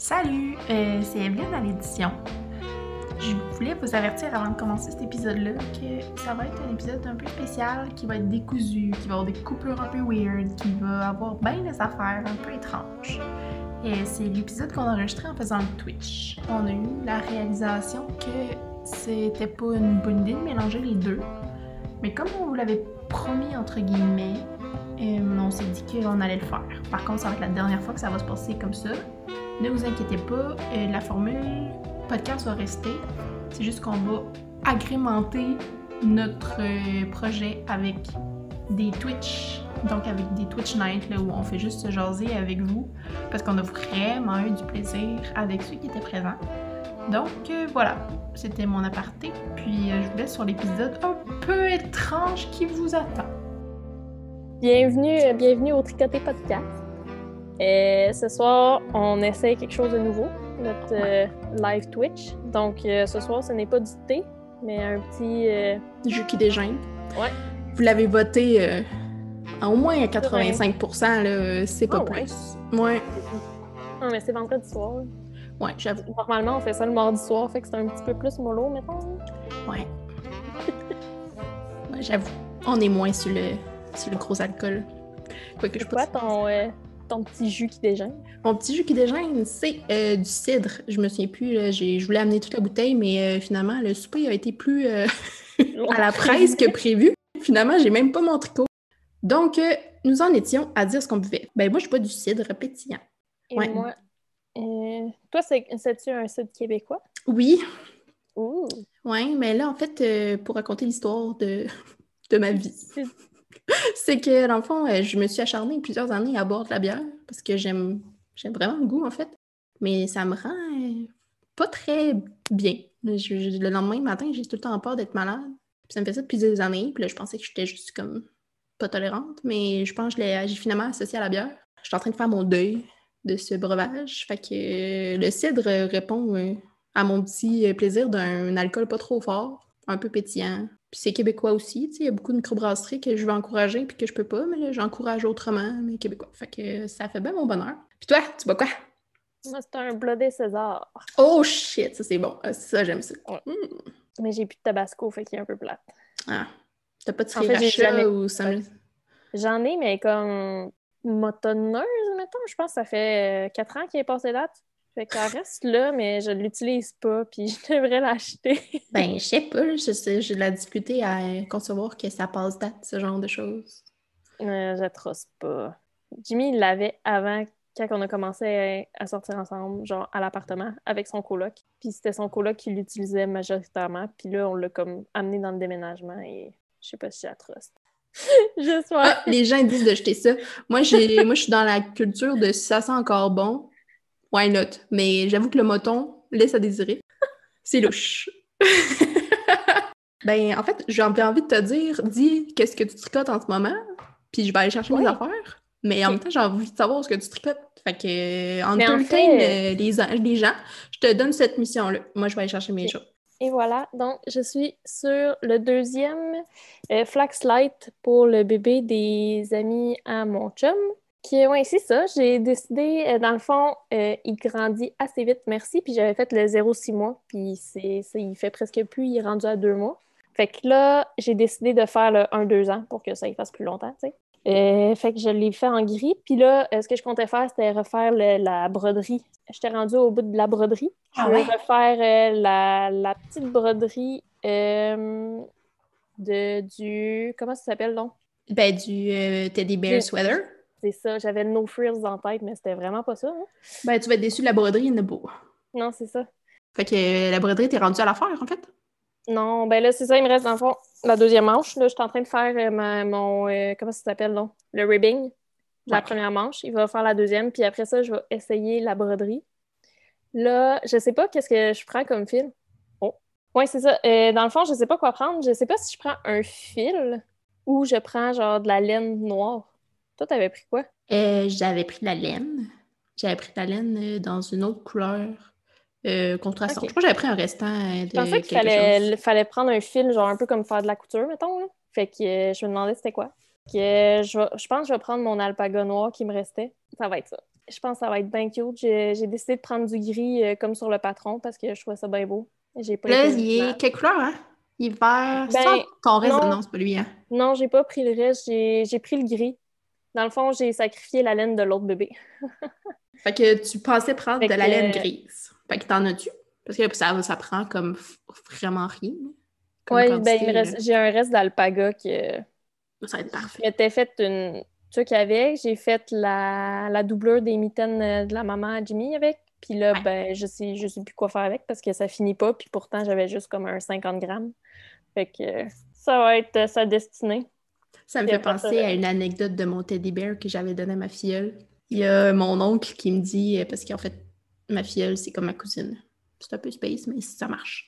Salut, c'est Evelyne à l'édition. Je voulais vous avertir avant de commencer cet épisode-là que ça va être un épisode un peu spécial, qui va être décousu, qui va avoir des coupures un peu weird, qui va avoir bien des affaires un peu étranges. Et c'est l'épisode qu'on a enregistré en faisant le Twitch. On a eu la réalisation que c'était pas une bonne idée de mélanger les deux. Mais comme on vous l'avait promis, entre guillemets, on s'est dit qu'on allait le faire. Par contre, ça va être la dernière fois que ça va se passer comme ça. Ne vous inquiétez pas, la formule podcast va rester. C'est juste qu'on va agrémenter notre projet avec des Twitch. Donc avec des Twitch Nights là, où on fait juste se jaser avec vous. Parce qu'on a vraiment eu du plaisir avec ceux qui étaient présents. Donc voilà, c'était mon aparté. Puis je vous laisse sur l'épisode un peu étrange qui vous attend. Bienvenue au Tricoté Podcast. Ce soir, on essaie quelque chose de nouveau, notre live Twitch. Donc, ce soir, ce n'est pas du thé, mais un petit... jus qui dégêne. Ouais. Vous l'avez voté à au moins à 85%, là, c'est pas plus. Ouais. Non, mais c'est vendredi soir. Ouais, j'avoue. Normalement, on fait ça le mardi soir, fait que c'est un petit peu plus mollo, mettons. Ouais. Ouais, j'avoue. On est moins sur le gros alcool. Quoique je sais pas. Ton petit jus qui dégêne? Mon petit jus qui dégêne, c'est du cidre. Je me souviens plus, là, je voulais amener toute la bouteille, mais finalement, le souper a été plus à la presse que prévu. Finalement, j'ai même pas mon tricot. Donc, nous en étions à dire ce qu'on buvait. Ben moi, je bois du cidre pétillant. Et ouais. Moi, toi, c'est-tu un cidre québécois? Oui. Ouh! Oui, mais là, en fait, pour raconter l'histoire de ma vie... C'est que, dans le fond, je me suis acharnée plusieurs années à boire de la bière parce que j'aime vraiment le goût, en fait. Mais ça me rend pas très bien. Le lendemain matin, j'ai tout le temps peur d'être malade. Puis ça me fait ça depuis des années. Puis là, je pensais que j'étais juste comme pas tolérante. Mais je pense que j'ai finalement associé à la bière. Je suis en train de faire mon deuil de ce breuvage. Fait que le cidre répond à mon petit plaisir d'un alcool pas trop fort, un peu pétillant. Puis c'est québécois aussi, tu sais, il y a beaucoup de microbrasseries que je veux encourager puis que je peux pas, mais là, j'encourage autrement, mais québécois. Fait que ça fait bien mon bonheur. Puis toi, tu bois quoi? Moi, c'est un Bloody César. Oh shit, ça c'est bon. Ça, j'aime ça. Ouais. Mais j'ai plus de tabasco, fait qu'il est un peu plate. Ah, t'as pas de sriracha ou ça? J'en ai, mais comme motonneuse, mettons. Je pense que ça fait 4 ans qu'il est passé date. Fait qu'elle reste là, mais je l'utilise pas, puis je devrais l'acheter. Ben, je sais pas, j'ai de la difficulté à concevoir que ça passe date, ce genre de choses. J'atroce pas. Jimmy, il l'avait avant, quand on a commencé à sortir ensemble, genre à l'appartement, avec son coloc. Puis c'était son coloc qui l'utilisait majoritairement, puis là, on l'a comme amené dans le déménagement, et je sais pas si j'atroce. Les gens disent de jeter ça. Moi, je suis dans la culture de si ça sent encore bon, why not? Mais j'avoue que le moton laisse à désirer. C'est louche. Ben, en fait, j'ai envie de te dire, dis qu'est-ce que tu tricotes en ce moment, puis je vais aller chercher mes affaires. Mais en même temps, j'ai envie de savoir ce que tu tricotes. Fait que, entertain les gens, je te donne cette mission-là. Moi, je vais aller chercher mes choses. Et voilà, donc je suis sur le deuxième Flax Light pour le bébé des amis à mon chum. Ouais, c'est ça, j'ai décidé, dans le fond, il grandit assez vite, merci, puis j'avais fait le 0-6 mois, puis il fait presque plus, il est rendu à 2 mois. Fait que là, j'ai décidé de faire le 1-2 ans pour que ça y fasse plus longtemps, tu sais. Fait que je l'ai fait en gris, puis là, ce que je comptais faire, c'était refaire la broderie. J'étais rendue au bout de la broderie. Je voulais refaire la petite broderie du... Comment ça s'appelle, donc? Ben, du Teddy Bear Sweater. C'est ça, j'avais No Frills en tête, mais c'était vraiment pas ça. Hein? Ben, tu vas être déçu de la broderie, il y en a beau. Non, c'est ça. Fait que la broderie, t'es rendue à la faire, en fait? Non, ben là, c'est ça, il me reste, dans le fond, la deuxième manche. Là, je suis en train de faire mon... comment ça s'appelle, donc? Le ribbing. La première manche. Il va faire la deuxième, puis après ça, je vais essayer la broderie. Là, je sais pas qu'est-ce que je prends comme fil. Oh. Ouais, c'est ça. Dans le fond, je sais pas quoi prendre. Je sais pas si je prends un fil ou je prends genre de la laine noire. Toi, t'avais pris quoi? J'avais pris de la laine. J'avais pris de la laine dans une autre couleur contrastante. Okay. Je crois que j'avais pris un restant de Je pensais qu'il fallait prendre un fil, genre un peu comme faire de la couture, mettons. Là. Fait que je me demandais c'était quoi. Je pense que je vais prendre mon alpaga noir qui me restait. Ça va être ça. Je pense que ça va être bien cute. J'ai décidé de prendre du gris comme sur le patron parce que je trouvais ça bien beau. J'ai pas Là, été il originale. est quelle couleur, hein? Il est vert. C'est Ben, ton reste de... non, Non, c'est pas lui, hein? non, j'ai pas pris le reste. J'ai pris le gris. Dans le fond, j'ai sacrifié la laine de l'autre bébé. Fait que tu pensais prendre Fait de la laine que, grise. Fait que t'en as-tu? Parce que ça prend comme vraiment rien, comme ouais, ben, il me quantité, là. reste, j'ai un reste d'alpaga que Ça va être je parfait. m'étais fait une truc avec. J'ai fait la doublure des mitaines de la maman à Jimmy avec. Puis là, Ouais. ben, je sais plus quoi faire avec parce que ça finit pas. Puis pourtant, j'avais juste comme un 50 grammes. Fait que ça va être sa destinée. Ça me Puis fait après ça, penser à une anecdote de mon teddy bear que j'avais donné à ma filleule. Il y a mon oncle qui me dit, parce qu'en fait, ma filleule, c'est comme ma cousine. C'est un peu space, mais ça marche.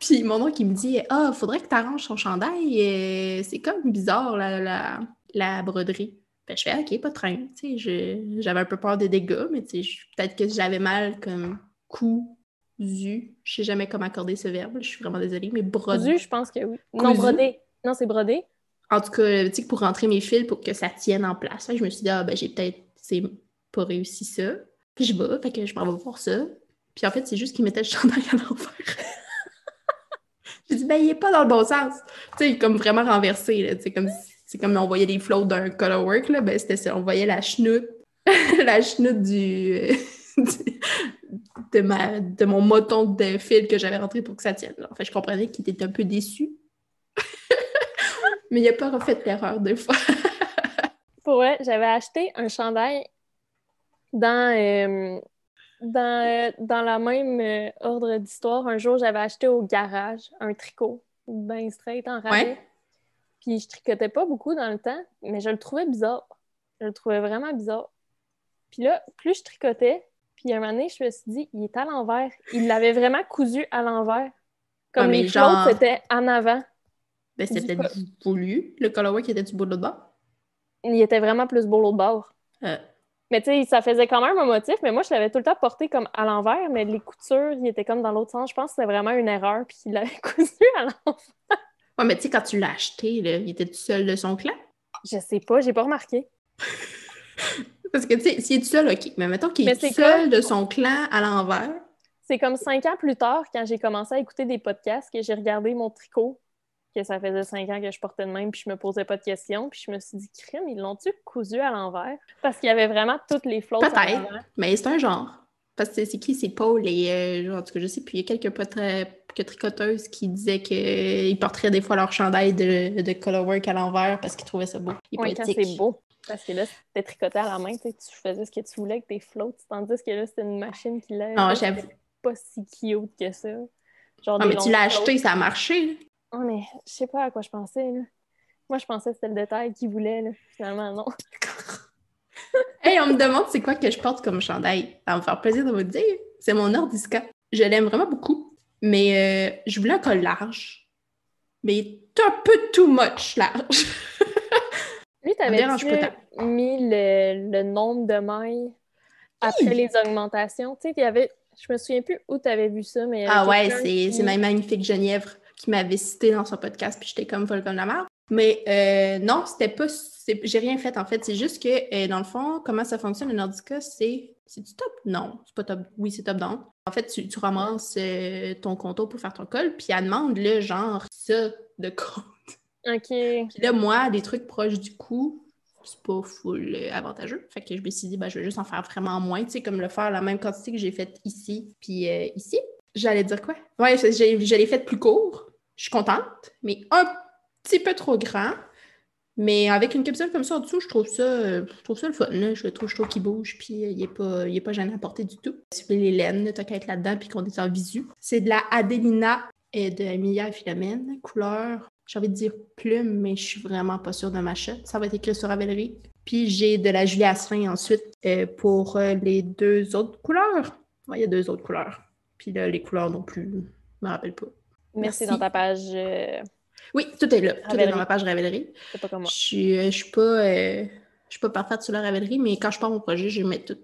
Puis mon oncle, il me dit, ah, faudrait que tu arranges son chandail. C'est comme bizarre, la broderie. Ben, je fais, OK, pas de train. Tu sais, j'avais un peu peur des dégâts, mais tu sais, peut-être que j'avais mal comme cousu. Je sais jamais comment accorder ce verbe. Je suis vraiment désolée, mais cousu, je pense que oui. Non, cousu. brodé. Non, c'est brodé. En tout cas, tu sais, pour rentrer mes fils pour que ça tienne en place. Fait que je me suis dit, ah, ben, j'ai peut-être, c'est pas réussi ça. Puis je vais, fait que je m'en vais voir ça. Puis en fait, c'est juste qu'ils mettaient le chandail à l'envers. J'ai dit, ben, il est pas dans le bon sens. Tu sais, comme vraiment renversé, là. Tu sais, comme, c'est comme on voyait les flots d'un colorwork, là. Ben, c'était ça. On voyait la chenoute, la chenoute de mon moton de fil que j'avais rentré pour que ça tienne. Là. Fait que je comprenais qu'il était un peu déçu. Mais il a pas refait l'erreur deux fois. Pour vrai, j'avais acheté un chandail dans, dans la même ordre d'histoire. Un jour, j'avais acheté au garage un tricot, ben straight en rabais. Ouais. Puis je tricotais pas beaucoup dans le temps, mais je le trouvais bizarre. Je le trouvais vraiment bizarre. Puis là, plus je tricotais, puis à un moment donné, je me suis dit, il est à l'envers. Il l'avait vraiment cousu à l'envers. Ouais, Comme les mais flottes, genre, c'était en avant. ben, c'était Du peut-être voulu. Le colorwork était du bout de l'autre bord. Il était vraiment plus beau l'autre bord. Euh, Mais tu sais, ça faisait quand même un motif, mais moi, je l'avais tout le temps porté comme à l'envers, mais les coutures, il était comme dans l'autre sens. Je pense que c'était vraiment une erreur, puis il l'avait cousu à l'envers. Ouais, mais tu sais, quand tu l'as acheté, là, il était tout seul de son clan. Je sais pas, j'ai pas remarqué. Parce que, tu sais, s'il est tout seul, OK. Mais mettons qu'il Mais est tout seul de son clan à l'envers. c'est comme 5 ans plus tard, quand j'ai commencé à écouter des podcasts, que j'ai regardé mon tricot, que ça faisait 5 ans que je portais de même, puis je me posais pas de questions, puis je me suis dit, crime, ils l'ont-tu cousu à l'envers? Parce qu'il y avait vraiment toutes les flottes en Peut-être, avant. mais c'est un genre. Parce que c'est qui? C'est Paul et... en tout cas, je sais plus. Il y a quelques potes que tricoteuses qui disaient qu'ils porteraient des fois leur chandail de colorwork à l'envers parce qu'ils trouvaient ça beau et Oui, quand c'est poétique. beau. Parce que là, c'était tricoté à la main, tu sais, tu faisais ce que tu voulais avec tes floats, tandis que là, c'était une machine qui l'avait Non, fait. j'avoue. C'était pas si cute que ça. Genre Non, des mais tu longues l'as floats. acheté, ça a marché, là. Oh, mais je sais pas à quoi je pensais, là. Moi, je pensais que c'était le détail qu'il voulait, là. Finalement, non. Hey, on me demande c'est quoi que je porte comme chandail. Ça va me faire plaisir de vous le dire. C'est mon Nordiska. Je l'aime vraiment beaucoup, mais je voulais un col large. Mais un peu too much large. Lui, Ça me dérange t'avais-tu pas tant. mis le nombre de mailles après Hi! les augmentations? Tu sais, il y avait... Je me souviens plus où t'avais vu ça, mais il y avait Ah ouais, quelqu'un c'est ma qui... magnifique Genièvre qui m'avait cité dans son podcast, puis j'étais comme folle comme la merde. Mais non, c'était pas. J'ai rien fait en fait. C'est juste que, dans le fond, comment ça fonctionne le Nordica, c'est du top? Non, c'est pas top. Oui, c'est top down. En fait, tu ramasses ton contour pour faire ton col, puis elle demande le genre ça de compte. OK. Puis là, moi, des trucs proches du cou, c'est pas full avantageux. Fait que je me suis dit, ben, je vais juste en faire vraiment moins, tu sais, comme le faire la même quantité que j'ai faite ici, puis ici. J'allais dire quoi? Ouais, je l'ai fait plus court. Je suis contente, mais un petit peu trop grand. Mais avec une capsule comme ça en dessous, je trouve ça le fun. Là. Je trouve qu'il bouge, puis il est pas gênant à porter du tout. Si vous voulez les laines, t'as qu'à être là-dedans, puis qu'on est en visu. C'est de la Adelina et de Emilia Philomène, couleur, j'ai envie de dire plume, mais je suis vraiment pas sûre de ma chute. Ça va être écrit sur Ravelry. Puis j'ai de la Julie Asselin ensuite pour les deux autres couleurs. Ouais, il y a deux autres couleurs. Puis là, les couleurs non plus, je me rappelle pas. Mais c'est Merci. dans ta page Oui, tout est là. Tout est Ravelry. dans ma page Ravelry. C'est pas comme moi. Je suis pas parfaite sur la Ravelry, mais quand je pars mon projet, je mets tout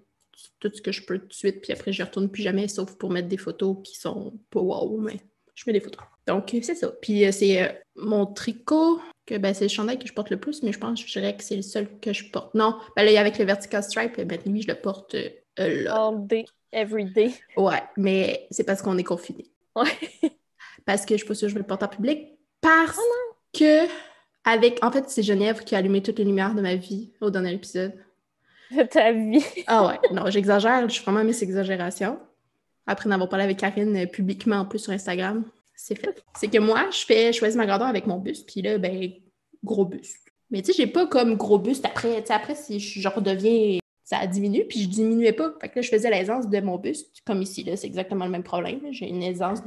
ce que je peux tout de suite, puis après, je retourne plus jamais, sauf pour mettre des photos qui sont pas wow, mais je mets des photos. Donc, c'est ça. Puis c'est mon tricot. que ben, c'est le chandail que je porte le plus, mais je pense que je dirais que c'est le seul que je porte. Non, ben là, avec le Vertical Stripe, ben lui, je le porte là. All day, every day. Ouais, mais c'est parce qu'on est confinés. Ouais. Parce que je suis pas sûre que je vais le porter en public. Parce Oh que, en fait, c'est Geneviève qui a allumé toutes les lumières de ma vie au dernier épisode. de ta vie. Ah ouais, non, j'exagère, je suis vraiment mis ces exagérations. Après en avoir parlé avec Karine publiquement en plus sur Instagram, c'est fait. C'est que moi, je choisis ma grandeur avec mon buste, puis là, ben, gros buste. Mais tu sais, j'ai pas comme gros buste après. Tu sais, après, si je redeviens, ça diminue, puis je diminuais pas. Fait que là, je faisais l'aisance de mon buste, comme ici, là, c'est exactement le même problème. J'ai une aisance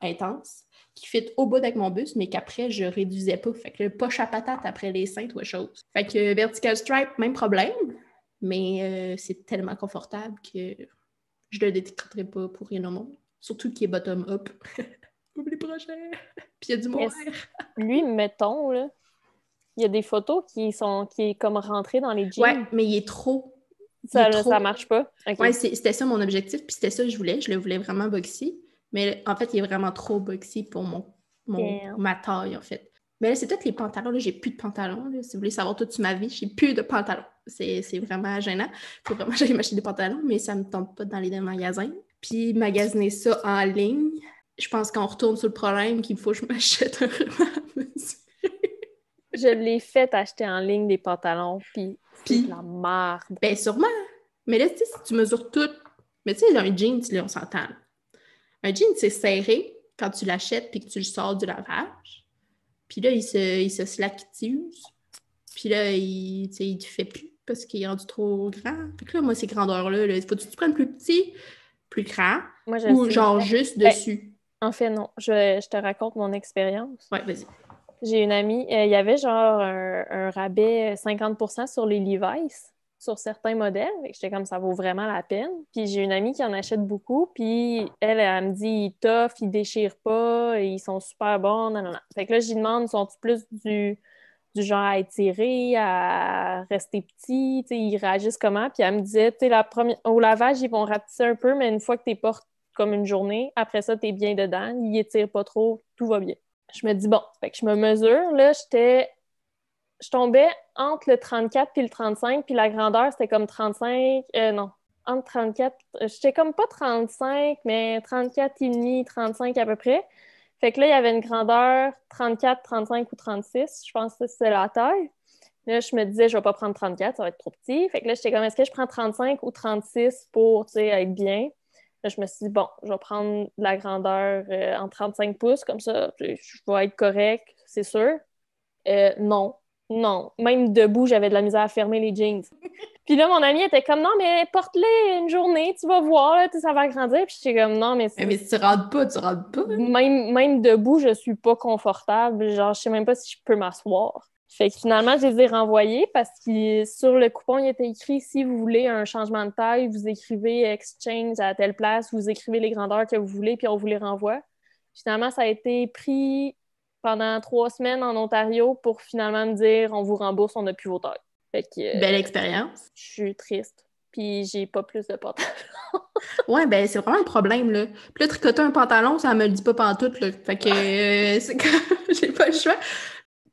intense qui fit au bout avec mon buste, mais qu'après, je réduisais pas. Fait que le poche à patate après les seins, ou autre chose. Fait que Vertical Stripe, même problème, mais c'est tellement confortable que je le détecterai pas pour rien au monde. Surtout qu'il est bottom-up. Oublie prochain! Puis il y a du Mais moire. lui, mettons, là, il y a des photos qui est comme rentré dans les jeans. Ouais, mais il est trop. Ça marche pas. Okay. Ouais, c'était ça mon objectif, puis c'était ça que je voulais. Je le voulais vraiment boxy. Mais en fait, il est vraiment trop boxy pour ma taille, en fait. Mais là, c'est peut-être les pantalons. Là, j'ai plus de pantalons. Là. Si vous voulez savoir toute ma vie, j'ai plus de pantalons. C'est vraiment gênant. Faut vraiment que j'aille m'acheter des pantalons, mais ça me tente pas d'aller dans le magasin. Puis magasiner ça en ligne, je pense qu'on retourne sur le problème qu'il faut que je m'achète un Je l'ai fait acheter en ligne des pantalons, puis c'est de la merde. Ben sûrement. Mais là, tu sais, si tu mesures tout... Mais tu sais, dans un jean, là, on s'entend. Un jean, c'est serré quand tu l'achètes puis que tu le sors du lavage. Puis là, il se slackitise. Puis là, il te fait plus parce qu'il est rendu trop grand. Fait que là, moi, ces grandeurs-là, il faut que tu te prennes plus petit, plus grand, moi, ou genre juste dessus. En fait, non. Je te raconte mon expérience. Ouais, vas-y. J'ai une amie, il y avait genre un rabais 50% sur les Levi's, sur certains modèles. J'étais comme, ça vaut vraiment la peine. Puis j'ai une amie qui en achète beaucoup, puis elle me dit, ils toffent, ils déchirent pas, ils sont super bons, non. Fait que là, j'y demande, sont-ils plus du genre à étirer, à rester petits, ils réagissent comment? Puis elle me disait, au lavage, ils vont rapetisser un peu, mais une fois que tu portes comme une journée, après ça, tu es bien dedans, ils étirent pas trop, tout va bien. Je me dis, bon, fait que je me mesure, là, je tombais entre le 34 puis le 35, puis la grandeur, c'était comme 35, non, entre 34, j'étais comme pas 35, mais 34 et demi, 35 à peu près. Fait que là, il y avait une grandeur 34, 35 ou 36, je pense que c'est la taille. Là, je me disais, je vais pas prendre 34, ça va être trop petit. Fait que là, j'étais comme, est-ce que je prends 35 ou 36 pour, tu sais, être bien? Là, je me suis dit, bon, je vais prendre la grandeur en 35 pouces, comme ça, je vais être correct, c'est sûr. Non. Même debout, j'avais de la misère à fermer les jeans. Puis là, mon ami était comme, non, mais porte-les une journée, tu vas voir, là, ça va grandir. Puis j'étais comme, non, mais... Mais si tu rentres pas, tu rentres pas. Même debout, je suis pas confortable. Genre, je sais même pas si je peux m'asseoir. Fait que finalement, je les ai renvoyés parce que sur le coupon, il était écrit si vous voulez un changement de taille, vous écrivez exchange à telle place, vous écrivez les grandeurs que vous voulez, puis on vous les renvoie. Finalement, ça a été pris pendant 3 semaines en Ontario pour finalement me dire on vous rembourse, on n'a plus vos tailles. Fait que, belle expérience. Je suis triste. Puis j'ai pas plus de pantalons. Ouais, ben c'est vraiment le problème, là. Puis là, tricoter un pantalon, ça me le dit pas pantoute, là. Fait que c'est comme... j'ai pas le choix.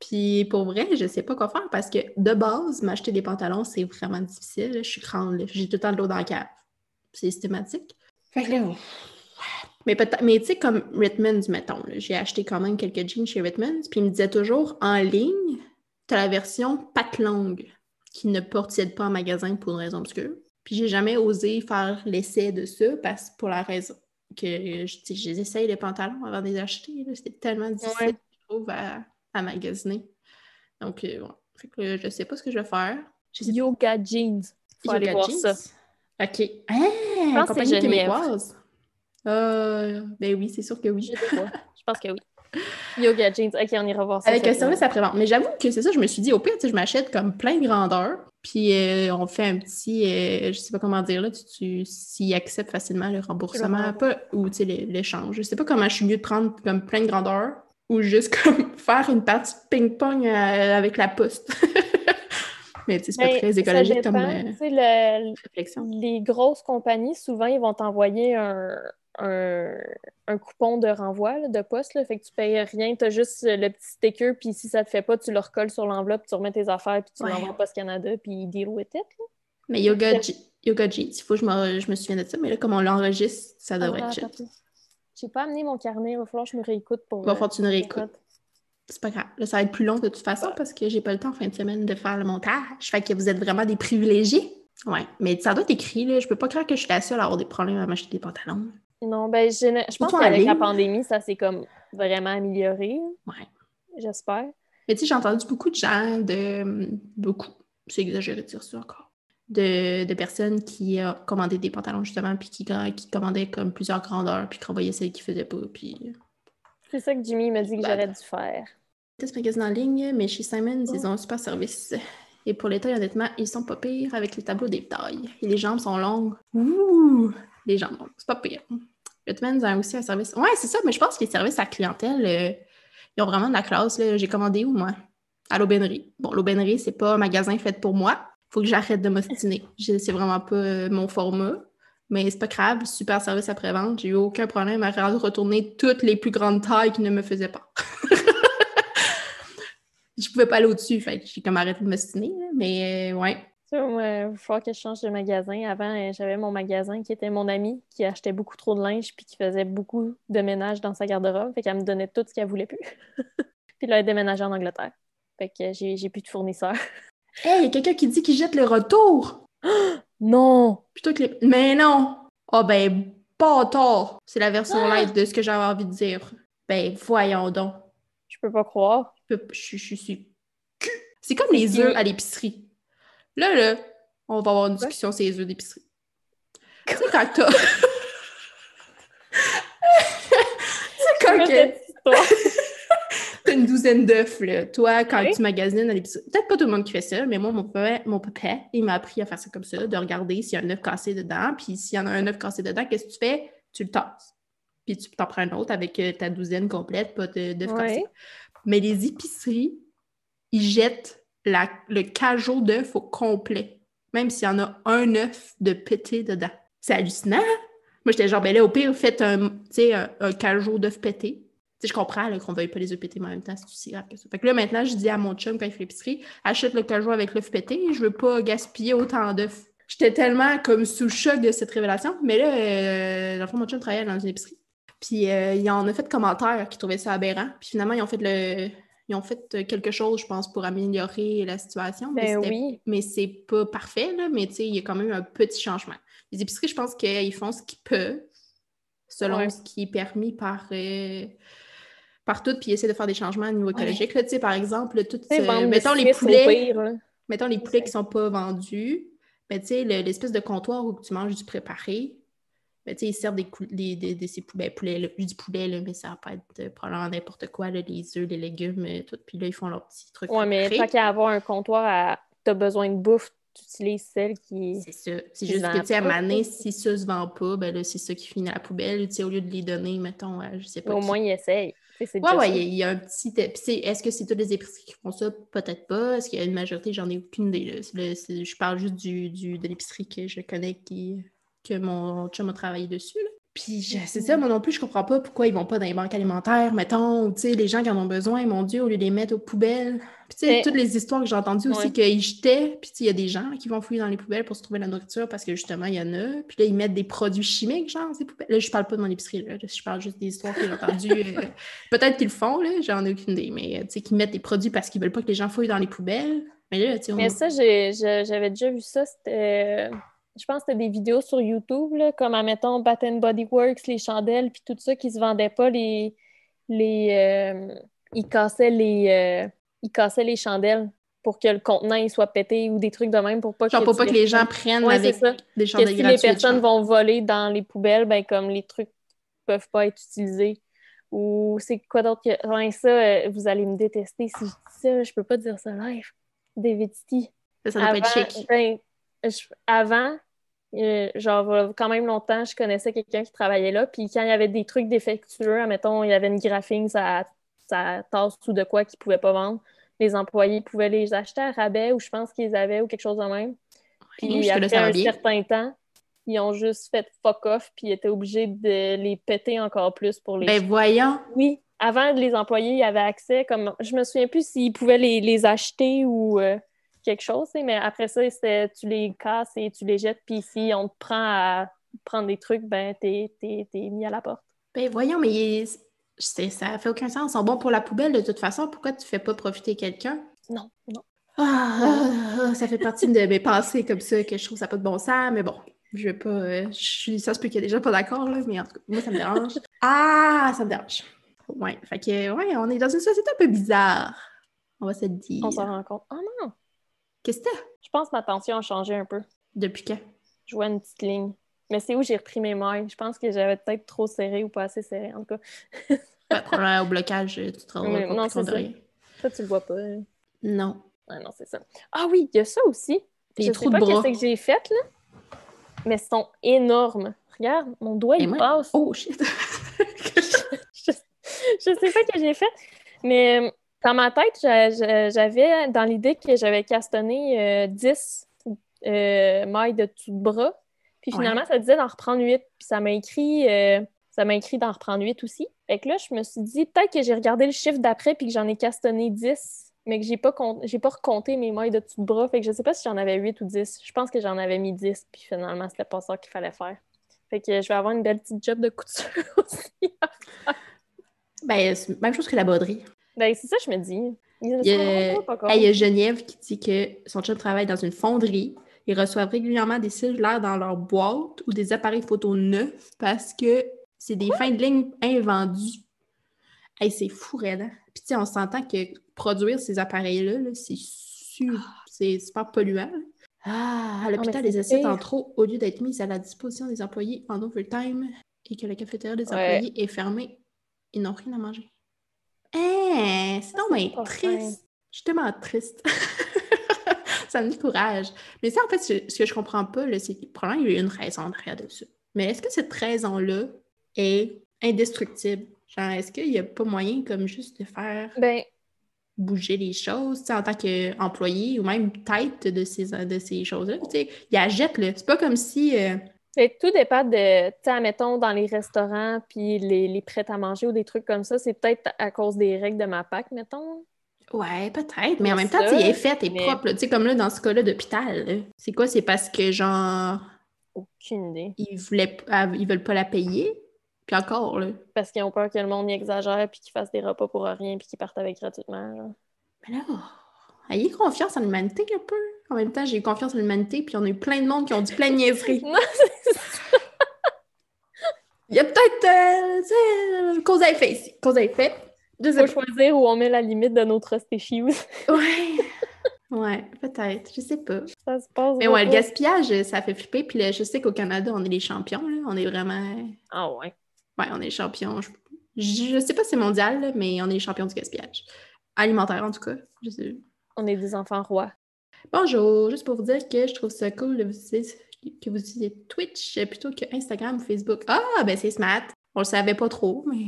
Puis pour vrai, je sais pas quoi faire parce que de base, m'acheter des pantalons, c'est vraiment difficile. Je suis grande, là. J'ai tout le temps de l'eau dans la cave. C'est systématique. Fait que là, mais tu sais, comme Rittmans, mettons, là, j'ai acheté quand même quelques jeans chez Rittmans, puis ils me disaient toujours, en ligne, t'as la version patte longue qui ne possède pas en magasin pour une raison obscure. Puis j'ai jamais osé faire l'essai de ça parce pour la raison que je les essaye les pantalons avant de les acheter. C'était tellement difficile, je trouve, à magasiner. Donc, ouais. Fait que je sais pas ce que je vais faire. Yoga Jeans. Faut aller voir ça. OK. Ah, compagnie québécoise. Ben oui, c'est sûr que oui. Je pense que oui. Yoga Jeans. OK, on ira voir ça. Avec un service après-vente. Mais j'avoue que c'est ça, je me suis dit, au pire, je m'achète comme plein de grandeurs, puis on fait un petit, je sais pas comment dire, là, s'ils acceptent facilement le remboursement, ou l'échange. Je sais pas comment je suis mieux de prendre comme plein de grandeurs, ou juste comme faire une partie de ping-pong avec la poste. Mais c'est pas très écologique comme réflexion. Les grosses compagnies, souvent, ils vont t'envoyer un un, un coupon de renvoi là, de poste, là, fait que tu payes rien, t'as juste le petit sticker, puis si ça te fait pas, tu le recolles sur l'enveloppe, tu remets tes affaires, puis tu Ouais. l'envoies à Post Canada, puis deal with it. Là. Mais Yoga Jeans, il faut que je me souvienne de ça, mais là, comme on l'enregistre, ça devrait être Attends, chill. j'ai pas amené mon carnet, il va falloir que je me réécoute pour... Il va falloir que tu nous les réécoutes. notes. C'est pas grave. Là, ça va être plus long de toute façon parce que j'ai pas le temps en fin de semaine de faire le montage. Fait que vous êtes vraiment des privilégiés. Ouais. Mais ça doit être écrit, là. Je peux pas croire que je suis la seule à avoir des problèmes à m'acheter des pantalons. Non, ben, je pense Surtout en qu'avec la ligne. pandémie, ça s'est comme vraiment amélioré, Ouais. j'espère. Mais tu sais, j'ai entendu beaucoup de gens beaucoup, c'est exagéré de dire ça encore, de personnes qui commandaient des pantalons justement, puis qui commandaient comme plusieurs grandeurs, puis qui renvoyaient celles qui faisaient pas, puis... C'est ça que Jimmy m'a dit que Bad. j'aurais dû faire. Ce magasin en ligne, mais chez Simons, ils ont un super service. Et pour les tailles, honnêtement, ils sont pas pires avec les tableaux des tailles. Et les jambes sont longues. Ouh! Les jambes longues, c'est pas pire. Whitman's a aussi un service. Ouais, c'est ça, mais je pense que les services à clientèle, ils ont vraiment de la classe. Là. J'ai commandé où, moi? À l'aubainerie. Bon, l'aubainerie, c'est pas un magasin fait pour moi. Faut que j'arrête de m'ostiner. C'est vraiment pas mon format. Mais c'est pas grave, super service après-vente. J'ai eu aucun problème à retourner toutes les plus grandes tailles qui ne me faisaient pas. Je pouvais pas aller au-dessus, fait que j'ai comme arrêté de m'ostiner, mais ouais. Ça, moi, il va falloir que je change de magasin. Avant, j'avais mon magasin qui était mon ami, qui achetait beaucoup trop de linge puis qui faisait beaucoup de ménage dans sa garde-robe. Fait qu'elle me donnait tout ce qu'elle voulait plus. Puis là, elle a déménagé en Angleterre. Fait que j'ai plus de fournisseurs. Hey, il y a quelqu'un qui dit qu'il jette le retour! Non! Plutôt que les... Mais non! Ah ben, pas tort! C'est la version light de ce que j'avais envie de dire. Ben, voyons donc. Je peux pas croire. Je suis... C'est comme les œufs à l'épicerie. Là, on va avoir une discussion sur les œufs d'épicerie. Tu sais, quand t'as... C'est quand que... T'as une douzaine d'œufs, là. Toi, quand tu magasines à l'épicerie... Peut-être pas tout le monde qui fait ça, mais moi, mon papa, il m'a appris à faire ça comme ça, de regarder s'il y a un œuf cassé dedans, puis s'il y en a un œuf cassé dedans, qu'est-ce que tu fais? Tu le tasses. Puis tu t'en prends un autre avec ta douzaine complète, pas d'œufs cassés. Mais les épiceries, ils jettent le cajot d'œufs au complet, même s'il y en a un œuf de pété dedans. C'est hallucinant. Moi, j'étais genre, ben là, au pire, faites un cajot d'œufs pété. Tu sais, je comprends là, qu'on ne veuille pas les œufs pétés, mais en même temps, c'est aussi grave que ça. Fait que là, maintenant, je dis à mon chum, quand il fait l'épicerie, achète le cajot avec l'œuf pété, je veux pas gaspiller autant d'œufs. J'étais tellement comme sous le choc de cette révélation. Mais là, dans le fond, mon chum travaillait dans une épicerie. Puis, il en a fait commentaires qui trouvaient ça aberrant. Puis finalement, ils ont fait quelque chose, je pense, pour améliorer la situation. Mais c'est pas parfait, là. Mais tu sais, il y a quand même un petit changement. Les épiceries, je pense qu'ils font ce qu'ils peuvent, selon ce qui est permis par tout, puis ils essaient de faire des changements au niveau écologique. Là, tu sais, par exemple, mettons les poulets, qui sont pas vendus, ben, tu sais, l'espèce de comptoir où tu manges du préparé, ben, tu sais, ils servent ces poulets, là, je dis poulet, là, mais ça va pas être probablement n'importe quoi, là, les œufs, les légumes, tout, puis là, ils font leurs petits trucs préparés. Mais tant qu'à avoir un comptoir, t'as besoin de bouffe, tu utilises celle qui... C'est ça. C'est juste que, tu sais, à maner, si ça se vend pas, ben là, c'est ça qui finit à la poubelle, tu sais, au lieu de les donner, mettons, je sais pas. Au moins, ils essayent. Il y a un petit... Puis, est-ce que c'est toutes les épiceries qui font ça? Peut-être pas. Est-ce qu'il y a une majorité? J'en ai aucune idée, là. Je parle juste de l'épicerie que je connais, que mon chum a travaillé dessus, là. Puis c'est ça, moi non plus, je comprends pas pourquoi ils vont pas dans les banques alimentaires, mettons, tu sais, les gens qui en ont besoin, mon Dieu, au lieu de les mettre aux poubelles. Puis tu sais, toutes les histoires que j'ai entendues aussi, qu'ils jetaient, puis tu sais, il y a des gens là, qui vont fouiller dans les poubelles pour se trouver la nourriture parce que justement, il y en a. Puis là, ils mettent des produits chimiques, genre, ces poubelles. Là, je parle pas de mon épicerie, là, je parle juste des histoires que j'ai entendues. Peut-être qu'ils le font, là, j'en ai aucune idée, mais tu sais, qu'ils mettent des produits parce qu'ils veulent pas que les gens fouillent dans les poubelles. Mais là, tu sais, Mais ça, j'avais déjà vu ça, c'était... Je pense que c'était des vidéos sur YouTube, là, comme, admettons, Bath and Body Works, les chandelles, puis tout ça, qui se vendaient pas, ils cassaient les chandelles pour que le contenant il soit pété ou des trucs de même pour pas que les gens prennent avec des chandelles gratuites. Si les personnes vont voler dans les poubelles, ben comme les trucs peuvent pas être utilisés. Ou c'est quoi d'autre que... Ouais, ça, vous allez me détester si je dis ça, je peux pas dire ça live. David City. Ça doit pas être chic. Avant, genre quand même longtemps, je connaissais quelqu'un qui travaillait là, puis quand il y avait des trucs défectueux, admettons, il y avait une graphine, sa tasse ou de quoi qu'ils pouvaient pas vendre, les employés pouvaient les acheter à rabais ou je pense qu'ils avaient ou quelque chose de même. Puis après un certain temps, ils ont juste fait fuck off, puis ils étaient obligés de les péter encore plus pour les... Ben voyons! Oui, avant, les employés ils avaient accès, comme je me souviens plus s'ils pouvaient les acheter ou quelque chose, mais après ça, c'était tu les casses et tu les jettes, puis si on te prend à prendre des trucs, ben t'es mis à la porte. Ben voyons, mais ça fait aucun sens. Ils sont bons pour la poubelle de toute façon. Pourquoi tu fais pas profiter quelqu'un? Non, non. Ça fait partie de mes pensées comme ça que je trouve ça pas de bon sens, mais bon, je vais pas. Ça se peut qu'il y ait des gens pas d'accord, là, mais en tout cas, moi, ça me dérange. Ah, ça me dérange. Ouais, fait que, ouais, on est dans une société un peu bizarre. On va se le dire. On s'en rend compte. Oh non! Qu'est-ce que t'as? Je pense que ma tension a changé un peu. Depuis quand? Je vois une petite ligne. Mais c'est où j'ai repris mes mailles. Je pense que j'avais peut-être trop serré ou pas assez serré, en tout cas. Ouais, probablement au blocage, tu te rendras Mais non, compte c'est de ça. rien. Toi, tu le vois pas. Hein. Non. Ah non, c'est ça. Ah oui, il y a ça aussi. Des Je trous sais de pas bras. qu'est-ce que j'ai fait, là, mais ils sont énormes. Regarde, mon doigt, Et il moi? passe. Oh, shit! Je sais pas ce que j'ai fait, mais dans ma tête, j'avais dans l'idée que j'avais castonné 10 mailles de tout de bras. Puis finalement, Ouais. ça disait d'en reprendre 8. Puis ça m'a écrit d'en reprendre 8 aussi. Fait que là, je me suis dit, peut-être que j'ai regardé le chiffre d'après puis que j'en ai castonné 10, mais que j'ai pas recompté mes mailles de tout de bras. Fait que je sais pas si j'en avais 8 ou 10. Je pense que j'en avais mis 10, puis finalement, c'était pas ça qu'il fallait faire. Fait que je vais avoir une belle petite job de couture aussi. Ben, c'est la même chose que la broderie. Ben, c'est ça, je me dis. Ils ne Il y sont a, vraiment pas con. il y a Geneviève qui dit que son chum travaille dans une fonderie. Ils reçoivent régulièrement des cellulaires dans leur boîte ou des appareils photo neufs parce que c'est des fins de ligne invendus. Hey, c'est fou, raide, hein? Puis, tu sais, on s'entend que produire ces appareils-là, là, c'est super polluant. Là. À l'hôpital, mais les c'est assiettes en pire. trop, au lieu d'être mises à la disposition des employés en overtime et que la cafétéria des Ouais. employés est fermée, ils n'ont rien à manger. C'est donc bien pas fin. triste. Je suis tellement triste. Ça me décourage. Mais ça, en fait, ce que je comprends pas, là, c'est que probablement il y a une raison derrière de ça. Mais est-ce que cette raison-là est indestructible? Genre, est-ce qu'il n'y a pas moyen comme juste de faire Ben, bouger les choses, tu sais, en tant qu'employé ou même tête de ces choses-là? Tu sais, il achète, là. C'est pas comme si... tout dépend de, tu sais, admettons, dans les restaurants, puis les prêts à manger ou des trucs comme ça, c'est peut-être à cause des règles de ma PAC, mettons. Ouais, peut-être, mais Il y en a même temps, tu ça, sais, il est fait et mais propre, là. Tu sais, comme là, dans ce cas-là d'hôpital, là. C'est quoi? C'est parce que, genre, aucune idée. ils veulent pas la payer? Puis encore, là. Parce qu'ils ont peur que le monde y exagère, puis qu'ils fassent des repas pour rien, puis qu'ils partent avec gratuitement. Genre. Mais là, ayez confiance en l'humanité un peu. En même temps, j'ai eu confiance en l'humanité, puis on a eu plein de monde qui ont dit plein de niaiseries. Non, c'est ça. Il y a peut-être, tu sais, cause à effet ici. Cause à effet. Faut choisir où on met la limite de nos trust issues. Ouais. Ouais, peut-être. Je sais pas. Ça se passe. Mais ouais, le gaspillage, ça fait flipper. Puis là, je sais qu'au Canada, on est les champions. Là. On est vraiment... Ah ouais. Ouais, on est les champions. Je sais pas si c'est mondial, là, mais on est les champions du gaspillage. Alimentaire, en tout cas. Je sais. On est des enfants rois. Bonjour, juste pour vous dire que je trouve ça cool que vous utilisez Twitch plutôt que Instagram ou Facebook. Ah, ben c'est smart. On le savait pas trop, mais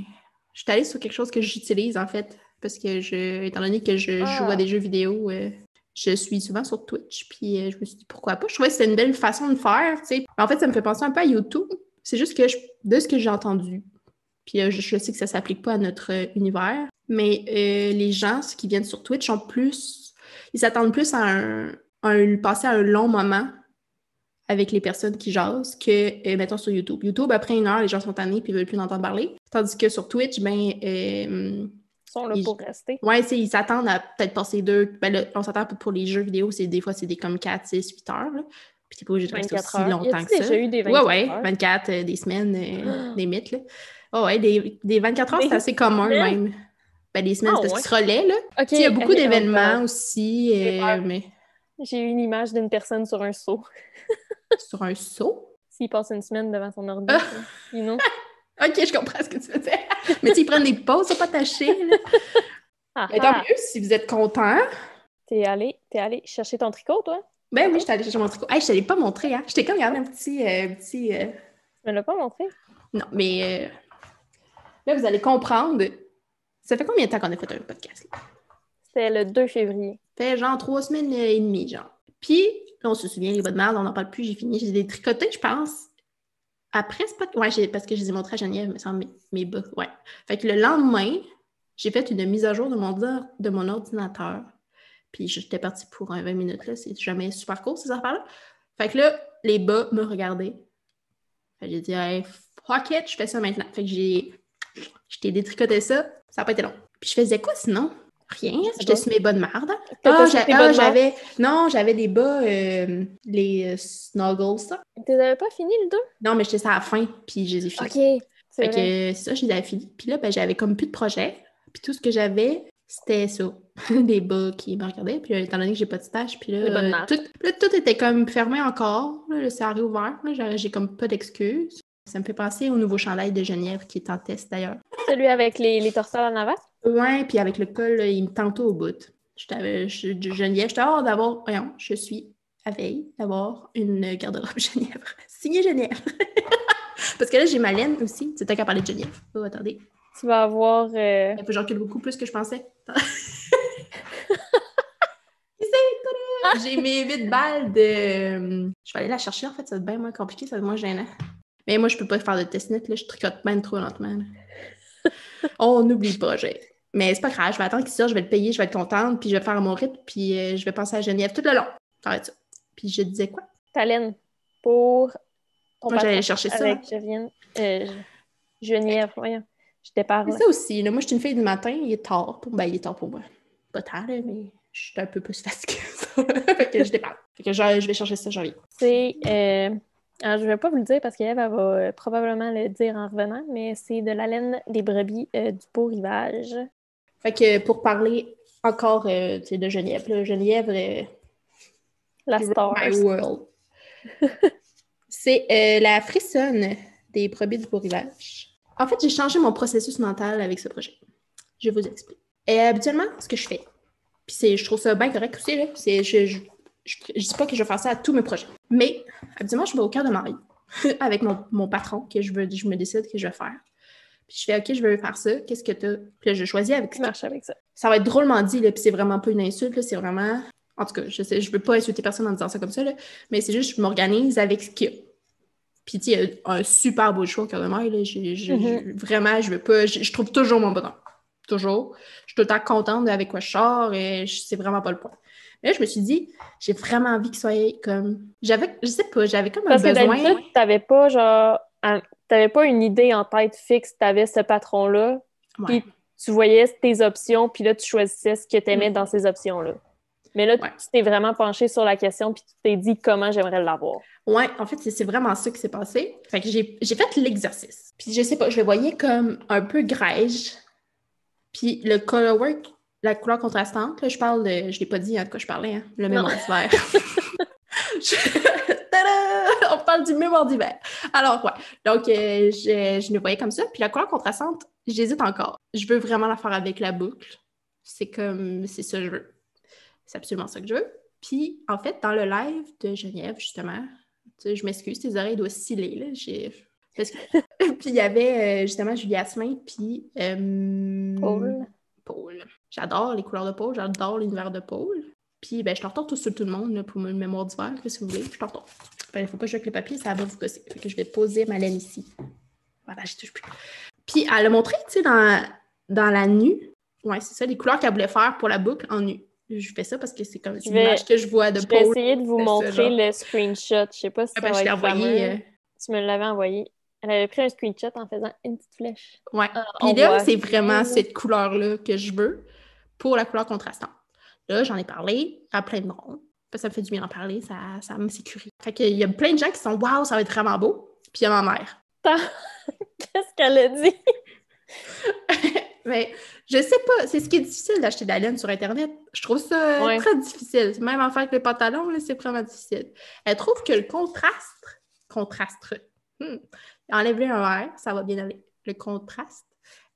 je suis allée sur quelque chose que j'utilise, en fait. Parce que, étant donné que je joue à des jeux vidéo... je suis souvent sur Twitch, puis je me suis dit pourquoi pas. Je trouvais que c'était une belle façon de faire, tu sais. En fait, ça me fait penser un peu à YouTube. C'est juste que de ce que j'ai entendu, puis je sais que ça s'applique pas à notre univers, mais les gens qui viennent sur Twitch ils s'attendent plus à passer un long moment avec les personnes qui jasent que, mettons, sur YouTube. YouTube, après 1 heure, les gens sont tannés puis ils veulent plus en entendre parler. Tandis que sur Twitch, ils sont là pour rester. Ouais, ils s'attendent à peut-être passer 2... Ben là, on s'attend pour les jeux vidéo, des fois, c'est des comme 4, 6, 8 heures, là. Puis t'es pas obligé de rester aussi longtemps que ça. Déjà eu des 24 heures? 24, des semaines, des mythes, là. Des 24 heures, c'est assez commun, même. Ben, des semaines, parce qu'ils se relaient, là. Okay, il y a beaucoup d'événements aussi, mais... J'ai eu une image d'une personne sur un seau. Sur un seau? S'il passe une semaine devant son ordi, you know? OK, je comprends ce que tu veux dire. Mais tu sais, ils prennent des pauses, sont pas tachés, là. Mais tant mieux si vous êtes contents. T'es allé chercher ton tricot, toi? Ben oui, je suis allée chercher mon tricot. Hey, je te l'ai pas montré, hein. Je t'ai comme regardé un petit... Tu me l'as pas montré? Non, mais là, vous allez comprendre. Ça fait combien de temps qu'on a fait un podcast, là? C'était le 2 février. Ça fait genre 3 semaines et demie, genre. Puis, Là, on se souvient, les bas de merde, on n'en parle plus, j'ai fini. J'ai détricoté, je pense. Après, c'est pas... Ouais, parce que je les ai montrés à Geneviève, me semble, mes bas. Ouais. Fait que le lendemain, j'ai fait une mise à jour de mon ordinateur. Puis j'étais partie pour 20 minutes, là. C'est jamais super court, ces affaires-là. Fait que là, les bas me regardaient. Fait que j'ai dit, hey, fuck it, je fais ça maintenant. Fait que j'étais détricoté ça. Ça n'a pas été long. Puis je faisais quoi sinon? Rien. J'étais sur mes bas de merde. J'avais des bas, les Snuggles, ça. Tu n'avais pas fini le 2? Non, mais j'étais ça à la fin, puis je les ai finis. OK, c'est vrai. Que ça, je les avais finis. Puis là, ben, j'avais comme plus de projet. Puis tout ce que j'avais, c'était ça. Des bas qui me regardaient. Puis là, étant donné que j'ai pas de stage, puis là, tout était comme fermé encore. Là, c'est réouvert. Là, j'ai comme pas d'excuses. Ça me fait penser au nouveau chandail de Geneviève qui est en test d'ailleurs. Celui avec les torsades en avant? Ouais, puis avec le col, là, il me tente au bout. Geneviève, j'étais hors d'avoir... Voyons, je suis à veille d'avoir une garde-robe Geneviève. Signée Geneviève. Parce que là, j'ai ma laine aussi. C'est toi qui as parlé de Geneviève. Oh, attendez. Tu vas avoir... Il faut que j'en recule beaucoup plus que je pensais. J'ai mes 8 balles de... Je vais aller la chercher, en fait. Ça va être bien moins compliqué. Ça va être moins gênant. Mais moi, je peux pas faire de test-net. Là. Je tricote même trop lentement. On n'oublie pas, Mais c'est pas grave. Je vais attendre qu'il sorte. Je vais le payer. Je vais être contente. Puis je vais faire mon rythme. Puis je vais penser à Geneviève tout le long. Ça va être ça. Puis je disais quoi? Ta laine pour... Moi, j'allais chercher ça. Avec Geneviève, voyons. Je déparle. C'est ça aussi. Là. Moi, je suis une fille du matin. Il est tard. Il est tard pour moi. Pas tard, là, mais je suis un peu plus fatiguée. Fait que je déparle. Fait que je vais chercher ça, j'en reviens. C'est... Alors, je vais pas vous le dire parce qu'Ève va probablement le dire en revenant, mais c'est de la laine des brebis du Beau Rivage. Fait que pour parler encore de Geneviève, là, Geneviève... la star. My world. C'est la frissonne des brebis du Beau Rivage. En fait, j'ai changé mon processus mental avec ce projet. Je vous explique. Et habituellement, ce que je fais, puis je trouve ça bien correct aussi, là, je dis pas que je vais faire ça à tous mes projets. Mais, habituellement, je vais au cœur de ma vie avec mon patron que je me décide que je vais faire. Puis je fais, OK, je veux faire ça. Qu'est-ce que t'as? Puis là, je choisis avec ça. Marche avec ça. Ça va être drôlement dit, là, puis c'est vraiment pas une insulte, là, c'est vraiment... En tout cas, je veux pas insulter personne en disant ça comme ça, là, mais c'est juste que je m'organise avec ce qu'il y a. Puis, tu sais, il y a un super beau choix au cœur de moi, là. Vraiment, je veux pas... Je trouve toujours mon bonheur. Toujours. Je suis tout le temps contente avec quoi je sors et c'est vraiment pas le point. Mais là, je me suis dit, j'ai vraiment envie qu'il soit comme... Je sais pas, j'avais comme un besoin... Parce que d'habitude, t'avais pas une idée en tête fixe, t'avais ce patron-là, puis tu voyais tes options, puis là, tu choisissais ce que t'aimais dans ces options-là. Mais là, tu t'es vraiment penché sur la question, puis tu t'es dit comment j'aimerais l'avoir. Ouais, en fait, c'est vraiment ça qui s'est passé. Fait que j'ai fait l'exercice. Puis je sais pas, je le voyais comme un peu grège. Puis le colorwork, la couleur contrastante, là, je l'ai pas dit de quoi je parlais, hein, le mémoire d'hiver. On parle du mémoire d'hiver. Alors, ouais. Donc, je le voyais comme ça. Puis la couleur contrastante, j'hésite encore. Je veux vraiment la faire avec la boucle. C'est ça que je veux. C'est absolument ça que je veux. Puis, en fait, dans le live de Geneviève, justement, je m'excuse, tes oreilles doivent sciller, là. Puis il y avait justement Julie Asselin, puis Paul. J'adore les couleurs de Paul, j'adore l'univers de Paul. Puis ben, je te retourne sur tout le monde là, pour mon mémoire d'hiver, si vous voulez. Je te retourne. Ben, il faut pas que je joue avec le papier, ça va vous casser. Fait que je vais poser ma laine ici. Voilà, je touche plus. Puis elle a montré, tu sais, dans la nue, ouais, c'est ça, les couleurs qu'elle voulait faire pour la boucle en nu. Je fais ça parce que c'est comme une image que je vois de Paul. Je vais essayer de vous montrer le screenshot. Je sais pas si ça va être envoyé. Tu me l'avais envoyé. Elle avait pris un screenshot en faisant une petite flèche. Ouais. Puis là, c'est vraiment cette couleur-là que je veux pour la couleur contrastante. Là, j'en ai parlé à plein de monde. Ça me fait du bien d'en parler, ça me sécurise. Fait qu'il y a plein de gens qui sont « Waouh, ça va être vraiment beau! » Puis il y a ma mère. Qu'est-ce qu'elle a dit? Mais je sais pas, c'est ce qui est difficile d'acheter de la laine sur Internet. Je trouve ça très difficile. Même en faire avec les pantalons, là, c'est vraiment difficile. Elle trouve que le contraste, enlève-le un verre, ça va bien aller. Le contraste,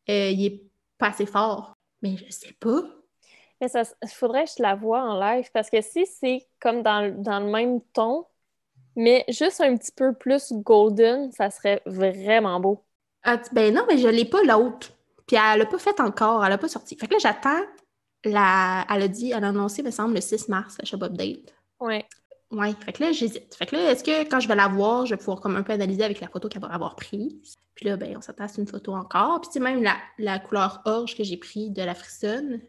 il est pas assez fort. Mais je sais pas. Mais il faudrait que je la voie en live, parce que si c'est comme dans le même ton, mais juste un petit peu plus golden, ça serait vraiment beau. Ben non, mais je l'ai pas l'autre. Puis elle l'a pas fait encore, elle l'a pas sorti. Fait que là, j'attends elle a annoncé, me semble, le 6 mars, la shop update. Ouais. Ouais, fait que là, j'hésite. Fait que là, est-ce que quand je vais la voir, je vais pouvoir comme un peu analyser avec la photo qu'elle va avoir prise? Puis là, ben, on s'attend à une photo encore. Puis tu sais, même la couleur orge que j'ai pris de la frissonne,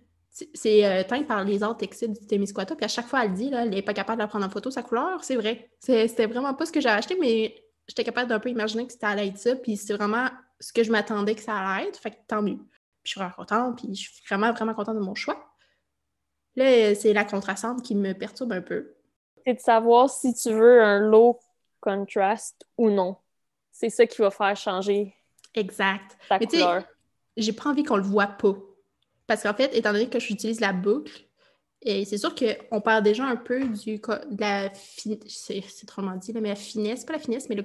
c'est teint par les arts textiles du Témiscouata. Puis à chaque fois, elle dit, là, elle n'est pas capable de la prendre en photo, sa couleur. C'est vrai. C'était vraiment pas ce que j'avais acheté, mais j'étais capable d'un peu imaginer que c'était allait être ça. Puis c'est vraiment ce que je m'attendais que ça allait être. Fait que tant mieux. Puis je suis vraiment contente. Puis je suis vraiment, vraiment contente de mon choix. Là, c'est la contrastante qui me perturbe un peu. C'est de savoir si tu veux un low contrast ou non. C'est ça qui va faire changer Exact. ta Mais tu sais, couleur. j'ai pas envie qu'on le voit pas. Parce qu'en fait, étant donné que j'utilise la boucle, et c'est sûr qu'on perd déjà un peu de la c'est drôlement dit, là, mais la finesse, pas la finesse, mais le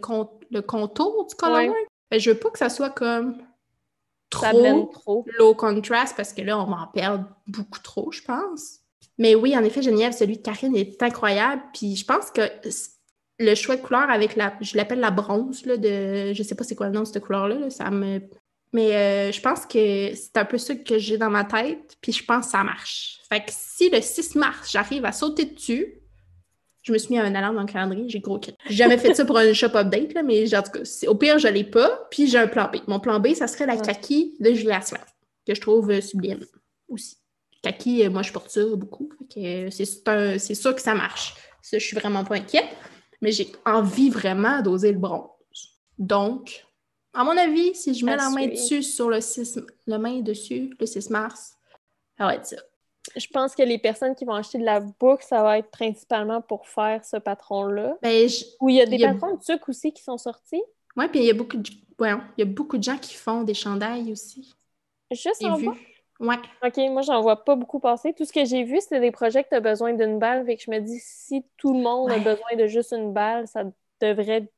contour du colorway. Ouais, Ben, je veux pas que ça soit comme ça blende trop trop. low contrast parce que là, on va en perdre beaucoup trop, je pense. Mais oui, en effet, Geneviève, celui de Karine est incroyable. Puis je pense que le choix de couleur avec je l'appelle la bronze, là, je sais pas c'est quoi le nom de cette couleur-là, là, ça me... Mais je pense que c'est un peu ça que j'ai dans ma tête, puis je pense que ça marche. Fait que si le 6 mars, j'arrive à sauter dessus, je me suis mis un alarme dans le calendrier, j'ai gros crit. J'ai jamais fait ça pour un shop update, là, mais en tout cas, au pire, je l'ai pas, puis j'ai un plan B. Mon plan B, ça serait la kaki de Julia Aslan, que je trouve sublime aussi. Kaki, moi, je porte ça beaucoup, fait que c'est sûr que ça marche. Ça, je suis vraiment pas inquiète, mais j'ai envie vraiment d'oser le bronze. Donc, à mon avis, si je mets la main dessus sur le 6 mars, ça va être ça. Je pense que les personnes qui vont acheter de la boucle, ça va être principalement pour faire ce patron-là. Ben, Ou il y a des patrons de sucre aussi qui sont sortis. Oui, puis il y a beaucoup de gens qui font des chandails aussi. Juste J'ai en vu. bas? Ouais. OK, moi, j'en vois pas beaucoup passer. Tout ce que j'ai vu, c'était des projets que tu as besoin d'une balle. Fait que je me dis, si tout le monde a besoin de juste une balle, ça devrait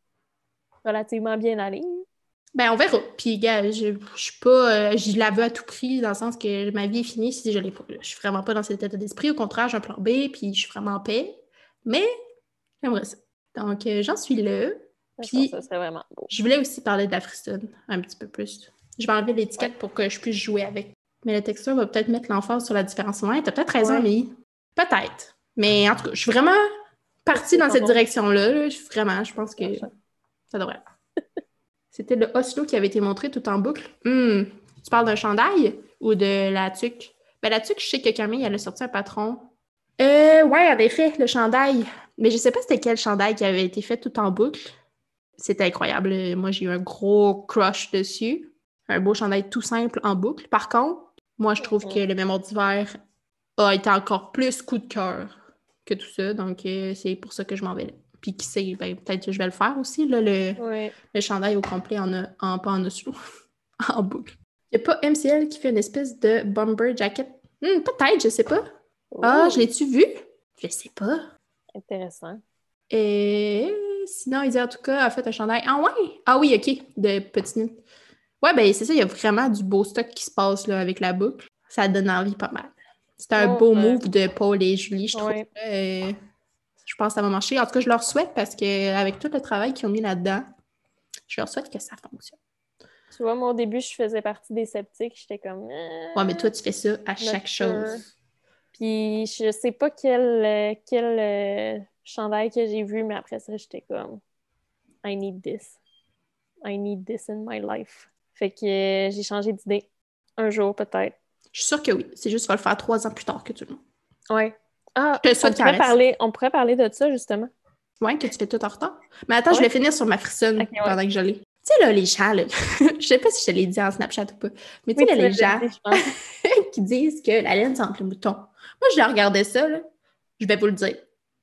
relativement bien aller. Ben, on verra. Puis, gars, je suis pas... je la veux à tout prix, dans le sens que ma vie est finie si je l'ai pas. Je suis vraiment pas dans cet état d'esprit. Au contraire, j'ai un plan B, puis je suis vraiment en paix. Mais, j'aimerais ça. Donc, j'en suis là. Puis, ça serait vraiment beau. Je voulais aussi parler de la frissonne un petit peu plus. Je vais enlever l'étiquette pour que je puisse jouer avec. Mais la texture va peut-être mettre l'emphase sur la différence. Ouais, t'as peut-être raison, Amélie. Peut-être. Mais en tout cas, je suis vraiment partie dans cette direction-là. Là. Vraiment, je pense que ça devrait. C'était le Oslo qui avait été montré tout en boucle. Tu parles d'un chandail ou de la tuque? Ben, la tuque, je sais que Camille, elle a sorti un patron. Ouais, en effet, le chandail. Mais je sais pas c'était quel chandail qui avait été fait tout en boucle. C'était incroyable. Moi, j'ai eu un gros crush dessus. Un beau chandail tout simple en boucle. Par contre, moi, je trouve que le mémoire d'hiver a été encore plus coup de cœur que tout ça. Donc, c'est pour ça que je m'en vais là. Puis qui sait, ben, peut-être que je vais le faire aussi, là, le chandail au complet pas en Oslo, en boucle. Il n'y a pas MCL qui fait une espèce de bomber jacket? Peut-être, je sais pas. Ah, je l'ai-tu vu? Je sais pas. Intéressant. Et sinon, il dit en tout cas, a fait un chandail. Ah ouais? Ah oui, OK, de petite nuit. Ouais, ben c'est ça, il y a vraiment du beau stock qui se passe là, avec la boucle. Ça donne envie pas mal. C'est un beau move de Paul et Julie, je trouve. Je pense que ça va marcher. En tout cas, je leur souhaite parce qu'avec tout le travail qu'ils ont mis là-dedans, je leur souhaite que ça fonctionne. Tu vois, moi, au début, je faisais partie des sceptiques. J'étais comme... Ouais, mais toi, tu fais ça à chaque chose. Puis, je sais pas quel chandail que j'ai vu, mais après ça, j'étais comme... I need this. I need this in my life. Fait que j'ai changé d'idée. Un jour, peut-être. Je suis sûre que oui. C'est juste qu'il va le faire 3 ans plus tard que tout le monde. Ouais. Ah, je te souhaite on pourrait parler de ça, justement. Ouais, que tu fais tout en retard. Mais attends, je vais finir sur ma frissonne pendant que je l'ai. Tu sais, là, les gens, là, je sais pas si je te l'ai dit en Snapchat ou pas, mais tu sais, les gens qui disent que la laine, c'est entre le mouton. Moi, je regardais ça, là, je vais vous le dire.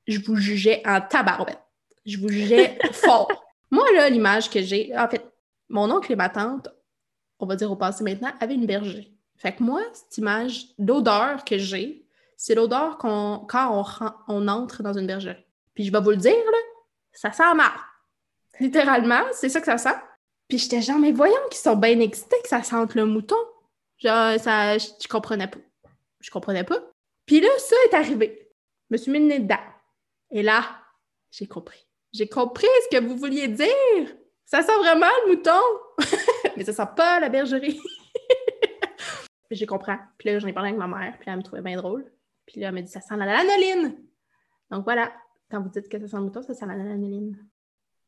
Je vous jugeais en tabarouette. Je vous jugeais fort. Moi, là, l'image que j'ai... En fait, mon oncle et ma tante, on va dire au passé maintenant, avaient une bergerie. Fait que moi, cette image, l'odeur que j'ai, c'est l'odeur quand on entre dans une bergerie. Puis je vais vous le dire, là, ça sent mal. Littéralement, c'est ça que ça sent. Puis j'étais genre, mais voyons qu'ils sont bien excités que ça sente le mouton. Genre, je comprenais pas. Je comprenais pas. Puis là, ça est arrivé. Je me suis mis le nez dedans. Et là, j'ai compris. J'ai compris ce que vous vouliez dire. Ça sent vraiment le mouton. Mais ça sent pas la bergerie. Puis j'ai compris. Puis là, j'en ai parlé avec ma mère. Puis là, elle me trouvait bien drôle. Puis là, elle m'a dit, ça sent la lanoline. Donc voilà. Quand vous dites que ça sent le mouton, ça sent la lanolin.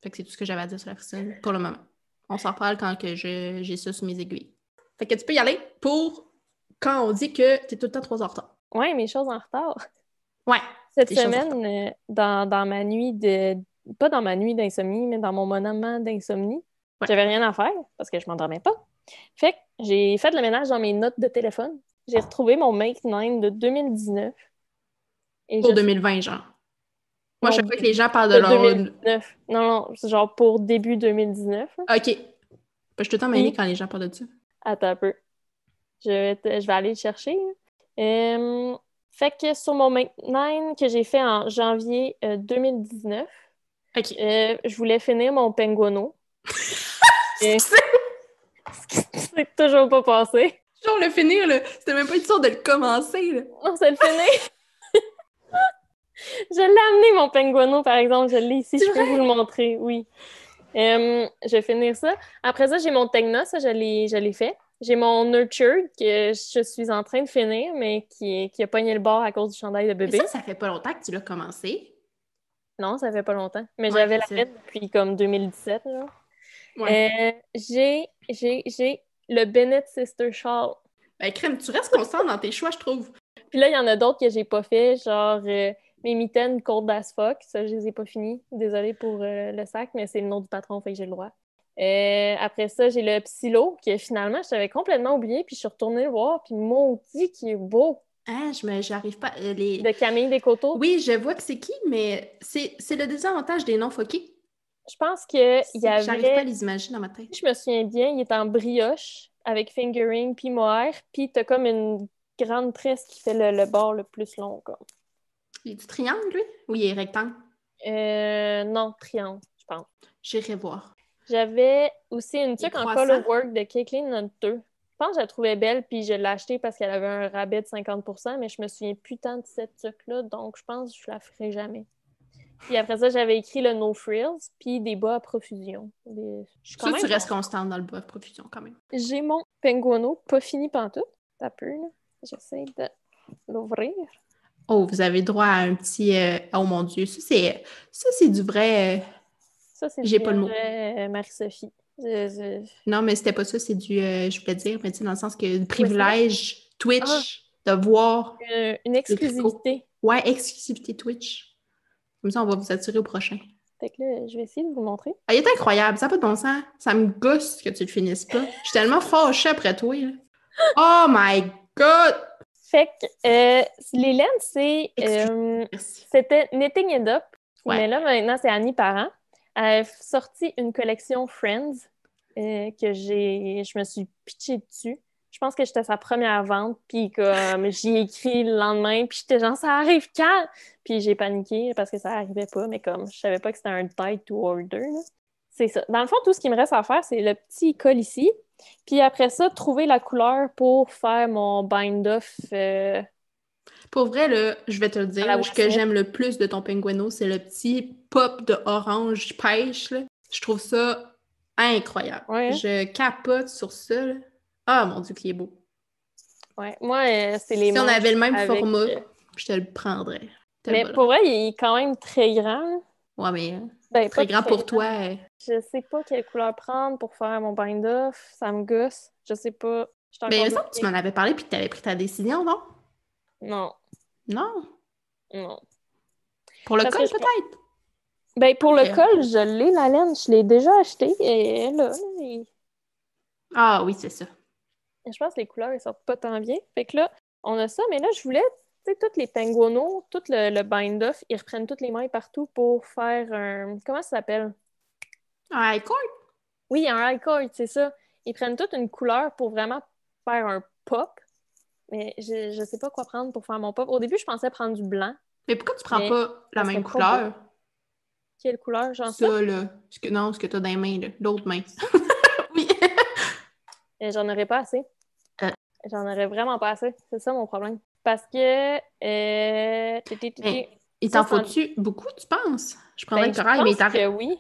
Fait que c'est tout ce que j'avais à dire sur la frictionne pour le moment. On s'en reparle quand que j'ai ça sur mes aiguilles. Fait que tu peux y aller pour quand on dit que t'es tout le temps 3 heures en retard. Ouais, mes choses en retard. Ouais. Cette semaine, dans ma nuit de... Pas dans ma nuit d'insomnie, mais dans mon moment d'insomnie, j'avais rien à faire parce que je m'endormais pas. Fait que j'ai fait le ménage dans mes notes de téléphone. J'ai retrouvé mon Make 9 de 2019. Et pour 2020, genre. Moi, non, chaque fois que les gens parlent de de leur... 2019. Non, c'est genre pour début 2019. OK. Je suis tout le temps mêlée quand les gens parlent de ça. Attends un peu. Je vais aller le chercher. Fait que sur mon Make 9 que j'ai fait en janvier 2019, OK. je voulais finir mon Penguono. C'est toujours pas passé. Genre, le finir, là, c'était même pas une sorte de le commencer, là. Non, c'est le finir. Je l'ai amené, mon Penguono, par exemple. Je l'ai ici, je peux vous le montrer, oui. Je vais finir ça. Après ça, j'ai mon Tegna, ça, je l'ai fait. J'ai mon Nurtured que je suis en train de finir, mais qui a pogné le bord à cause du chandail de bébé. Mais ça fait pas longtemps que tu l'as commencé. Non, ça fait pas longtemps. Mais j'avais la tête depuis comme 2017, genre. Ouais. J'ai le Bennett Sister Shawl. Ben, crème, tu restes constante dans tes choix, je trouve. Puis là, il y en a d'autres que j'ai pas fait, genre mes mitaines Cold as fuck. Ça, je les ai pas finis. Désolée pour le sac, mais c'est le nom du patron, fait que j'ai le droit. Après ça, j'ai le Psylo, que finalement, je t'avais complètement oublié, puis je suis retournée le voir, puis maudit qui est beau! Ah, j'arrive pas... De Camille Descoteaux. Oui, je vois que c'est qui, mais c'est le désavantage des noms foqués. Je pense qu'il y avait... J'arrive pas à les imaginer dans ma tête. Je me souviens bien, il est en brioche, avec fingering, puis mohair, puis t'as comme une grande tresse qui fait le bord le plus long, comme. Il est du triangle, lui? Ou il est rectangle? Non, triangle, je pense. J'irai voir. J'avais aussi une tuque en color work de Caitlyn Note 2. Je pense que je la trouvais belle, puis je l'ai achetée parce qu'elle avait un rabais de 50%, mais je me souviens plus tant de cette tuque-là, donc je pense que je la ferai jamais. Puis après ça, j'avais écrit le No Frills, puis des bas à profusion. Tu restes constante dans le bas à profusion, quand même. J'ai mon Penguono, pas fini pantoute. T'as peu, là. J'essaie de l'ouvrir. Oh, vous avez droit à un petit... Oh mon Dieu, ça c'est du vrai... Ça, c'est J'ai du pas le mot. Marie-Sophie. Non, mais c'était pas ça, c'est du... je voulais dire, mais tu sais, dans le sens que le privilège Twitch de voir... une exclusivité. Ouais, exclusivité Twitch. Comme ça, on va vous attirer au prochain. Fait que là, je vais essayer de vous montrer. Ah, il est incroyable, ça n'a pas de bon sens. Ça me gosse que tu le finisses pas. Je suis tellement fâchée après toi, là. Oh my God! Fait que les laines, c'était Knitting It Up. Ouais. Mais là, maintenant, c'est Annie Parent. Elle a sorti une collection Friends que je me suis pitchée dessus. Je pense que j'étais sa première vente, puis comme j'y ai écrit le lendemain, puis j'étais genre, ça arrive quand? Puis j'ai paniqué parce que ça arrivait pas, mais comme je savais pas que c'était un tide to order, là. C'est ça. Dans le fond, tout ce qui me reste à faire, c'est le petit col ici. Puis après ça, trouver la couleur pour faire mon bind-off. Pour vrai, là, je vais te le dire, ce que j'aime le plus de ton Penguono, c'est le petit pop de orange pêche, là. Je trouve ça incroyable. Ouais. Je capote sur ça, là. Ah, mon Dieu, qu'il est beau. Ouais, moi, c'est les Si on avait le même format, je te le prendrais. Mais pour vrai, il est quand même très grand. Ouais, mais très grand pour toi. Je sais pas quelle couleur prendre pour faire mon bind-off. Ça me gosse. Je sais pas. Mais il me semble que tu m'en avais parlé puis que tu avais pris ta décision, non? Non. Non? Pour le col, peut-être? Ben, pour le col, je l'ai, la laine. Je l'ai déjà acheté. Et là, Ah oui, c'est ça. Et je pense que les couleurs, elles sortent pas tant bien. Fait que là, on a ça. Mais là, je voulais, tu sais, tous les Penguono, tout le bind-off, ils reprennent toutes les mailles partout pour faire un... Comment ça s'appelle? Un high cord? Oui, un high cord, c'est ça. Ils prennent toute une couleur pour vraiment faire un pop. Mais je sais pas quoi prendre pour faire mon pop. Au début, je pensais prendre du blanc. Mais pourquoi tu prends pas la même couleur? Quelle couleur? Genre ça, là. Ce que tu as dans les mains, là. L'autre main. Oui. J'en aurais pas assez. J'en aurais vraiment pas assez. C'est ça mon problème. Parce que... il t'en faut-tu beaucoup, tu penses? Je prendrais le corail, mais t'en que oui.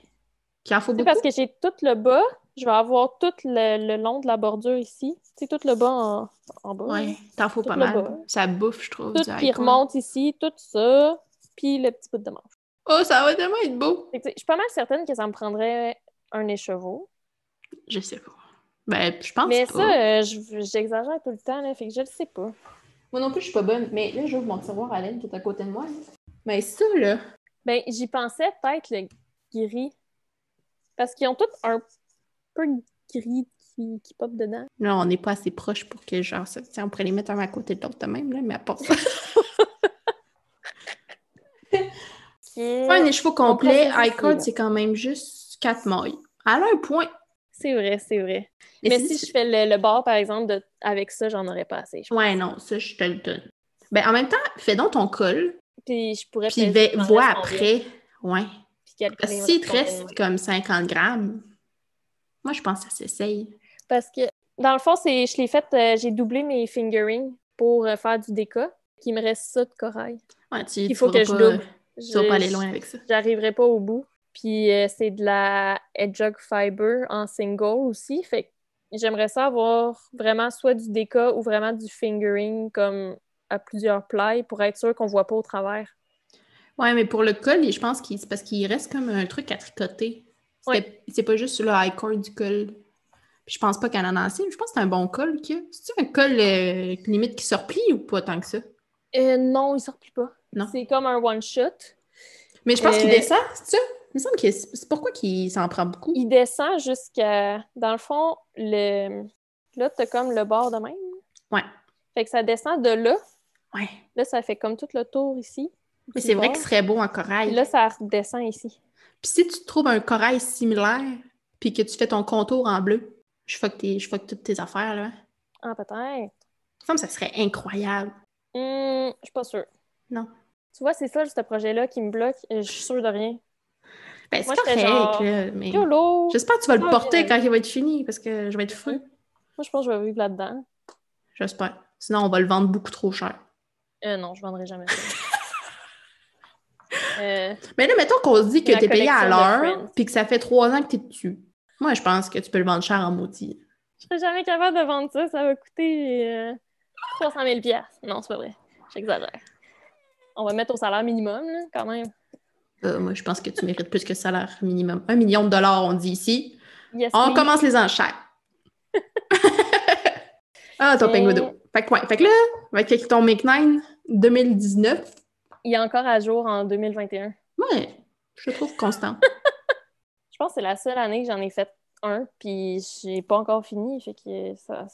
Qu'il en faut beaucoup? Parce que j'ai tout le bas. Je vais avoir tout le long de la bordure ici. Tu sais, tout le bas en bas. Ouais, t'en faut pas mal. Bas. Ça bouffe, je trouve. Tout qui remonte ici, tout ça. Puis le petit bout de manche. Oh, ça va tellement être beau! Fait que, tu sais, je suis pas mal certaine que ça me prendrait un écheveau. Je sais pas. Ben, je pense Mais pas. ça, j'exagère tout le temps, là, fait que je le sais pas. Moi non plus, je suis pas bonne. Mais là, j'ouvre mon tiroir à l'aide qui est à côté de moi. Là. Mais ça, là... Ben, j'y pensais peut-être le gris. Parce qu'ils ont tous un peu gris qui pop dedans. Là, on n'est pas assez proche pour que, genre, ça... Tiens, on pourrait les mettre un à côté de l'autre de même, là, mais à part ça... Pas un écheveau complet, iCard, c'est quand même juste 4 mailles. Elle a un point. C'est vrai, c'est vrai. Mais Mais si je fais le bord, par exemple, avec ça, j'en aurais pas assez. Ouais, non, ça, je te le donne. Ben, en même temps, fais donc ton col, Puis je pourrais puis peser le vois reste après. Ouais. puis calculer S'il te combien de reste mailles. comme 50 grammes, moi, je pense que ça s'essaye. Parce que, dans le fond, je l'ai fait, j'ai doublé mes fingerings pour faire du déca. Il me reste ça de corail. Ouais, Il faut que je double. Tu vas pas aller loin avec ça. J'arriverai pas au bout. Puis c'est de la Hedgehog Fiber en single aussi. Fait que j'aimerais ça avoir vraiment soit du déca ou vraiment du fingering comme à plusieurs plis pour être sûr qu'on voit pas au travers. Ouais, mais pour le col, je pense que c'est parce qu'il reste comme un truc à tricoter. Ouais. C'est pas juste le high cord du col. Puis je pense pas qu'elle en a assez. Je pense que c'est un bon col qu'il y a. C'est-tu un col limite qui se replie ou pas tant que ça? Non, il sort plus pas. Non. C'est comme un one-shot. Mais je pense qu'il descend, c'est ça? Il me semble que c'est pourquoi qu'il s'en prend beaucoup. Il descend jusqu'à... Dans le fond, là, t'as comme le bord de même. Ouais. Fait que ça descend de là. Ouais. Là, ça fait comme tout le tour ici. Mais c'est vrai que ce serait beau en corail. Puis là, ça redescend ici. Puis si tu trouves un corail similaire, puis que tu fais ton contour en bleu, je fuck toutes tes affaires, là. Ah, peut-être. Il me semble que ça serait incroyable. Je suis pas sûre. Non. Tu vois, c'est ça, ce projet-là qui me bloque. Je suis sûre de rien. Ben, c'est Moi, correct, genre, là, mais... YOLO! J'espère que tu vas le porter quand il va être fini, parce que je vais être fou. Moi, je pense que je vais vivre là-dedans. J'espère. Sinon, on va le vendre beaucoup trop cher. Non, je vendrai jamais ça. Mais là, mettons qu'on se dit que t'es payé à l'heure, Friends. puis que ça fait 3 ans que t'es dessus. Moi, je pense que tu peux le vendre cher en maudit. Je serais jamais capable de vendre ça. Ça va coûter 300 000 $. Non, c'est pas vrai. J'exagère. On va mettre au salaire minimum, là, quand même. Moi, je pense que tu mérites plus que le salaire minimum. 1 million de dollars, on dit ici. Yes, On please. commence les enchères. Ah, ton pinguido. Fait que là, avec ton Make9 2019... Il est encore à jour en 2021. Ouais, je le trouve constant. Je pense que c'est la seule année que j'en ai fait un, puis j'ai pas encore fini. Fait que ça...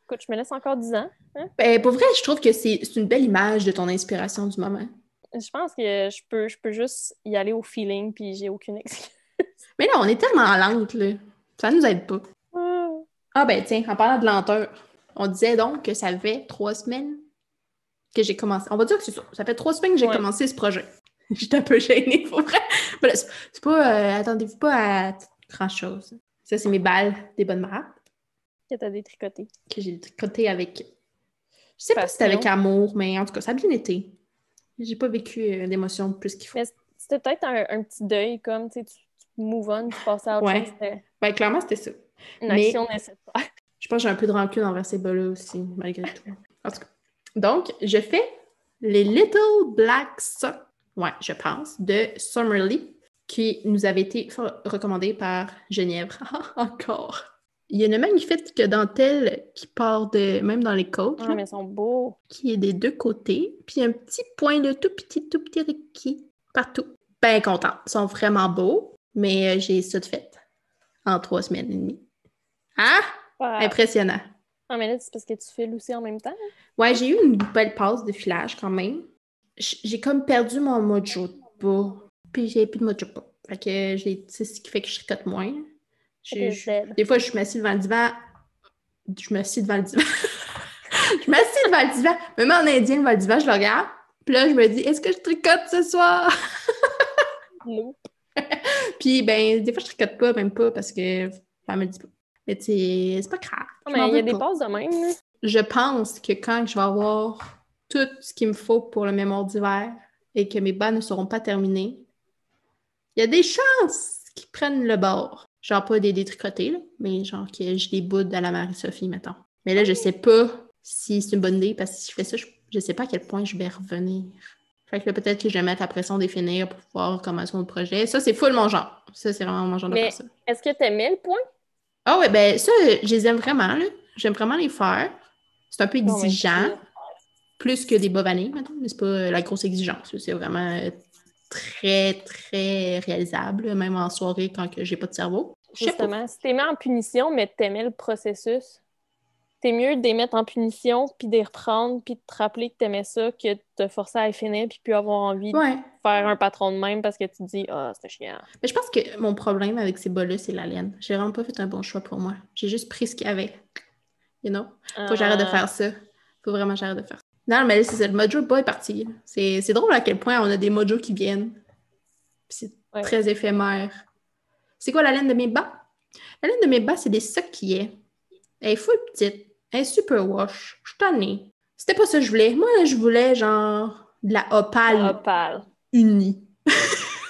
Écoute, je me laisse encore 10 ans. Hein? Ben, pour vrai, je trouve que c'est une belle image de ton inspiration du moment. Je pense que je peux juste y aller au feeling, puis j'ai aucune excuse. Mais là, on est tellement lente, là. Ça nous aide pas. Ah ben tiens, en parlant de lenteur, on disait donc que ça fait 3 semaines que j'ai commencé. On va dire que c'est ça. Ça fait 3 semaines que j'ai commencé ce projet. J'étais un peu gênée, pour vrai. Voilà, c'est pas... attendez-vous pas à grand-chose. Ça, c'est mes balles des bonnes marades. Que t'as détricoté. Que j'ai détricoté avec... Je sais pas si c'était avec amour, mais en tout cas, ça a bien été. J'ai pas vécu d'émotions plus qu'il faut. Mais c'était peut-être un petit deuil, comme, tu sais, tu move on, tu passes à autre chose. Ben, clairement, c'était ça. Une action nécessaire. Je pense que j'ai un peu de rancune envers ces bas-là aussi, malgré tout. En tout cas. Donc, je fais les Little Black Socks, je pense, de Summerly, qui nous avait été recommandé par Geneviève. Encore. Il y a une magnifique dentelle qui part même dans les côtes. Ah, mais ils sont beaux. Qui est des deux côtés. Puis un petit point de tout petit Ricky partout. Ben contente. Ils sont vraiment beaux, mais j'ai ça de fait en 3 semaines et demie. Hein? Impressionnant. Ah, mais là, c'est parce que tu files aussi en même temps? Ouais, j'ai eu une belle passe de filage quand même. J'ai comme perdu mon mojo pas. Puis j'ai plus de mojo pas. Fait que c'est ce qui fait que je tricote moins. Des fois, je suis assise devant le divan. Je m'assieds devant le divan. Même en indien, devant le divan, je le regarde. Puis là, je me dis, est-ce que je tricote ce soir? Non. Puis, ben, des fois, je tricote pas, même pas, parce que ça me dit pas. Mais tu sais, c'est pas grave. Mais il y a des passes de même, là. Je pense que quand je vais avoir tout ce qu'il me faut pour le mémoire d'hiver et que mes bas ne seront pas terminés, il y a des chances qu'ils prennent le bord. Genre pas des détricotés, là, mais genre que je les boude à la Marie-Sophie, mettons. Mais là, je sais pas si c'est une bonne idée, parce que si je fais ça, je sais pas à quel point je vais revenir. Fait que là, peut-être que je vais mettre la pression de finir pour pouvoir commencer mon projet. Ça, c'est full mon genre. Ça, c'est vraiment mon genre de faire Mais ça. est-ce que t'aimais le point? Ah ouais, ben ça, je les aime vraiment, là. J'aime vraiment les faire. C'est un peu Non, mais c'est exigeant, ça. plus que des bobannés, maintenant, mais c'est pas la grosse exigence. C'est vraiment très, très réalisable, même en soirée quand que j'ai pas de cerveau. Je sais pas. Justement, si t'aimais en punition, mais t'aimais le processus, c'est mieux de les mettre en punition, puis de les reprendre, puis de te rappeler que t'aimais ça, que de te forcer à les finir, puis plus avoir envie de Ouais. faire un patron de même parce que tu te dis « Ah, c'était chiant. Mais je pense que mon problème avec ces bas-là, c'est la laine. J'ai vraiment pas fait un bon choix pour moi. J'ai juste pris ce qu'il y avait. You know? Faut que j'arrête de faire ça. Faut vraiment que j'arrête de faire ça. Non, mais là, c'est ça. Le mojo pas est parti. C'est drôle à quel point on a des mojos qui viennent. Puis c'est très éphémère. C'est quoi la laine de mes bas? La laine de mes bas, c'est des sockillets. Elle est full petite. Elle est super wash. Je suis tannée. C'était pas ça que je voulais. Moi, je voulais genre de la opale Opale. unie.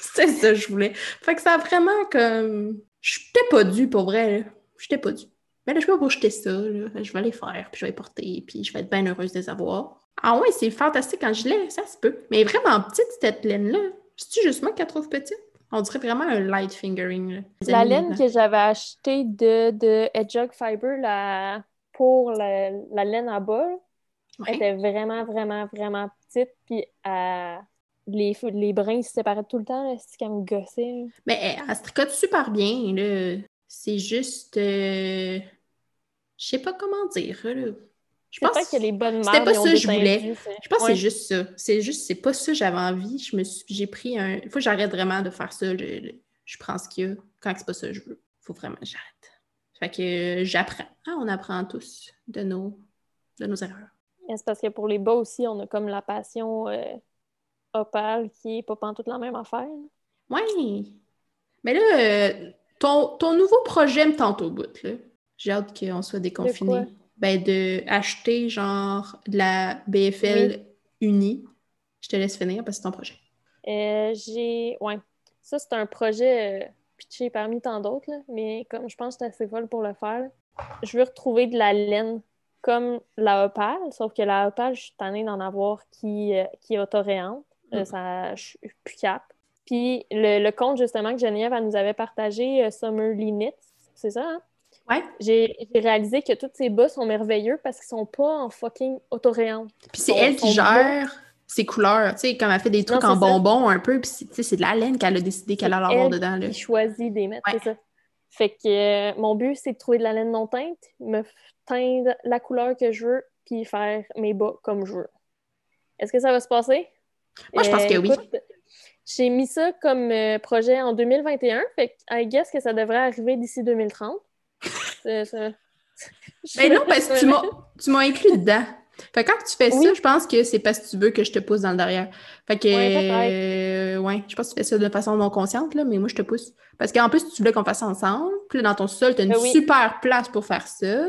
C'est ça que je voulais. Fait que ça a vraiment comme... J'étais pas due, pour vrai. Là. J'étais pas due. Mais là, je peux pas jeter ça. Là. Je vais les faire, puis je vais les porter, puis je vais être bien heureuse de les avoir. Ah ouais, c'est fantastique quand je l'ai, ça se peut. Mais elle est vraiment petite, cette laine-là. C'est-tu juste moi qu'elle trouve petite? On dirait vraiment un light fingering. Là. La laine que j'avais achetée de Hedgehog Fiber pour la laine à bas, elle était vraiment, vraiment, vraiment petite, puis les brins se séparaient tout le temps, là, c'est comme gossait. Là. Mais elle se tricote super bien, là. C'est juste... Je sais pas comment dire, là. Je C'est pense pas que les bonnes c'était mères pas ils ont ça que je voulais. détendu. Je pense que c'est juste ça. C'est pas ça que j'avais envie. J'ai pris un... Il faut que j'arrête vraiment de faire ça. Je prends ce qu'il y a quand c'est pas ça que je veux. Il faut vraiment que j'arrête. Fait que j'apprends. Ah, on apprend tous de nos erreurs. Et c'est parce que pour les bas aussi, on a comme la passion opale qui est pas pantoute la même affaire. Ouais. Mais là, ton nouveau projet me tente au bout, là. J'ai hâte qu'on soit déconfinés. Ben, de acheter genre de la BFL unie. Je te laisse finir parce que c'est ton projet. Ouais. Ça, c'est un projet pitché parmi tant d'autres, là, mais comme je pense que c'est assez folle pour le faire, là. Je veux retrouver de la laine comme la opale, sauf que la opale, je suis tannée d'en avoir qui est autoréante. Je suis plus cap. Puis le compte, justement, que Geneviève elle nous avait partagé, Summer Knits, c'est ça, hein? Ouais. J'ai réalisé que tous ces bas sont merveilleux parce qu'ils sont pas en fucking autoréante. Puis c'est elle qui gère ses couleurs, tu sais, comme elle fait des trucs en bonbons un peu, puis c'est de la laine qu'elle a décidé qu'elle allait avoir dedans. Là. Qui choisit des mettre, c'est ça. Fait que mon but, c'est de trouver de la laine non teinte, me teindre la couleur que je veux, puis faire mes bas comme je veux. Est-ce que ça va se passer? Moi, je pense que écoute, oui. J'ai mis ça comme projet en 2021, fait que I guess que ça devrait arriver d'ici 2030. Ben non, parce que tu m'as inclus dedans. Fait que quand tu fais ça, je pense que c'est parce que tu veux que je te pousse dans le derrière. Fait que, je pense que tu fais ça de façon non consciente, là, mais moi, je te pousse. Parce qu'en plus, tu voulais qu'on fasse ça ensemble. Puis là, dans ton sol, t'as une super place pour faire ça.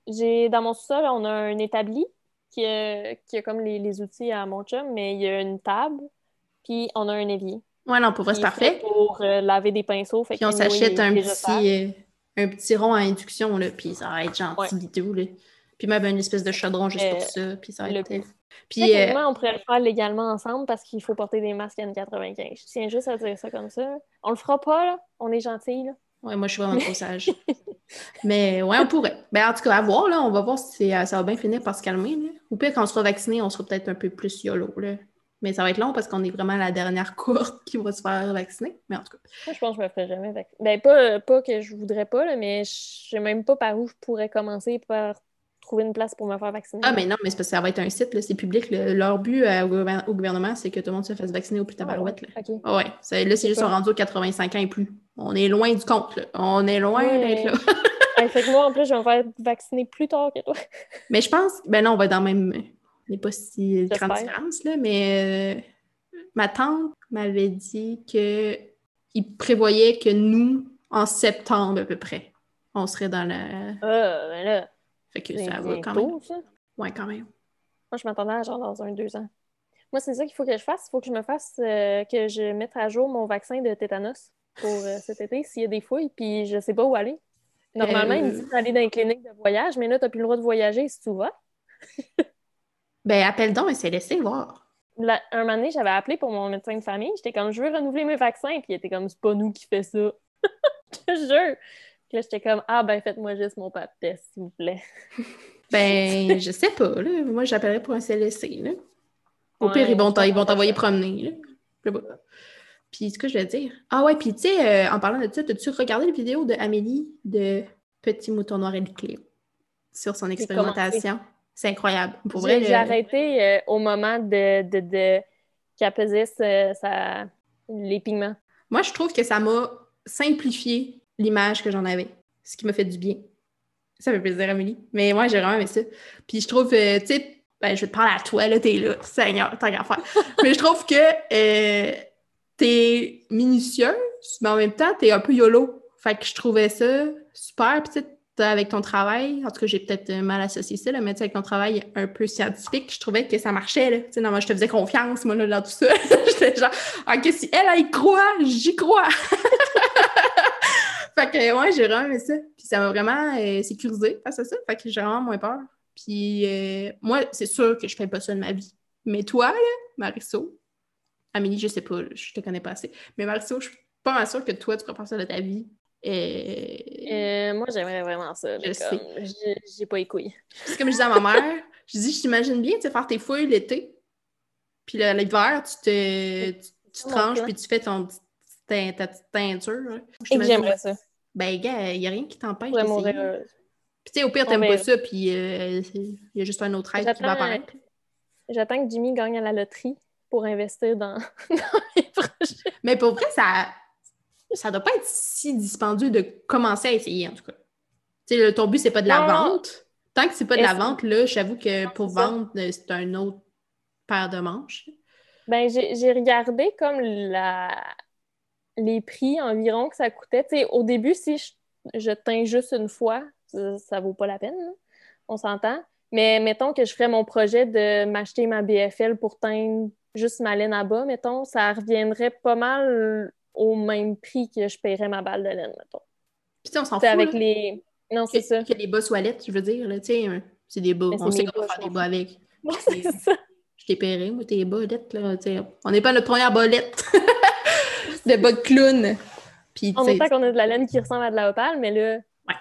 Dans mon sol, on a un établi qui a comme les outils à mon chum, mais il y a une table, puis on a un évier. Ouais, non, pour vrai, c'est parfait. Pour laver des pinceaux. Fait puis on s'achète un petit rond à induction, là, puis ça va être gentil vidéo, là. Puis même une espèce de chaudron juste pour ça, puis ça va être... Puis, techniquement, on pourrait le faire légalement ensemble parce qu'il faut porter des masques N95. Je tiens juste à dire ça comme ça. On le fera pas, là. On est gentils, là. Ouais, moi, je suis vraiment trop sage. Mais ouais, on pourrait. Ben, en tout cas, à voir, là. On va voir si ça va bien finir par se calmer, là. Ou pire, quand on sera vacciné, on sera peut-être un peu plus YOLO, là. Mais ça va être long parce qu'on est vraiment la dernière cohorte qui va se faire vacciner. Mais en tout cas. Moi, je pense que je me ferai jamais vacciner. Ben, pas que je voudrais pas, là, mais je sais même pas par où je pourrais commencer par trouver une place pour me faire vacciner. Ah, mais non, mais c'est parce que ça va être un site, là, c'est public. Là. Leur but au gouvernement, c'est que tout le monde se fasse vacciner au plus tabarouette. Là. Okay. Ah ouais. Là, c'est juste rendu aux 85 ans et plus. On est loin du compte, là. On est loin d'être là. Fait que moi, en plus, je vais me faire vacciner plus tard que toi. Mais je pense, ben non, on va être dans le même. On n'est pas si grande différence, là, mais ma tante m'avait dit qu'il prévoyait que nous, en septembre à peu près, on serait dans la. Ben là. Fait que ça va quand même. Ça. Ouais, quand même. Moi, je m'attendais à genre dans 2 ans. Moi, c'est ça qu'il faut que je fasse. Il faut que je me fasse, que je mette à jour mon vaccin de tétanos pour cet été, s'il y a des fouilles, puis je sais pas où aller. Normalement, il me dit d'aller dans les cliniques de voyage, mais là, t'as plus le droit de voyager si tu vas. Ben, appelle donc et c'est laissé voir. Un moment donné, j'avais appelé pour mon médecin de famille. J'étais comme, je veux renouveler mes vaccins. Puis il était comme, c'est pas nous qui fait ça. Je te jure. Puis là, j'étais comme, ah ben, faites-moi juste mon pap test, s'il vous plaît. Ben, je sais pas, là. Moi, j'appellerais pour un CLSC, là. Au pire, ils Ouais, vont je t'envoyer promener, là. Je sais pas. Puis, ce que je vais dire. Ah ouais, puis tu sais, en parlant de ça, as-tu regardé les vidéos de Amélie de Petit Mouton Noir et le Clé sur son J'ai commencé. expérimentation? C'est incroyable. Pour vrai, J'ai arrêté au moment qu'elle pesait les pigments. moi, je trouve que ça m'a simplifié l'image que j'en avais, ce qui m'a fait du bien. Ça fait plaisir, Amélie. Mais moi, j'ai vraiment aimé ça. Puis je trouve, tu sais, ben, je vais te parler à toi, là, t'es là, Seigneur, tant qu'à faire. Mais je trouve que t'es minutieuse, mais en même temps, t'es un peu YOLO. Fait que je trouvais ça super. Puis tu sais, avec ton travail, en tout cas, j'ai peut-être mal associé ça, là, mais tu sais, avec ton travail un peu scientifique, je trouvais que ça marchait, là. Tu sais, non, moi, je te faisais confiance, moi, là, dans tout ça. J'étais genre, OK, si elle y croit, j'y crois. Fait que, ouais, j'ai vraiment aimé ça. Puis ça m'a vraiment sécurisé face à ça. Fait que j'ai vraiment moins peur. Puis moi, c'est sûr que je fais pas ça de ma vie. Mais toi, là, Marisol, Amélie, je sais pas, là, je te connais pas assez. Mais Marisol, je suis pas mal sûre que toi, tu pourrais faire ça de ta vie. Moi, j'aimerais vraiment ça, Je mais sais. comme, j'ai pas les couilles. C'est comme je disais à ma mère, je dis, je t'imagine bien, tu sais, faire tes fouilles l'été. Puis l'hiver, tu te C'est mon tranches, plan. puis tu fais ta petite teinture. Là. Je Et que t'imagine. j'aimerais ça. Ben, gars, il n'y a rien qui Je t'empêche pourrais mourir d'essayer. heureuse. Puis, tu sais, au pire, On t'aimes pas verra. ça, puis il y a juste un autre être qui va J'attends, apparaître. j'attends que Jimmy gagne à la loterie pour investir dans les projets. Mais pour vrai, ça doit pas être si dispendieux de commencer à essayer, en tout cas. Tu sais, ton but, c'est pas de la Non, non, vente. Tant que c'est pas de la vente, là, j'avoue que pour c'est ça. vendre, c'est un autre paire de manches. Ben, j'ai regardé comme les prix environ que ça coûtait. Tu sais, au début, si je teins juste une fois, ça vaut pas la peine, là. On s'entend. Mais mettons que je ferais mon projet de m'acheter ma BFL pour teindre juste ma laine à bas, mettons, ça reviendrait pas mal au même prix que je paierais ma balle de laine, mettons. Puis, tu sais, on s'en C'est fout, avec là. les... Non, c'est ça. Que les bas toilettes, je veux dire, là, tu sais, c'est des bas. Mais c'est On sait mes comment bas, faire je des m'en bas fous. avec. Moi, c'est ça. Je t'ai payé, moi, tes bas, là, tu sais. On n'est pas notre première bolette de bas de clown. Puis, tu En sais, autant qu'on a de la laine qui ressemble à de la opale, mais là, ouais.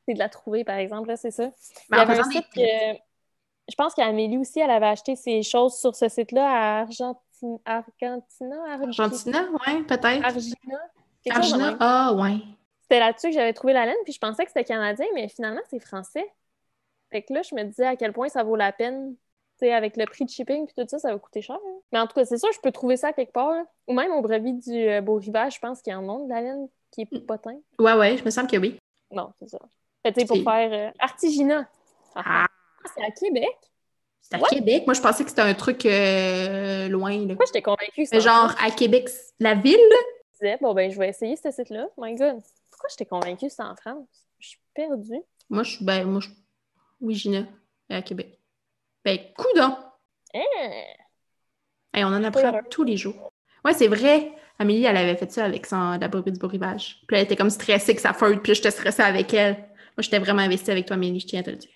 c'est de la trouver, par exemple, là, c'est ça. Mais Il y en avait un faisant des site que... tests. Je pense qu'Amélie aussi, elle avait acheté ses choses sur ce site-là à Argentina, Argentina, ouais, peut-être. Argina, quelque chose de Argina, même. ah, ouais. C'était là-dessus que j'avais trouvé la laine, puis je pensais que c'était canadien, mais finalement, c'est français. Fait que là, je me disais à quel point ça vaut la peine. Tu sais, avec le prix de shipping puis tout ça, ça va coûter cher, hein. Mais en tout cas, c'est sûr, je peux trouver ça quelque part, hein. Ou même au brevet du Beau Rivage, je pense qu'il y en a de la laine qui est potin. Ouais, ouais, je me semble que oui. Non, c'est ça. Fait tu sais, pour faire Artigina. Ah, Ah, c'est à Québec? c'est à What? Québec. Moi, je pensais que c'était un truc loin, là. Moi, j'étais convaincue que c'était Mais en genre, France. à Québec, la ville, Je disais, bon, ben, je vais essayer ce site-là. My God. Pourquoi j'étais convaincue que c'était en France? Je suis perdue. moi, oui, Gina, à Québec. Ben, coudonc! Hein? Hey, on en Pas apprend heureux. tous les jours. Ouais, c'est vrai. Amélie, elle avait fait ça avec la brebis du beau rivage. Puis elle était comme stressée que ça feute, puis j'étais stressée avec elle. Moi, j'étais vraiment investie avec toi, Amélie, je tiens à te le dire.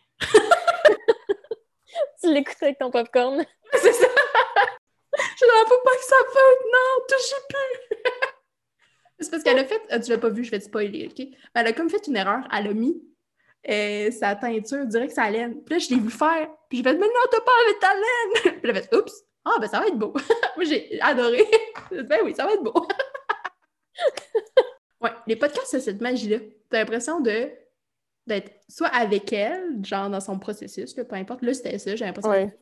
Tu l'écoutais avec ton popcorn. C'est ça! Je ne faut pas que ça feute, non, touchez plus! C'est parce qu'elle a fait, tu l'as pas vu, je vais te spoiler, OK? Elle a comme fait une erreur, elle a mis sa teinture direct sa laine. Puis là, je l'ai vu faire, puis je fait, mais non, t'as pas avec ta laine! Puis elle a fait, oups! Ah, ben ça va être beau! Moi, j'ai adoré! Ben oui, ça va être beau! Ouais, les podcasts, c'est cette magie-là. T'as l'impression d'être soit avec elle, genre dans son processus, là, peu importe. Là, c'était ça, j'ai l'impression. Ouais.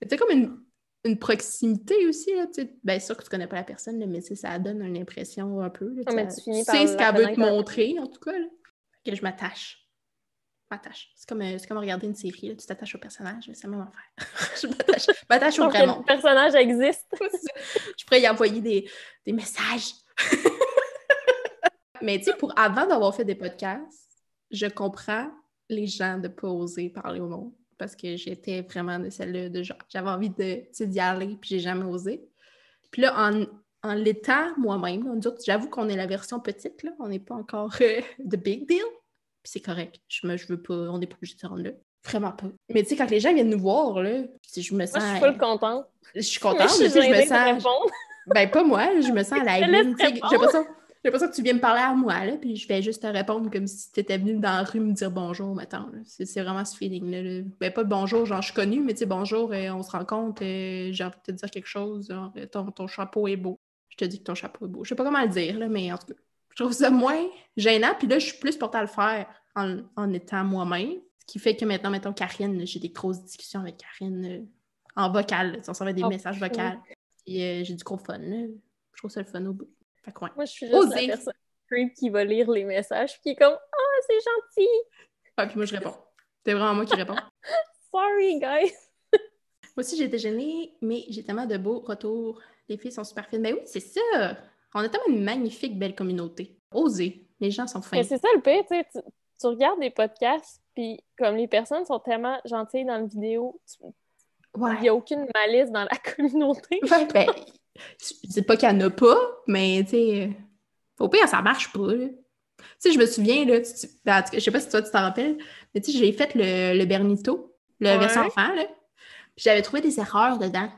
Mais tu sais, comme une proximité aussi, là, tu sais. Bien sûr que tu connais pas la personne, là, mais tu sais, ça donne une impression un peu. Là, Ah, mais tu finis tu par sais ce la qu'elle veut te connaître un peu. montrer, en tout cas. Là. Fait que je m'attache. C'est comme regarder une série, là. Tu t'attaches au personnage, c'est la même affaire. Je m'attache au Donc, vrai monde. le personnage existe. Je pourrais y envoyer des messages. Mais tu sais, avant d'avoir fait des podcasts, je comprends les gens de ne pas oser parler au monde parce que j'étais vraiment de celle-là de genre, j'avais envie d'y aller puis j'ai jamais osé. Puis là, en l'étant moi-même, nous autres, j'avoue qu'on est la version petite, là, on n'est pas encore the big deal, puis c'est correct. Je veux pas, on n'est pas obligé de se rendre là. Vraiment pas. Mais tu sais, quand les gens viennent nous voir, là, je me sens... Moi, je suis full contente. Je suis Mais contente, je suis mais tu sais, je me gênée de sens... répondre. Ben, pas moi, je me sens à la Je te laisse Evelyne, tu sais, répondre. j'ai l'impression que tu viens me parler à moi, là, puis je vais juste te répondre comme si tu étais venue dans la rue me dire bonjour, mettons, là. C'est vraiment ce feeling-là, là. Ben, pas bonjour, genre, je suis connue, mais tu sais, bonjour, on se rencontre, j'ai envie de te dire quelque chose, genre, ton chapeau est beau. Je te dis que ton chapeau est beau. Je sais pas comment le dire, là, mais en tout cas, je trouve ça moins gênant, puis là, je suis plus portée à le faire en étant moi-même, ce qui fait que maintenant, mettons, Karine, là, j'ai des grosses discussions avec Karine en vocal, là, on s'envoie des messages vocaux, puis j'ai du gros fun, là. Je trouve ça le fun au bout. Fait que ouais. Moi, je suis juste la personne creep qui va lire les messages puis qui est comme « Ah, c'est gentil! » Ah, puis moi, je réponds. C'est vraiment moi qui réponds. Sorry, guys! Moi aussi, j'étais gênée, mais j'ai tellement de beaux retours. Les filles sont super fines. Ben oui, c'est ça! On a tellement une magnifique, belle communauté. Osez! Les gens sont fins. Mais c'est ça le pire, tu sais, tu regardes des podcasts puis comme les personnes sont tellement gentilles dans la vidéo, il n'y a aucune malice dans la communauté. Ouais, ben, je dis pas qu'il n'y en a pas, mais tu sais, au pire, ça marche pas, là. Tu sais, je me souviens, là, ben, je sais pas si toi, tu t'en rappelles, mais tu sais, j'ai fait le Bernito, le version enfant, là, puis j'avais trouvé des erreurs dedans.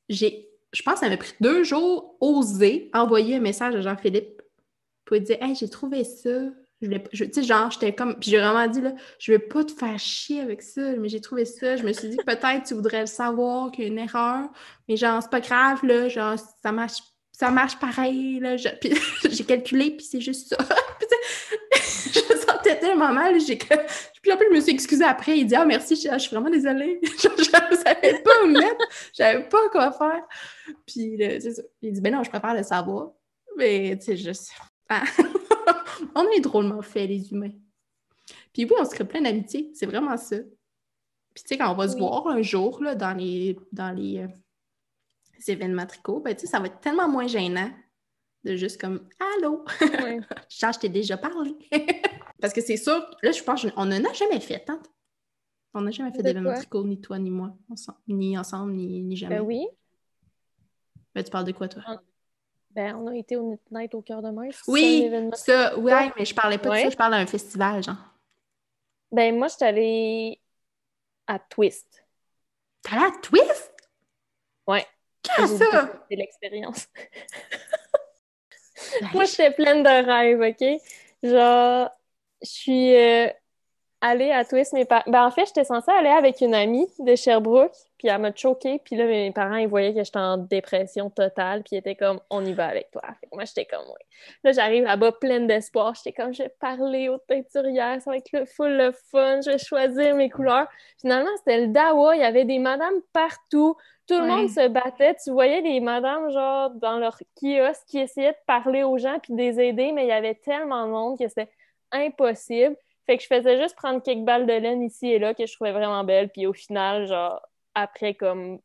Je pense que ça m'a pris 2 jours oser envoyer un message à Jean-Philippe pour lui dire « Hey, j'ai trouvé ça. » Tu sais, genre, j'étais comme... Puis j'ai vraiment dit, là, je veux pas te faire chier avec ça, mais j'ai trouvé ça. Je me suis dit que peut-être tu voudrais le savoir qu'il y a une erreur, mais genre, c'est pas grave, là, genre, ça marche pareil, là. Puis j'ai calculé, puis c'est juste ça. Je me sentais tellement mal. Puis en plus, je me suis excusée après. Il dit « Ah, merci, je suis vraiment désolée. » Je savais pas où me mettre. Je savais pas quoi faire. Puis c'est ça. Il dit « Ben non, je préfère le savoir. » Mais tu sais, juste... Ah. On est drôlement fait, les humains. Puis oui, on se crée plein d'amitiés. C'est vraiment ça. Puis tu sais, quand on va se voir un jour là, dans les événements tricots, ben tu sais, ça va être tellement moins gênant de juste comme « Allô! Ouais. » Genre, je t'ai déjà parlé. Parce que c'est sûr, là, je pense qu'on n'en a jamais fait, hein? On n'a jamais fait d'événements tricots, ni toi, ni moi. Ni ensemble, ni jamais. Oui. Ben, tu parles de quoi, toi? On a été au Knit Night au Cœur de Mer. Oui, ça, ouais, mais je parlais pas de ça, je parle d'un festival, genre. Ben, moi, je suis allée à Twist. T'es allée à Twist? Ouais. Qu'est-ce que ça? C'est l'expérience. Moi, j'étais pleine de rêves, OK? Genre, je suis allée à Twist. En fait, j'étais censée aller avec une amie de Sherbrooke, puis elle m'a choquée, puis là, mes parents, ils voyaient que j'étais en dépression totale, puis ils étaient comme « On y va avec toi. » Fait que moi, j'étais comme « Oui. » Là, j'arrive là-bas pleine d'espoir. J'étais comme « Je vais parler aux teinturières, ça va être full le fun, je vais choisir mes couleurs. » Finalement, c'était le dawa, il y avait des madames partout. Tout le monde se battait. Tu voyais des madames, genre, dans leur kiosque qui essayaient de parler aux gens puis de les aider, mais il y avait tellement de monde que c'était impossible. Fait que je faisais juste prendre quelques balles de laine ici et là que je trouvais vraiment belles. Puis au final, genre, après comme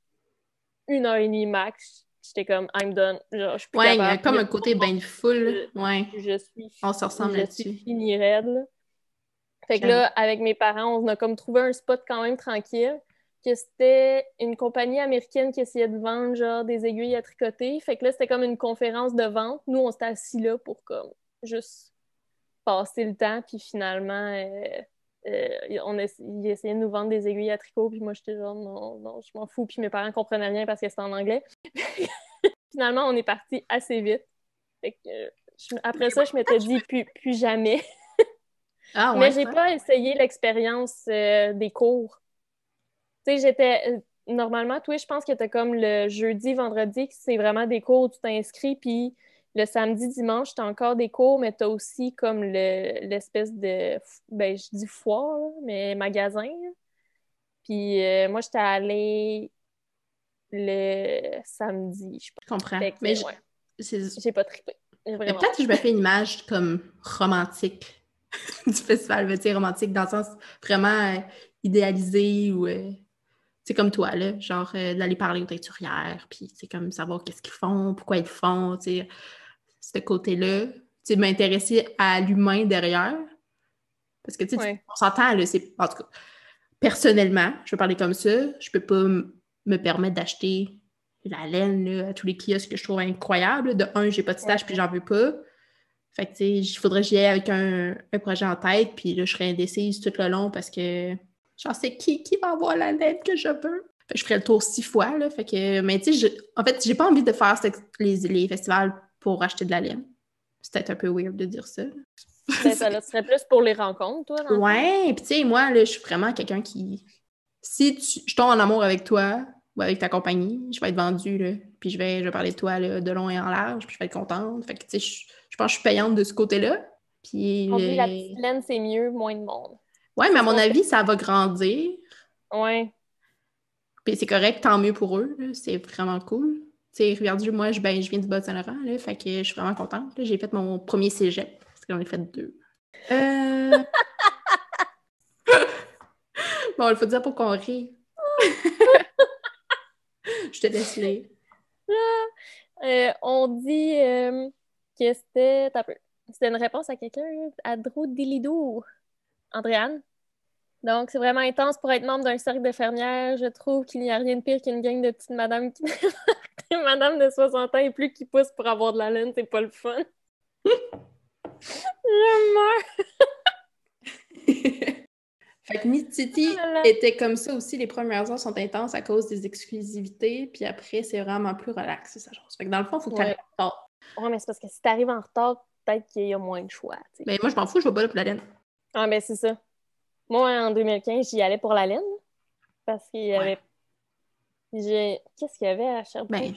1h30 max, j'étais comme I'm done. Genre, je suis plus capable. Il y a comme un côté bien de foule. On se ressemble là-dessus. Je suis finie raide, là. Fait que là, avec mes parents, on a comme trouvé un spot quand même tranquille. Que c'était une compagnie américaine qui essayait de vendre genre des aiguilles à tricoter. Fait que là, c'était comme une conférence de vente. Nous, on s'était assis là pour comme juste passer le temps. Puis finalement, ils essayaient de nous vendre des aiguilles à tricot. Puis moi, j'étais genre non, je m'en fous. Puis mes parents comprenaient rien parce que c'était en anglais. Finalement, on est parti assez vite. Fait que après ça, je m'étais dit plus jamais. Ah, ouais, mais j'ai pas essayé l'expérience des cours. Tu sais, normalement, toi, je pense que t'as comme le jeudi, vendredi, que c'est vraiment des cours où tu t'inscris, puis le samedi, dimanche, t'as encore des cours, mais t'as aussi comme l'espèce de, ben, je dis foire, là, mais magasin. Là. Puis moi, j'étais allée le samedi, je pense. Je comprends. Mais j'ai pas trippé. Peut-être que je me fais une image comme romantique du festival, tu sais, romantique dans le sens vraiment idéalisé ou... c'est comme toi, là, genre d'aller parler aux teinturières, puis c'est comme savoir qu'est-ce qu'ils font, pourquoi ils le font, tu sais, ce côté-là, tu sais, m'intéresser à l'humain derrière, parce que, tu sais, on s'entend, là, c'est, en tout cas, personnellement, je vais parler comme ça, je peux pas me permettre d'acheter la laine, là, à tous les kiosques que je trouve incroyable. De un, j'ai pas de stage, puis j'en veux pas. Fait que, tu sais, il faudrait que j'y aille avec un projet en tête, puis là, je serais indécise tout le long parce que Genre, c'est qui va avoir la lettre que je veux? Fait que je ferais le tour 6 fois, là. Fait que, mais tu sais, en fait, j'ai pas envie de faire les festivals pour acheter de la laine. C'est peut-être un peu weird de dire ça. Ben, ça serait plus pour les rencontres, toi, dans le fond. Ouais, puis tu sais, moi, là, je suis vraiment quelqu'un qui... Si je tombe en amour avec toi ou avec ta compagnie, je vais être vendue, là. Puis je vais parler de toi, là, de long et en large, puis je vais être contente. Fait que, tu sais, je pense que je suis payante de ce côté-là. Puis... On dit la petite laine, c'est mieux, moins de monde. Ouais, mais à mon avis, ça va grandir. Ouais. Puis c'est correct, tant mieux pour eux, là. C'est vraiment cool. Tu sais, regarde, moi, je viens du Bas-de-Saint-Laurent, là, fait que je suis vraiment contente. Là. J'ai fait mon premier cégep, parce que j'en ai fait 2. Bon, il faut dire pour qu'on rit. Je te laisse lire. On dit que c'était une réponse à quelqu'un, à Drew Dilidou. Andréane. Donc, c'est vraiment intense pour être membre d'un cercle de fermières. Je trouve qu'il n'y a rien de pire qu'une gang de petites madames qui... Madame de 60 ans et plus qui poussent pour avoir de la laine, c'est pas le fun. Je meurs! Fait que Miss Titi était comme ça aussi. Les premières heures sont intenses à cause des exclusivités, puis après, c'est vraiment plus relax, ça chose. Fait que dans le fond, il faut que tu arrives en retard. Ouais, mais c'est parce que si t'arrives en retard, peut-être qu'il y a moins de choix. T'sais. Ben moi, je m'en fous, je vais pas là pour la laine. Ah, ben c'est ça. Moi, en 2015, j'y allais pour la laine, parce qu'il y avait... Qu'est-ce qu'il y avait à Sherbrooke? Ben,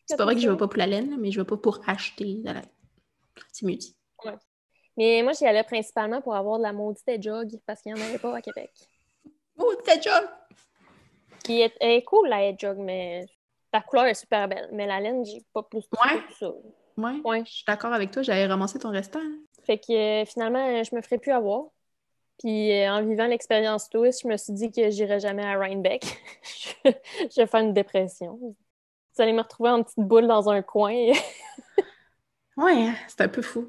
c'est pas vrai que je vais pas pour la laine, mais je vais pas pour acheter de la laine. C'est mieux dit. Ouais. Mais moi, j'y allais principalement pour avoir de la maudite jog, parce qu'il n'y en avait pas à Québec. Maudite jog! Puis elle est cool, la jog, mais la couleur est super belle. Mais la laine, j'ai pas plus que ça. Ouais, je suis d'accord avec toi, j'avais ramassé ton restant. Hein. Fait que finalement, je me ferais plus avoir. Puis en vivant l'expérience Twist, je me suis dit que j'irais jamais à Rhinebeck. Je vais faire une dépression. Vous allez me retrouver en petite boule dans un coin. Ouais, c'est un peu fou.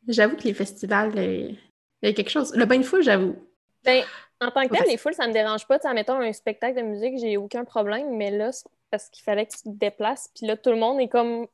J'avoue que les festivals, il y a quelque chose. Le bain de foule, j'avoue. Ben, en tant que tel, les foules, ça me dérange pas. T'sais, mettons un spectacle de musique, j'ai aucun problème. Mais là, c'est parce qu'il fallait que tu te déplaces. Puis là, tout le monde est comme...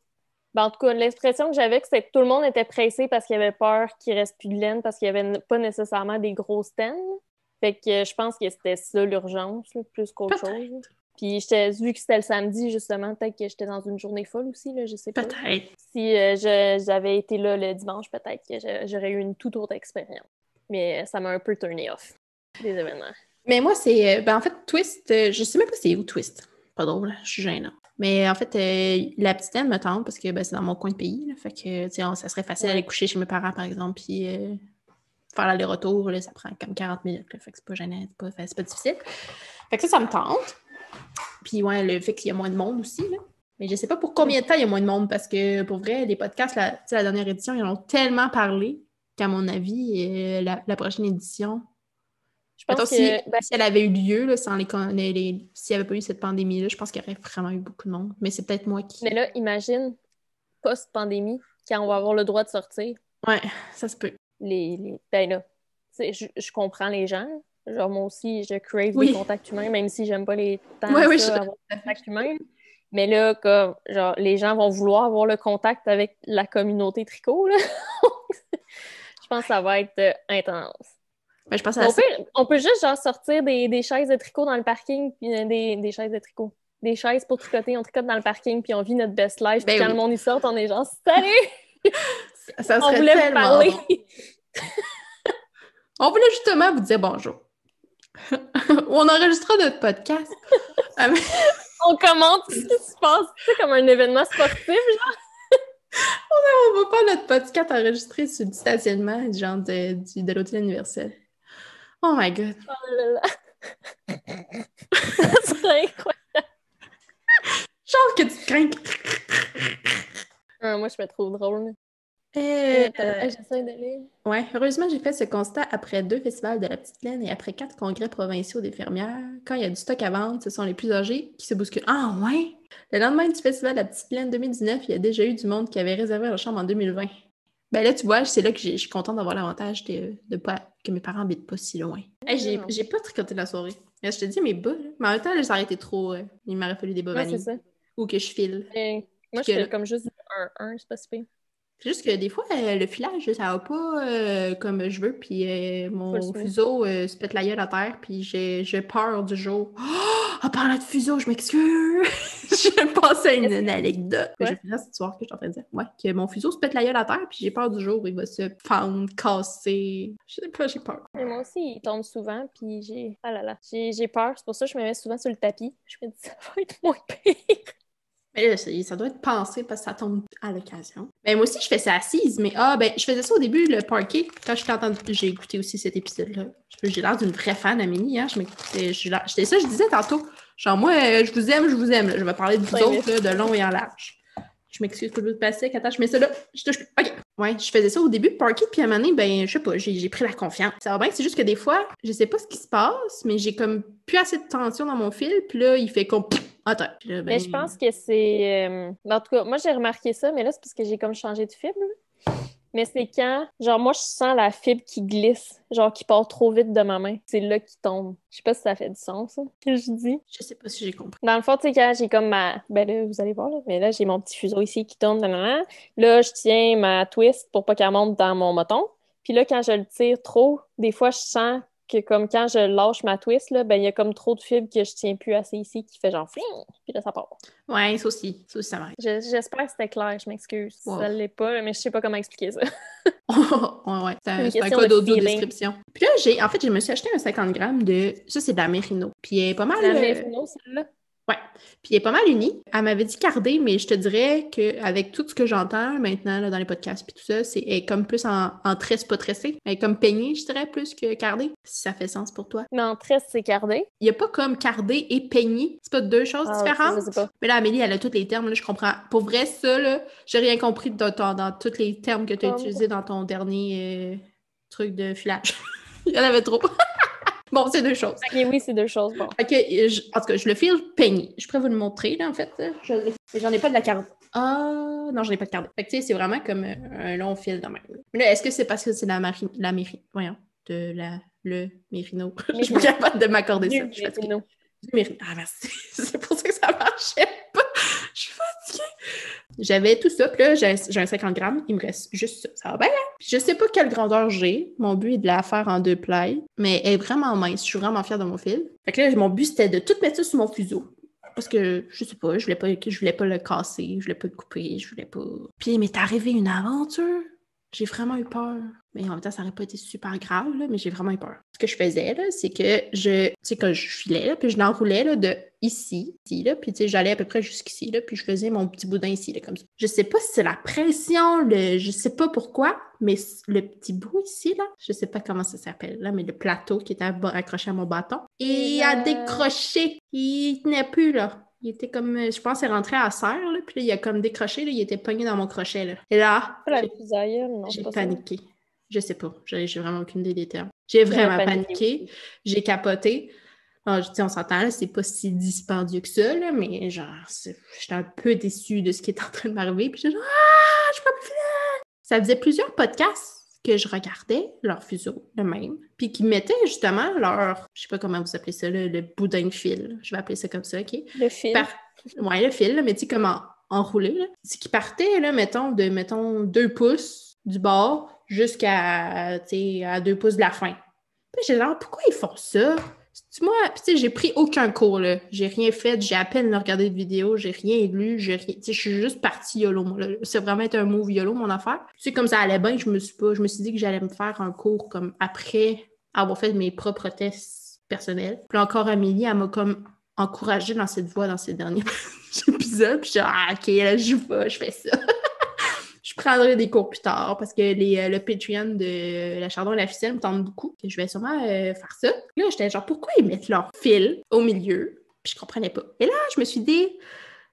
Ben, en tout cas, l'expression que j'avais, c'était que tout le monde était pressé parce qu'il avait peur qu'il reste plus de laine parce qu'il y avait pas nécessairement des gros stands. Fait que je pense que c'était ça l'urgence, là, plus qu'autre chose. Puis vu que c'était le samedi, justement, peut-être que j'étais dans une journée folle aussi, là, je sais pas. Peut-être. Si j'avais été là le dimanche, peut-être que j'aurais eu une toute autre expérience. Mais ça m'a un peu turné off, des événements. Mais moi, c'est... en fait, Twist, je sais même pas c'est où Twist. Pas drôle, je suis gênante. Mais en fait, la petite laine me tente parce que c'est dans mon coin de pays. Là, fait que, ça serait facile d'aller coucher chez mes parents, par exemple, puis faire l'aller-retour, là, ça prend comme 40 minutes. Là, fait que c'est pas gênant, c'est pas difficile. Fait que ça me tente. Puis ouais, le fait qu'il y a moins de monde aussi, là. Mais je sais pas pour combien de temps il y a moins de monde, parce que pour vrai, les podcasts, la dernière édition, ils en ont tellement parlé qu'à mon avis, la prochaine édition... Je pense que si elle avait eu lieu, là, sans s'il n'y avait pas eu cette pandémie-là, je pense qu'il y aurait vraiment eu beaucoup de monde. Mais c'est peut-être moi qui... Mais là, imagine, post-pandémie, quand on va avoir le droit de sortir. Ouais, ça se peut. Ben là, je comprends les gens. Genre, moi aussi, je crave des contacts humains, même si j'aime pas les temps avoir des contacts humains. Mais là, comme, genre, les gens vont vouloir avoir le contact avec la communauté tricot, là. Je pense que ça va être intense. Ben, je pense on peut juste, genre, sortir des chaises de tricot dans le parking, puis des chaises de tricot. Des chaises pour tricoter, on tricote dans le parking, puis on vit notre best life. Puis quand le monde y sort, on est genre « Salut! » Ça on voulait vous parler. On voulait justement vous dire bonjour. On enregistrera notre podcast. On commente ce qui se passe, tu sais, comme un événement sportif, genre. On va pas notre podcast enregistré sur le stationnement, genre de l'hôtel universel. Oh my God. Oh là là. Ça serait incroyable. Genre que tu te crains. Moi, je me trouve drôle. J'essaie de lire. Ouais, heureusement, j'ai fait ce constat après 2 festivals de la petite laine et après 4 congrès provinciaux des fermières. Quand il y a du stock à vendre, ce sont les plus âgés qui se bousculent. Ah ouais! Le lendemain du festival de la petite laine 2019, il y a déjà eu du monde qui avait réservé leur chambre en 2020. Ben là, tu vois, c'est là que je suis contente d'avoir l'avantage de pas que mes parents habitent pas si loin. Hey, j'ai pas tricoté la soirée. Je te dis mes bas, là. Mais en même temps, là, ça aurait été trop... il m'aurait fallu des bas vanille. C'est ça. Ou que je file. Moi, je fais comme juste 1-1, c'est pas si pire. C'est juste que des fois, le filage, ça va pas comme je veux, puis mon Pas le fuseau se pète la gueule à terre, puis j'ai peur du jour. Oh! En parlant de fuseau, je m'excuse! Je pense à une anecdote. Quoi? Je vais finir cette histoire que je suis en train de dire. Ouais, que mon fuseau se pète la gueule à terre, puis j'ai peur du jour où il va se fendre, casser. Je sais pas, j'ai peur. Mais moi aussi, il tombe souvent, puis j'ai... Ah là là, j'ai peur. C'est pour ça que je me mets souvent sur le tapis. Je me dis, ça va être moins pire. Mais là, ça doit être pensé parce que ça tombe à l'occasion. Mais moi aussi, je fais ça assise, mais je faisais ça au début, le parquet. Quand j'ai écouté aussi cet épisode-là. J'ai l'air d'une vraie fan, Amélie, hein. J'étais ça, je disais tantôt. Genre, moi, je vous aime, là. Je vais parler de vous autres, là, de long et en large. Je m'excuse pour le passé, attends, je mets ça là. Je touche plus. OK. Ouais, je faisais ça au début de parquet, puis à un moment donné, ben, je sais pas, j'ai pris la confiance. Ça va bien, c'est juste que des fois, je sais pas ce qui se passe, mais j'ai comme plus assez de tension dans mon fil, puis là, il fait comme... Attends. Puis là, ben... Mais je pense que c'est... En tout cas, moi, j'ai remarqué ça, mais là, c'est parce que j'ai comme changé de fibre. Mais c'est quand, genre, moi, je sens la fibre qui glisse, genre, qui part trop vite de ma main. C'est là qu'il tombe. Je sais pas si ça fait du sens, ça, que je dis. Je sais pas si j'ai compris. Dans le fond, tu sais, quand j'ai comme ma... Ben là, vous allez voir, là. Mais là, j'ai mon petit fuseau ici qui tombe. Nanana. Là, je tiens ma twist pour pas qu'elle monte dans mon moton. Puis là, quand je le tire trop, des fois, je sens que comme quand je lâche ma twist, là, ben il y a comme trop de fibres que je tiens plus assez ici qui fait genre fling, puis là, ça part. Ouais, ça aussi, ça m'arrive. J'espère que c'était clair, je m'excuse. Wow. Ça l'est pas, là, mais je sais pas comment expliquer ça. Ouais, c'est un code audio-description. Puis là, je me suis acheté un 50 grammes de... Ça, c'est de la Mérino. Puis elle est pas mal... La Mérino, celle-là? Ouais. Puis elle est pas mal unie. Elle m'avait dit cardée, mais je te dirais qu'avec tout ce que j'entends maintenant là, dans les podcasts puis tout ça, elle est comme plus en tresse, pas tressée. Elle est comme peignée, je dirais, plus que cardée. Si ça fait sens pour toi. Mais en tresse, c'est cardé. Il n'y a pas comme cardée et peignée. C'est pas deux choses différentes. Je sais pas. Mais là, Amélie, elle a tous les termes, là, je comprends. Pour vrai, ça, là, j'ai rien compris dans tous les termes que tu as utilisés dans ton dernier truc de filage. Il y en avait trop. Bon, c'est deux choses. Ok, oui, c'est deux choses, bon. Ok, en tout cas, je le file peigné. Je pourrais vous le montrer, là, en fait. Mais j'en ai pas de la carte. Ah, non, j'en ai pas de carte. Fait que, tu sais, c'est vraiment comme un long fil de même. Mais là, est-ce que c'est parce que c'est voyons, le Mérino. Je suis pas capable de m'accorder ça. Je suis fatiguée. Ah, merci. C'est pour ça que ça marchait pas. Je suis fatiguée. J'avais tout ça, puis là, j'ai un 50 grammes. Il me reste juste ça. Ça va bien, hein? Puis je sais pas quelle grandeur j'ai. Mon but est de la faire en 2 plis, mais elle est vraiment mince. Je suis vraiment fière de mon fil. Fait que là, mon but, c'était de tout mettre ça sur mon fuseau. Parce que, je sais pas, je voulais pas le casser, je voulais pas le couper, je voulais pas... Puis, il m'est arrivé une aventure. J'ai vraiment eu peur. Mais en même temps, ça n'aurait pas été super grave, là, mais j'ai vraiment eu peur. Ce que je faisais, là, c'est que tu sais, quand je filais, là, puis je l'enroulais, là, de ici, là, puis tu sais, j'allais à peu près jusqu'ici, là, puis je faisais mon petit boudin ici, là, comme ça. Je sais pas si c'est la pression, je sais pas pourquoi, mais le petit bout ici, là, je sais pas comment ça s'appelle, là, mais le plateau qui était accroché à mon bâton, il a décroché. Il tenait plus, là. Il était comme, je pense, c'est rentré à serre, là, puis là, il a comme décroché, là, il était pogné dans mon crochet, là. Et là, j'ai paniqué. Ça. Je sais pas, j'ai vraiment aucune idée des termes. J'ai vraiment paniqué, j'ai capoté. Alors, on s'entend, là, c'est pas si dispendieux que ça, là, mais genre, j'étais un peu déçue de ce qui est en train de m'arriver, puis j'étais genre, ah, je peux plus finir! Ça faisait plusieurs podcasts que je regardais, leur fuseau, le même, puis qui mettaient justement leur, je sais pas comment vous appelez ça, là, le boudin de fil, je vais appeler ça comme ça, OK? Le fil. Ouais, le fil, là, mais tu sais, comme enroulé, là. C'est qui partait, là, mettons, 2 pouces du bord jusqu'à, tu sais, à 2 pouces de la fin. Puis j'ai genre, pourquoi ils font ça? Moi, puis tu sais, j'ai pris aucun cours, là. J'ai rien fait, j'ai à peine regardé de vidéo, j'ai rien lu, tu sais, je suis juste partie YOLO, moi, là. C'est vraiment un move YOLO, mon affaire. Tu sais, comme ça allait bien, je me suis dit que j'allais me faire un cours comme après avoir fait mes propres tests personnels. Puis encore, Amélie, elle m'a comme encouragée dans cette voie dans ces derniers épisodes. Puis je dis, ah, OK, là, je joue pas, je fais ça. Je prendrai des cours plus tard parce que le Patreon de la Chardon et la Ficelle me tente beaucoup. Je vais sûrement faire ça. Là, j'étais genre, pourquoi ils mettent leur fil au milieu? Puis je comprenais pas. Et là, je me suis dit,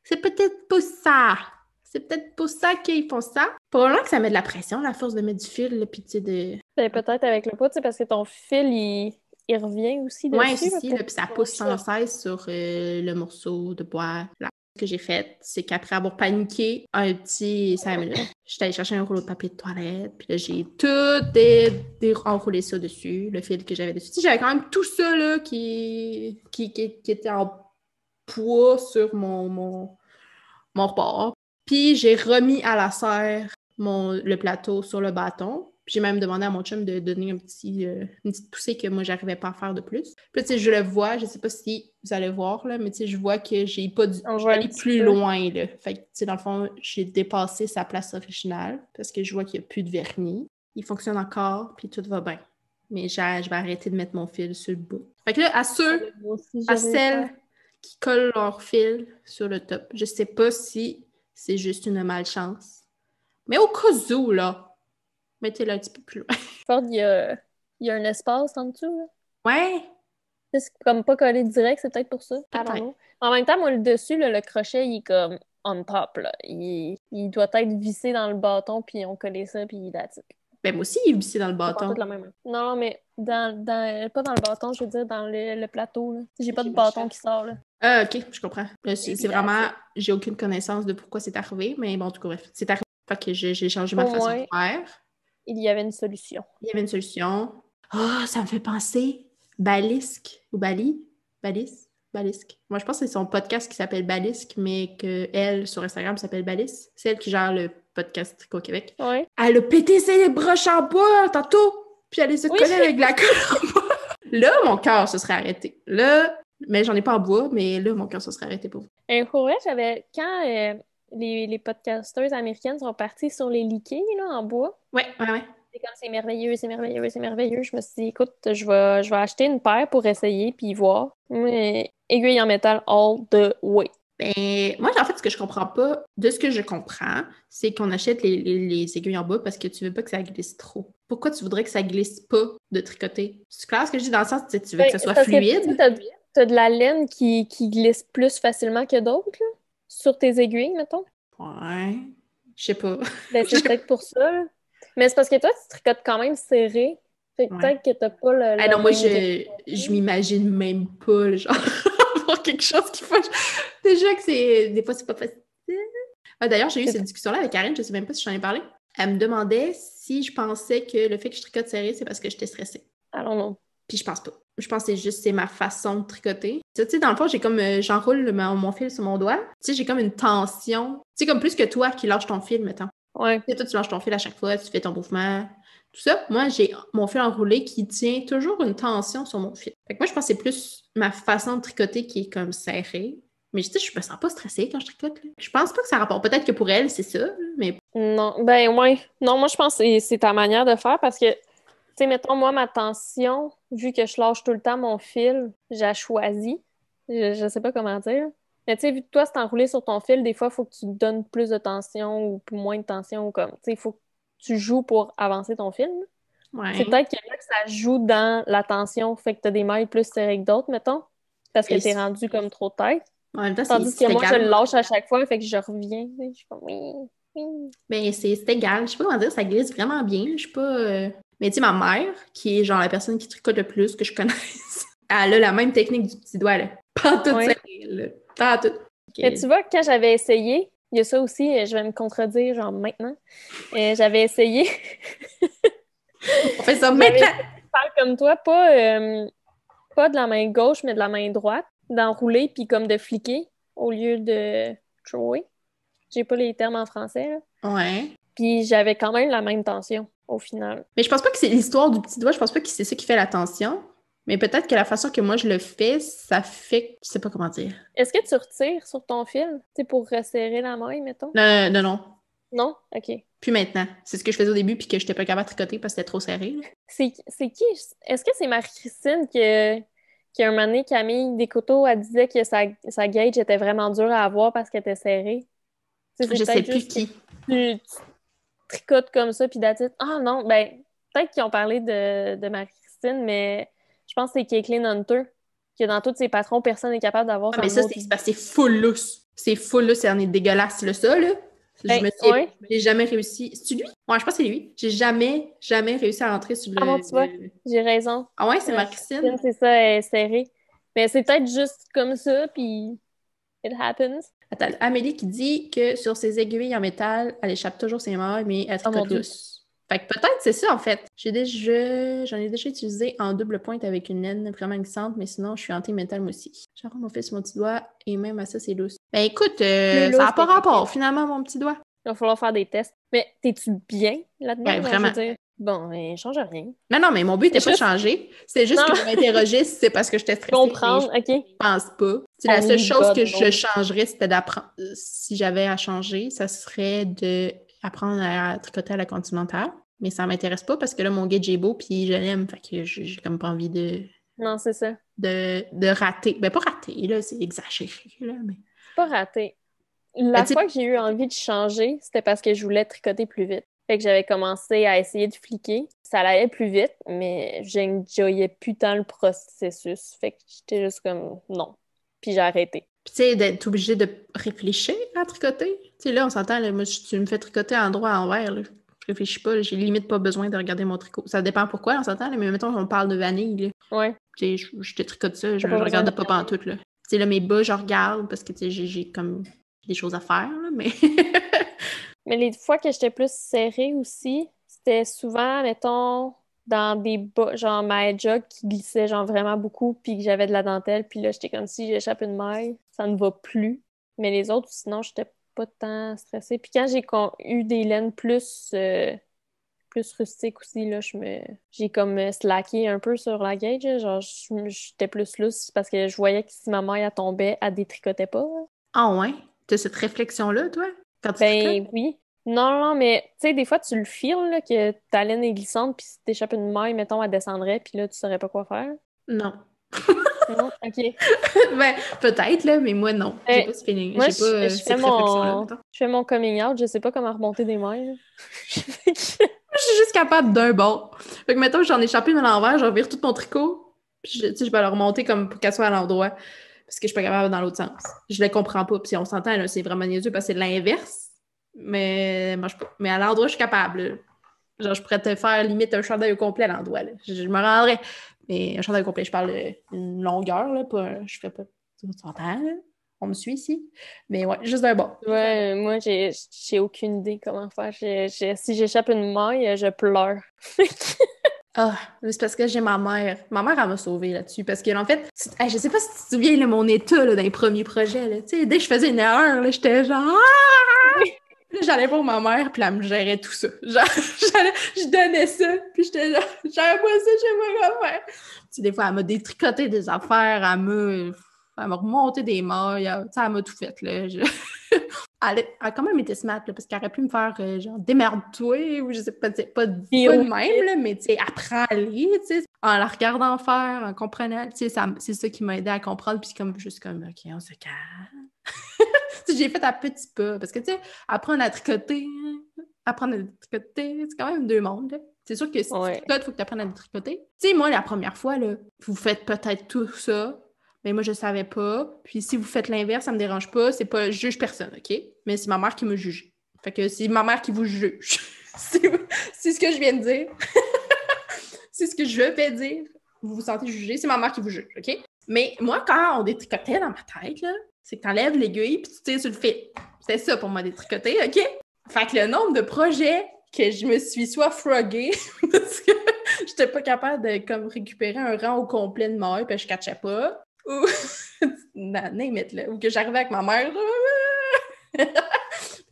c'est peut-être pas ça. C'est peut-être pour ça qu'ils font ça. Probablement que ça met de la pression, la force de mettre du fil, là, puis tu sais, de... Ben, peut-être avec le poids, tu sais, parce que ton fil, il revient aussi dessus. Ouais, aussi, là, puis ça pousse sans cesse sur le morceau de bois. Là. Ce que j'ai fait, c'est qu'après avoir paniqué un petit 5 minutes, j'étais allée chercher un rouleau de papier de toilette, puis là, j'ai tout enroulé ça dessus, le fil que j'avais dessus. Tu sais, j'avais quand même tout ça, là, qui était en poids sur mon report. Puis j'ai remis à la serre le plateau sur le bâton. Puis j'ai même demandé à mon chum de donner une petite poussée que moi, j'arrivais pas à faire de plus. Puis tu sais, je le vois, je sais pas si vous allez voir, là, mais tu sais, je vois que j'ai pas dû aller plus loin, là. Fait que, tu sais, dans le fond, j'ai dépassé sa place originale parce que je vois qu'il y a plus de vernis. Il fonctionne encore, puis tout va bien. Mais je vais arrêter de mettre mon fil sur le bout. Fait que là, à celles qui collent leur fil sur le top, je sais pas si c'est juste une malchance. Mais au cas où, là, mettez-le un petit peu plus loin. Il y a un espace en dessous, là. Ouais. C'est comme pas collé direct, c'est peut-être pour ça. En même temps, moi, le dessus, là, le crochet, il est comme on top, là. Il doit être vissé dans le bâton, puis on collé ça, puis that's it. Ben, moi aussi, il est vissé dans le bâton. Non, mais pas dans le bâton, je veux dire, dans le plateau, là. J'ai pas de bâton qui sort, là. Ah, OK, je comprends. C'est vraiment... J'ai aucune connaissance de pourquoi c'est arrivé, mais bon, en tout cas, bref. C'est arrivé, fait que j'ai changé ma façon de faire. Il y avait une solution. Oh, ça me fait penser... Balisque ou Bali? Balisque. Moi, je pense que c'est son podcast qui s'appelle Balisque, mais qu'elle, sur Instagram, s'appelle Balice. C'est elle qui gère le podcast Tricot Québec. Ouais. Elle a pété ses broches en bois tantôt, puis elle les a collées avec de la colle en bois. Là, mon cœur se serait arrêté. Là, mais j'en ai pas en bois, mais là, mon cœur se serait arrêté pour vous. Pour vrai, quand les podcasteuses américaines sont parties sur les liquets, là, en bois. Ouais. C'est comme c'est merveilleux. Je me suis dit, écoute, je vais acheter une paire pour essayer puis voir. Mais aiguille en métal all the way. Ben, moi, en fait, ce que je comprends pas, de ce que je comprends, c'est qu'on achète les aiguilles en bois parce que tu veux pas que ça glisse trop. Pourquoi tu voudrais que ça glisse pas de tricoter? C'est clair ce que je dis dans le sens que tu veux que ça soit fluide? T'as de la laine qui glisse plus facilement que d'autres, là, sur tes aiguilles, mettons. Ouais, je sais pas. Ben, c'est peut-être pour ça, là. Mais c'est parce que toi, tu tricotes quand même serré. Fait que peut-être que t'as pas le non, moi, je m'imagine même pas, genre, avoir quelque chose qui fait... Déjà que c'est... Des fois, c'est pas facile. D'ailleurs, j'ai eu cette discussion-là avec Karine, je sais même pas si je t'en ai parlé. Elle me demandait si je pensais que le fait que je tricote serré, c'est parce que j'étais stressée. Alors non. Puis je pense pas. Je pense que c'est ma façon de tricoter. Tu sais, dans le fond, j'ai comme... j'enroule mon fil sur mon doigt. Tu sais, j'ai comme une tension. Tu sais, comme plus que toi qui lâches ton fil, mettons. Ouais. Tu sais, toi, tu lâches ton fil à chaque fois, tu fais ton mouvement, tout ça. Moi, j'ai mon fil enroulé qui tient toujours une tension sur mon fil. Fait que moi, je pense que c'est plus ma façon de tricoter qui est comme serrée. Mais tu sais, je me sens pas stressée quand je tricote. Là. Je pense pas que ça rapporte. Peut-être que pour elle, c'est ça, mais... Non, ben ouais. Non, moi, je pense que c'est ta manière de faire parce que, tu sais, mettons, moi, ma tension, vu que je lâche tout le temps mon fil, j'ai choisi. Je sais pas comment dire. Mais tu sais, vu que toi, c'est enroulé sur ton fil, des fois, il faut que tu donnes plus de tension ou moins de tension. Ou comme, tu sais, il faut que tu joues pour avancer ton fil. Ouais. C'est peut-être que là, que ça joue dans la tension, fait que tu as des mailles plus serrées que d'autres, mettons, parce que t'es rendu comme trop tête. En même temps, tandis que moi, je le lâche à chaque fois, fait que je reviens. Je suis comme oui. Ben, c'est égal. Je sais pas comment dire, ça glisse vraiment bien. Je sais pas... Mais tu sais, ma mère, qui est genre la personne qui tricote le plus que je connaisse, elle a la même technique du petit doigt, là. Pas tout serré, là. Pas tout. Mais tu vois, quand j'avais essayé, il y a ça aussi, je vais me contredire, genre maintenant. J'avais essayé. On fait ça maintenant! Faire comme toi, pas de la main gauche, mais de la main droite, d'enrouler puis comme de fliquer au lieu de thrower. J'ai pas les termes en français, là. Ouais. Puis j'avais quand même la même tension au final. Mais je pense pas que c'est l'histoire du petit doigt, je pense pas que c'est ça qui fait la tension. Mais peut-être que la façon que moi je le fais, ça fait... Je sais pas comment dire. Est-ce que tu retires sur ton fil, tu sais, pour resserrer la maille, mettons? Non. Non? OK. Puis maintenant. C'est ce que je faisais au début puis que j'étais pas capable de tricoter parce que c'était trop serré. C'est qui? Est-ce que c'est Marie-Christine qui a un moment donné, Camille Descoteaux, elle disait que sa gauge était vraiment dure à avoir parce qu'elle était serrée? Je sais plus qui. Tu tricotes comme ça puis that's it. Ah non, ben peut-être qu'ils ont parlé de Marie-Christine, mais je pense que c'est Caitlin Hunter, que dans tous ses patrons, personne n'est capable d'avoir mais ça, c'est parce que c'est full lousse. C'est full lousse, c'est dégueulasse, là, ça, là. J'ai jamais réussi. C'est-tu lui? Ouais, je pense que c'est lui. J'ai jamais réussi à rentrer sur le... Ah bon, tu vois, j'ai raison. Ah ouais, c'est Marie-Christine? C'est ça, elle est serrée. Mais c'est peut-être juste comme ça, puis it happens. Attends, Amélie qui dit que sur ses aiguilles en métal, elle échappe toujours ses mailles, mais elle tricote douce. Fait que peut-être c'est ça, en fait. J'en ai déjà utilisé en double pointe avec une laine vraiment glissante, mais sinon, je suis anti-métal moi aussi. J'enroule mon fil sur mon petit doigt, et même à ça, c'est lousse. Ben écoute, ça n'a pas rapport, finalement, mon petit doigt. Il va falloir faire des tests. Mais t'es-tu bien là-dedans? Ouais, Genre, vraiment. je veux dire, bon, mais change rien. Non, mais mon but n'était C'est pas de juste- changer. C'est juste Non. que je m'interrogeais si c'est parce que j'étais stressée. Mais Comprendre, je OK. pense pas. C'est la Only seule chose God que je knows. changerais, c'était d'apprendre. Si j'avais à changer, ça serait d'apprendre à tricoter à la continentale. Mais ça m'intéresse pas parce que là, mon gauge est beau puis je l'aime. Fait que j'ai comme pas envie Non, c'est ça. de rater. Ben, pas rater, là, c'est exagéré, là, mais... Pas raté. Ben, La tu sais, fois que j'ai eu envie de changer, c'était parce que je voulais tricoter plus vite. Fait que j'avais commencé à essayer de fliquer. Ça allait plus vite, mais j'enjoyais plus tant le processus. Fait que j'étais juste comme non. Puis j'ai arrêté. puis tu sais, d'être obligé de réfléchir à tricoter. Tu sais, là, on s'entend, là, moi, tu me fais tricoter en droit, à envers, là. Je réfléchis pas, là, j'ai limite pas besoin de regarder mon tricot. Ça dépend pourquoi, on s'entend, là, mais mettons, on parle de vanille, là. Ouais. Tu sais, je te tricote ça, je T'as pas besoin regarde de pas regarder. pantoute, là. Tu sais, là, mes bas, je regarde parce que, tu sais, j'ai comme des choses à faire, là, mais... Mais les fois que j'étais plus serrée aussi, c'était souvent, mettons, dans des bas, genre ma jog qui glissait genre vraiment beaucoup, puis que j'avais de la dentelle, puis là, j'étais comme si j'échappe une maille, ça ne va plus. Mais les autres, sinon, j'étais pas tant stressée. Puis quand eu des laines plus rustiques aussi, là, j'ai comme slacké un peu sur la gauge, là. Genre, j'étais plus lousse parce que je voyais que si ma maille, elle tombait, elle détricotait pas, là. Ah ouais? T'as cette réflexion-là, toi, quand tu Ben tricotes? oui. Non, mais tu sais, des fois, tu le feels, là, que ta laine est glissante, puis si t'échappes une maille, mettons, elle descendrait, puis là, tu saurais pas quoi faire. Non. Non? OK. Ben, peut-être, là, mais moi, non. J'ai pas ce feeling. Moi, J'ai pas cette réflexion-là, mettons. je fais mon coming out, je sais pas comment remonter des mailles. Je suis juste capable d'un bord. Fait que, mettons, j'en ai échappé une à l'envers, je revire tout mon tricot, puis tu sais, je vais le remonter comme pour qu'elle soit à l'endroit, parce que je suis pas capable dans l'autre sens. Je le comprends pas, puis si on s'entend, là, c'est vraiment niaiseux parce que c'est l'inverse, mais moi, mais à l'endroit, je suis capable, là. Genre, je pourrais te faire limite un chandail au complet à l'endroit, là. Je me rendrais. Mais un chandail au complet, je parle d'une longueur, là, je fais pas... Tu s'entends, là? On me suit ici? Mais ouais, juste d'un bord. Ouais, moi, j'ai aucune idée comment faire. Si j'échappe une maille, je pleure. Ah, c'est parce que j'ai ma mère. Ma mère, elle m'a sauvée là-dessus. Parce que, en fait, je sais pas si tu te souviens de mon état là, dans les premiers projets. Là. Tu sais, dès que je faisais une erreur, là, j'étais genre. Ah! Là, j'allais voir ma mère, puis elle me gérait tout ça. Genre, je donnais ça, puis j'étais genre, j'avais pas ça, je sais pas quoi faire. Puis des fois, elle m'a détricoté des affaires, elle m'a remonté des mailles, elle m'a tout fait, là. Elle a quand même été smart, là, parce qu'elle aurait pu me faire, genre, démerde-toi, ou je sais pas, pas de même, là, mais, tu sais, apprends à lire, tu sais, en la regardant faire, en comprenant, tu sais, c'est ça qui m'a aidé à comprendre, puis juste comme, OK, on se calme. J'ai fait à petits pas, parce que, tu sais, apprendre à tricoter, c'est quand même deux mondes, là. C'est sûr que si tu tricotes, il faut que tu apprennes à tricoter. Tu sais, moi, la première fois, là, vous faites peut-être tout ça, mais moi, je savais pas. Puis si vous faites l'inverse, ça me dérange pas. C'est pas, je juge personne, OK? Mais c'est ma mère qui me juge. Fait que c'est ma mère qui vous juge. c'est ce que je viens de dire. C'est ce que je vais dire. Vous vous sentez jugé, c'est ma mère qui vous juge, OK? Mais moi, quand on détricotait dans ma tête, là, c'est que t'enlèves l'aiguille puis tu tires sur le fil. C'était ça pour moi, détricoter, OK? Fait que le nombre de projets que je me suis soit froguée parce que j'étais pas capable de comme récupérer un rang au complet de maille puis je catchais pas. Ou name là, ou que j'arrivais avec ma mère. T'as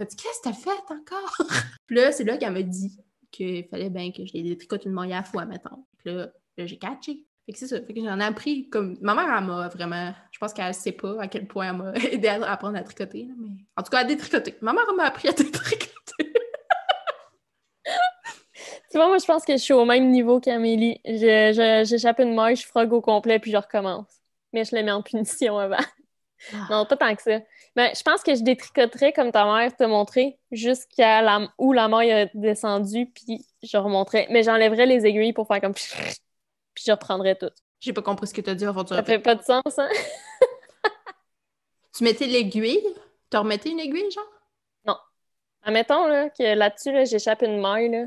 dit, qu'est-ce que t'as fait encore? Puis là, c'est là qu'elle m'a dit qu'il fallait bien que je les détricote une maille à la fois, mettons. Puis là, j'ai catché. Fait que c'est ça. Fait que j'en ai appris comme. Ma mère, elle m'a vraiment. Je pense qu'elle sait pas à quel point elle m'a aidé à apprendre à tricoter. Là, mais... En tout cas, à détricoter. Ma mère m'a appris à détricoter. Tu vois, moi, je pense que je suis au même niveau qu'Amélie. J'échappe une maille, je frogue au complet, puis je recommence. Mais je le mets en punition avant. Non, pas tant que ça. Mais je pense que je détricoterais comme ta mère t'a montré jusqu'à où la maille a descendu, puis je remonterais. Mais j'enlèverais les aiguilles pour faire comme... Puis je reprendrais tout. J'ai pas compris ce que t'as dit avant de Ça fait pas de sens, hein? Tu mettais l'aiguille? Tu remettais une aiguille, genre? Non. Admettons là, que là-dessus, là, j'échappe une maille, là,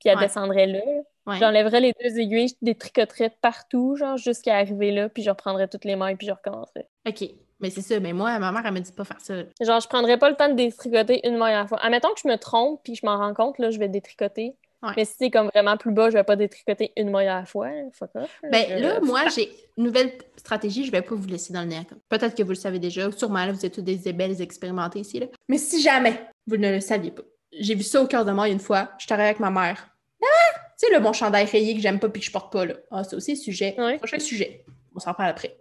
puis elle descendrait là. Ouais. J'enlèverais les deux aiguilles, je détricoterais partout, genre, jusqu'à arriver là, puis je reprendrais toutes les mailles, puis je recommencerais. OK. Mais c'est ça. Mais moi, ma mère, elle m'a dit pas faire ça. Genre, je prendrais pas le temps de détricoter une maille à la fois. Admettons que je me trompe, puis je m'en rends compte, là, je vais détricoter. Ouais. Mais si c'est comme vraiment plus bas, je vais pas détricoter une maille à la fois. Fuck off. Ben là, moi, j'ai une nouvelle stratégie. Je vais pas vous laisser dans le nez. Peut-être que vous le savez déjà. Sûrement, là, vous êtes tous des belles expérimentées ici. Là. Mais si jamais Vous ne le saviez pas. J'ai vu ça au Cœur de Maille une fois. Je travaillais avec ma mère. Tu sais, le mon chandail rayé que j'aime pas puis que je porte pas, là. Ah, c'est aussi sujet. Ouais. Prochain sujet. On s'en parle après.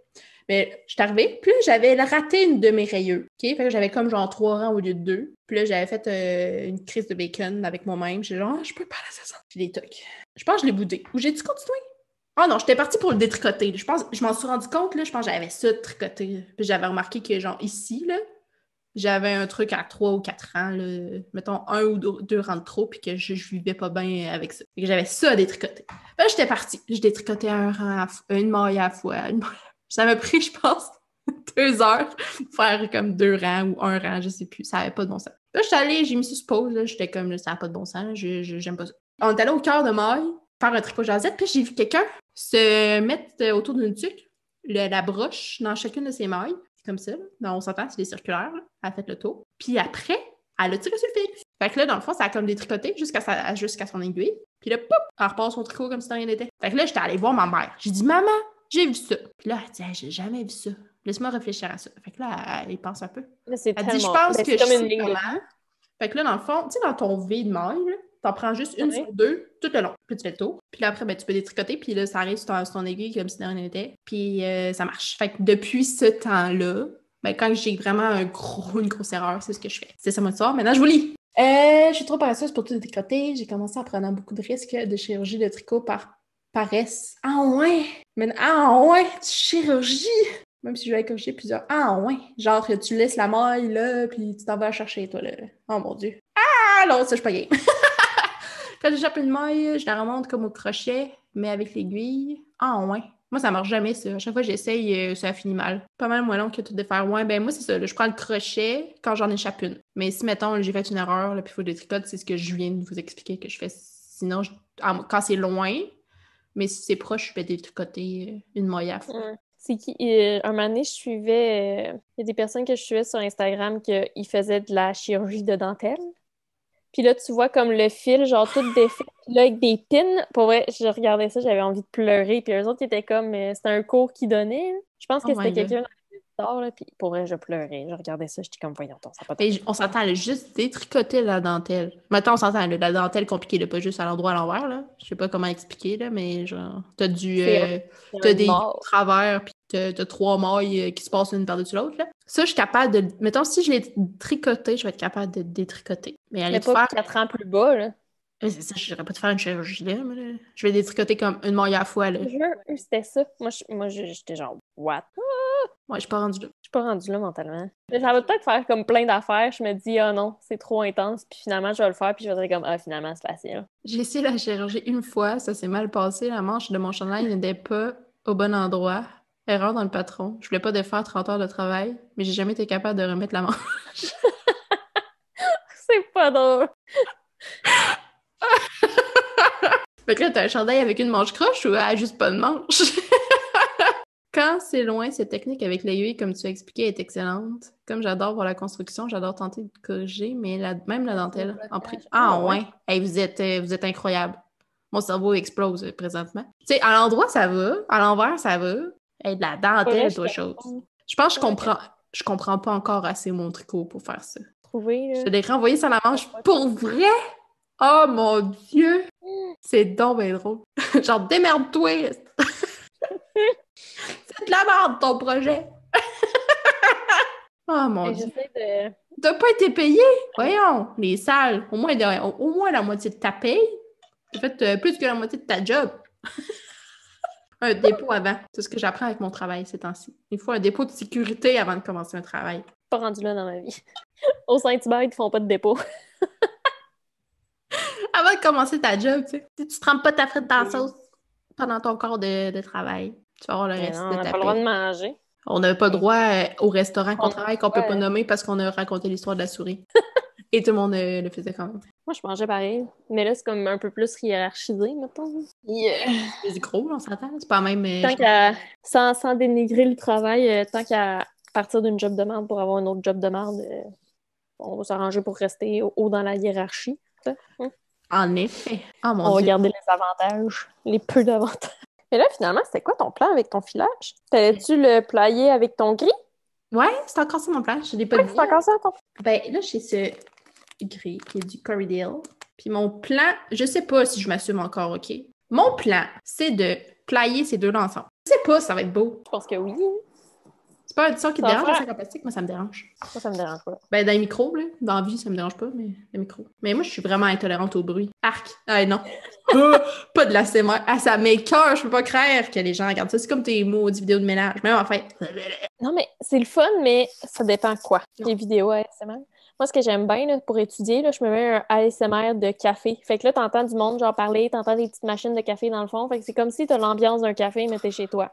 Mais je suis arrivée, puis là, j'avais raté une de mes rayures. OK? Fait que j'avais comme genre 3 rangs au lieu de 2. Puis là, j'avais fait une crise de bacon avec moi-même. J'étais genre, je peux pas laisser ça. J'ai des tocs. Je pense que je l'ai boudé. Ou j'ai-tu continué? Ah non, j'étais partie pour le détricoter. Je pense, je m'en suis rendu compte, là, je pense que j'avais ça de tricoté. Puis j'avais remarqué que genre ici, là, j'avais un truc à 3 ou 4 rangs, là, mettons 1 ou 2 rangs de trop, puis que je vivais pas bien avec ça. Et que j'avais ça à détricoter. Fait que j'étais partie. Je détricotais un rang, une maille à la fois. Ça m'a pris, je pense, 2 heures pour faire comme 2 rangs ou 1 rang, je sais plus. Ça avait pas de bon sens. Là, j'étais allée, j'ai mis ça sur pause, là, j'étais comme, ça n'a pas de bon sens, j'aime pas ça. On est allé au Cœur de Maille faire un tricot jasette, puis j'ai vu quelqu'un se mettre autour d'une tuque, la broche dans chacune de ses mailles, comme ça. Là. On s'entend, c'est des circulaires. Là. Elle a fait le tour. Puis après, elle a tiré sur le fil. Fait que là, dans le fond, ça a comme détricoté jusqu'à son aiguille. Puis là, pop, elle repart son tricot comme si de rien n'était. Fait que là, j'étais allée voir ma mère. J'ai dit, maman, j'ai vu ça. Puis là, elle dit, hey, j'ai jamais vu ça. Laisse-moi réfléchir à ça. Fait que là, elle y pense un peu. Là, c'est Elle tellement... dit, je pense ben, que c'est je comme une sais ligne de... comment. Fait que là, dans le fond, tu sais, dans ton V de maille, là, t'en prends juste une sur 2, tout le long. Puis tu fais le tour. Puis là, après, ben, tu peux détricoter. Puis là, ça arrive sur ton aiguille comme si de rien n'était. Puis ça marche. Fait que depuis ce temps-là, ben, quand j'ai vraiment une grosse erreur, c'est ce que je fais. C'est ça mon histoire. Maintenant, je vous lis. Je suis trop paresseuse pour tout détricoter. J'ai commencé en prenant beaucoup de risques de chirurgie de tricot par paresse. Ah ouais! Mais chirurgie! Même si je vais corriger plusieurs. Ah ouais! Genre, tu laisses la maille, là, puis tu t'en vas la chercher, toi, là. Oh mon Dieu. Ah non, ça, je suis pas game. Quand j'échappe une maille, je la remonte comme au crochet, mais avec l'aiguille. Ah ouais. Moi, ça marche jamais, ça. À chaque fois que j'essaye, ça finit mal. Pas mal moins long que tout de faire. Ouais, ben moi, c'est ça. Là, je prends le crochet quand j'en échappe une. Mais si, mettons, j'ai fait une erreur, là, puis il faut des tricotes, c'est ce que je viens de vous expliquer que je fais. Sinon, quand c'est loin, mais si c'est proche, je vais détricoter une maille à la fois. Ouais. C'est qui... un moment donné, je suivais... Il y a des personnes que je suivais sur Instagram qui faisaient de la chirurgie de dentelle. Puis là, tu vois comme le fil, genre tout défait, puis là, avec des pins. Pour vrai, je regardais ça, j'avais envie de pleurer. Puis eux autres, ils étaient comme... c'était un cours qu'ils donnaient. Là. Je pense que c'était quelqu'un dans l'éditeur, là. Puis pour vrai, je pleurais. Je regardais ça, j'étais comme, voyons, ça pas de... On s'entend, là, juste détricoter la dentelle. Maintenant, on s'entend, là, la dentelle compliquée, là, pas juste à l'endroit à l'envers, là. Je sais pas comment expliquer, là, mais genre, t'as des travers, puis t'as 3 mailles qui se passent l'une par-dessus l'autre, là. Ça, je suis capable de... Mettons, si je l'ai tricoté, je vais être capable de détricoter. Mais aller pas 4 ans plus bas, là. C'est ça, je dirais pas de faire une chirurgie, là. Je vais détricoter comme une maille à la fois, là. C'était ça. Moi, j'étais genre, what? Ouais, je suis pas rendue là. Je suis pas rendue là mentalement. Mais ça va peut-être faire comme plein d'affaires. Je me dis, ah non, c'est trop intense. Puis finalement, je vais le faire. Puis je vais dire comme, ah, finalement, c'est facile. J'ai essayé la chirurgie une fois. Ça s'est mal passé. La manche de mon chandail n'était pas au bon endroit. Erreur dans le patron. Je voulais pas défaire 30 heures de travail, mais j'ai jamais été capable de remettre la manche. C'est pas drôle. Fait que là, t'as un chandail avec une manche croche ou juste pas de manche? Quand c'est loin, cette technique avec l'aiguille, comme tu as expliqué, est excellente. Comme j'adore voir la construction, j'adore tenter de corriger, mais même la dentelle en prix. Ah ouais! Hey, vous êtes incroyable. Mon cerveau explose présentement. Tu sais, à l'endroit, ça va. À l'envers, ça va. Hey, de la dentelle, c'est autre chose. Je pense que je comprends pas encore assez mon tricot pour faire ça. Trouver, là. Je l'ai renvoyé sur la manche pour vrai? Oh mon Dieu! C'est donc bien drôle. Genre, démerde-toi! C'est de la merde, ton projet! Oh mon Dieu! T'as pas été payé? Voyons, les salles. Au moins la moitié de ta paye. T'as fait plus que la moitié de ta job. Un dépôt avant. C'est ce que j'apprends avec mon travail ces temps-ci. Il faut un dépôt de sécurité avant de commencer un travail. Pas rendu là dans ma vie. Au Saint-Hubert, ils font pas de dépôt. Avant de commencer ta job, tu sais. Si tu trempes pas ta frite dans la sauce pendant ton corps de travail, tu vas avoir le reste de ta paye. On n'a pas le droit de manger. On n'avait pas droit au restaurant qu'on travaille, qu'on peut pas nommer parce qu'on a raconté l'histoire de la souris. Et tout le monde le faisait quand même. Moi, je mangeais pareil. Mais là, c'est comme un peu plus hiérarchisé, mettons. C'est gros, on s'entend. C'est pas même... sans dénigrer le travail, tant qu'à partir d'une job de merde pour avoir un autre job de merde, on va s'arranger pour rester haut dans la hiérarchie. En effet. Oh, mon on Dieu. Va garder les avantages, les peu d'avantages. Mais là, finalement, c'était quoi ton plan avec ton filage? T'allais-tu le plailler avec ton gris? Ouais, c'est encore ça mon plan. Je l'ai pas dit. C'est encore ça ton plan? Ben là, j'ai ce gris, qui est du Corriedale. Puis mon plan, je sais pas si je m'assume encore, OK? Mon plan, c'est de player ces deux-là ensemble. Je sais pas si ça va être beau. Je pense que oui. C'est pas un son qui te Ça va dérange, faire- le sac en plastique? Moi, ça me dérange. Moi, ça me dérange pas. Ben, dans les micros, là. Dans la vie, ça me dérange pas, mais les micros. Mais moi, je suis vraiment intolérante au bruit. Arc! Ah, non. Pas de la CMR. Ah, ça m'écoeure. Je peux pas croire que les gens regardent ça. C'est comme tes maudits vidéos de ménage. Même en fait. Non, mais c'est le fun, mais ça dépend quoi. Les vidéos ASMR. Moi, ce que j'aime bien là, pour étudier, là, je me mets un ASMR de café. Fait que là, t'entends du monde genre parler, t'entends des petites machines de café dans le fond. Fait que c'est comme si t'as l'ambiance d'un café, mais t'es chez toi.